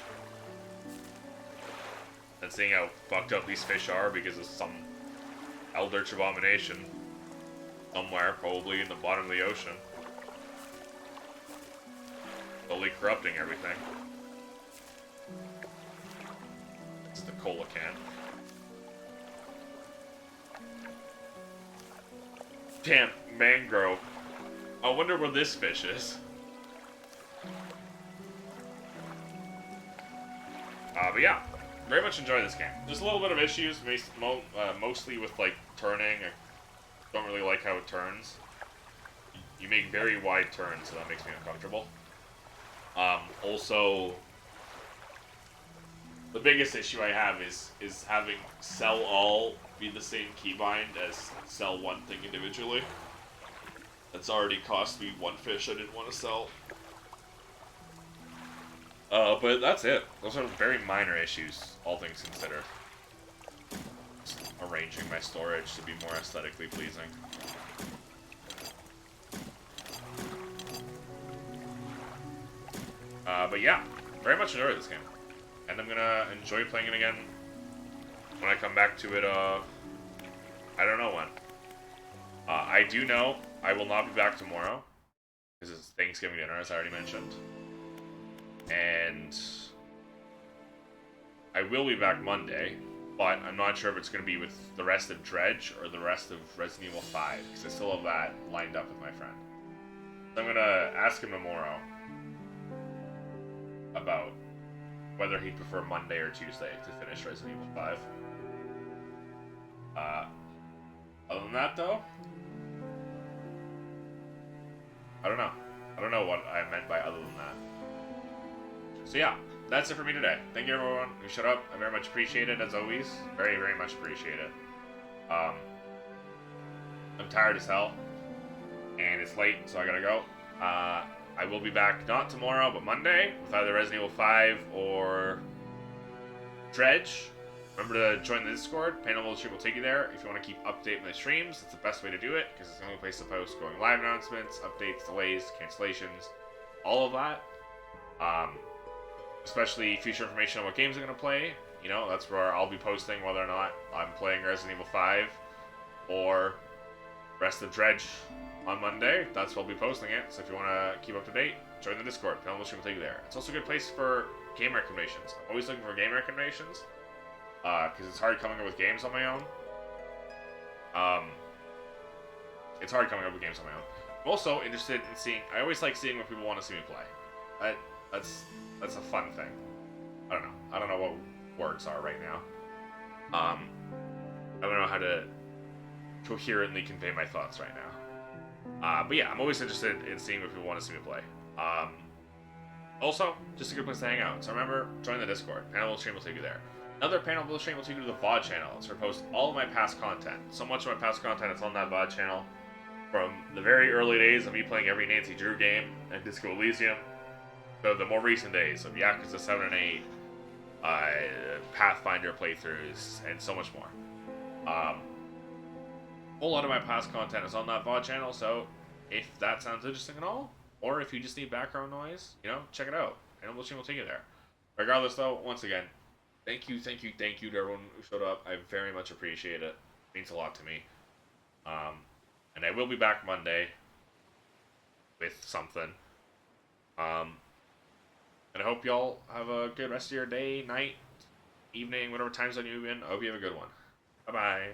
and seeing how fucked up these fish are because of some eldritch abomination somewhere, probably in the bottom of the ocean, slowly corrupting everything. It's the cola can. Damn, mangrove. I wonder where this fish is. But yeah, very much enjoy this game. There's a little bit of issues, mostly with like turning. I don't really like how it turns. You make very wide turns, so that makes me uncomfortable. Also, the biggest issue I have is having sell all be the same keybind as sell one thing individually. That's already cost me one fish I didn't want to sell. But that's it. Those are very minor issues, all things considered. Just arranging my storage to be more aesthetically pleasing. But yeah, very much enjoy this game. And I'm gonna enjoy playing it again when I come back to it, I don't know when. I do know I will not be back tomorrow, because it's Thanksgiving dinner, as I already mentioned. And I will be back Monday, but I'm not sure if it's going to be with the rest of Dredge or the rest of Resident Evil 5, because I still have that lined up with my friend. So I'm going to ask him tomorrow about whether he'd prefer Monday or Tuesday to finish Resident Evil 5. Other than that, though, I don't know. I don't know what I meant by other than that. So yeah, that's it for me today. Thank you everyone who showed up. I very much appreciate it, as always. Very, very much appreciate it. I'm tired as hell, and it's late, so I gotta go. I will be back not tomorrow, but Monday, with either Resident Evil 5 or Dredge. Remember to join the Discord. Panel Stream will take you there. If you want to keep updating my streams, that's the best way to do it, because it's the only place to post going live announcements, updates, delays, cancellations, all of that. Especially future information on what games I'm going to play. You know, that's where I'll be posting whether or not I'm playing Resident Evil 5 or rest of Dredge on Monday. That's where I'll be posting it. So if you want to keep up to date, join the Discord. Panel Stream will take you there. It's also a good place for game recommendations. I'm always looking for game recommendations, because it's hard coming up with games on my own. It's hard coming up with games on my own. I'm also interested in seeing. I always like seeing what people want to see me play. That's a fun thing. I don't know. I don't know what words are right now. I don't know how to coherently convey my thoughts right now. But yeah, I'm always interested in seeing what people want to see me play. Also, just a good place to hang out. So remember, join the Discord. Panel Stream will take you there. Another Panel Stream will take you to the VOD channel. It's where I post all of my past content. So much of my past content is on that VOD channel. From the very early days of me playing every Nancy Drew game and Disco Elysium, to the more recent days of Yakuza 7 and 8, Pathfinder playthroughs, and so much more. A whole lot of my past content is on that VOD channel, so if that sounds interesting at all, or if you just need background noise, you know, check it out. And we'll take you there. Regardless, though, once again, thank you to everyone who showed up. I very much appreciate it. It means a lot to me. And I will be back Monday with something. And I hope y'all have a good rest of your day, night, evening, whatever time zone you're in. I hope you have a good one. Bye-bye.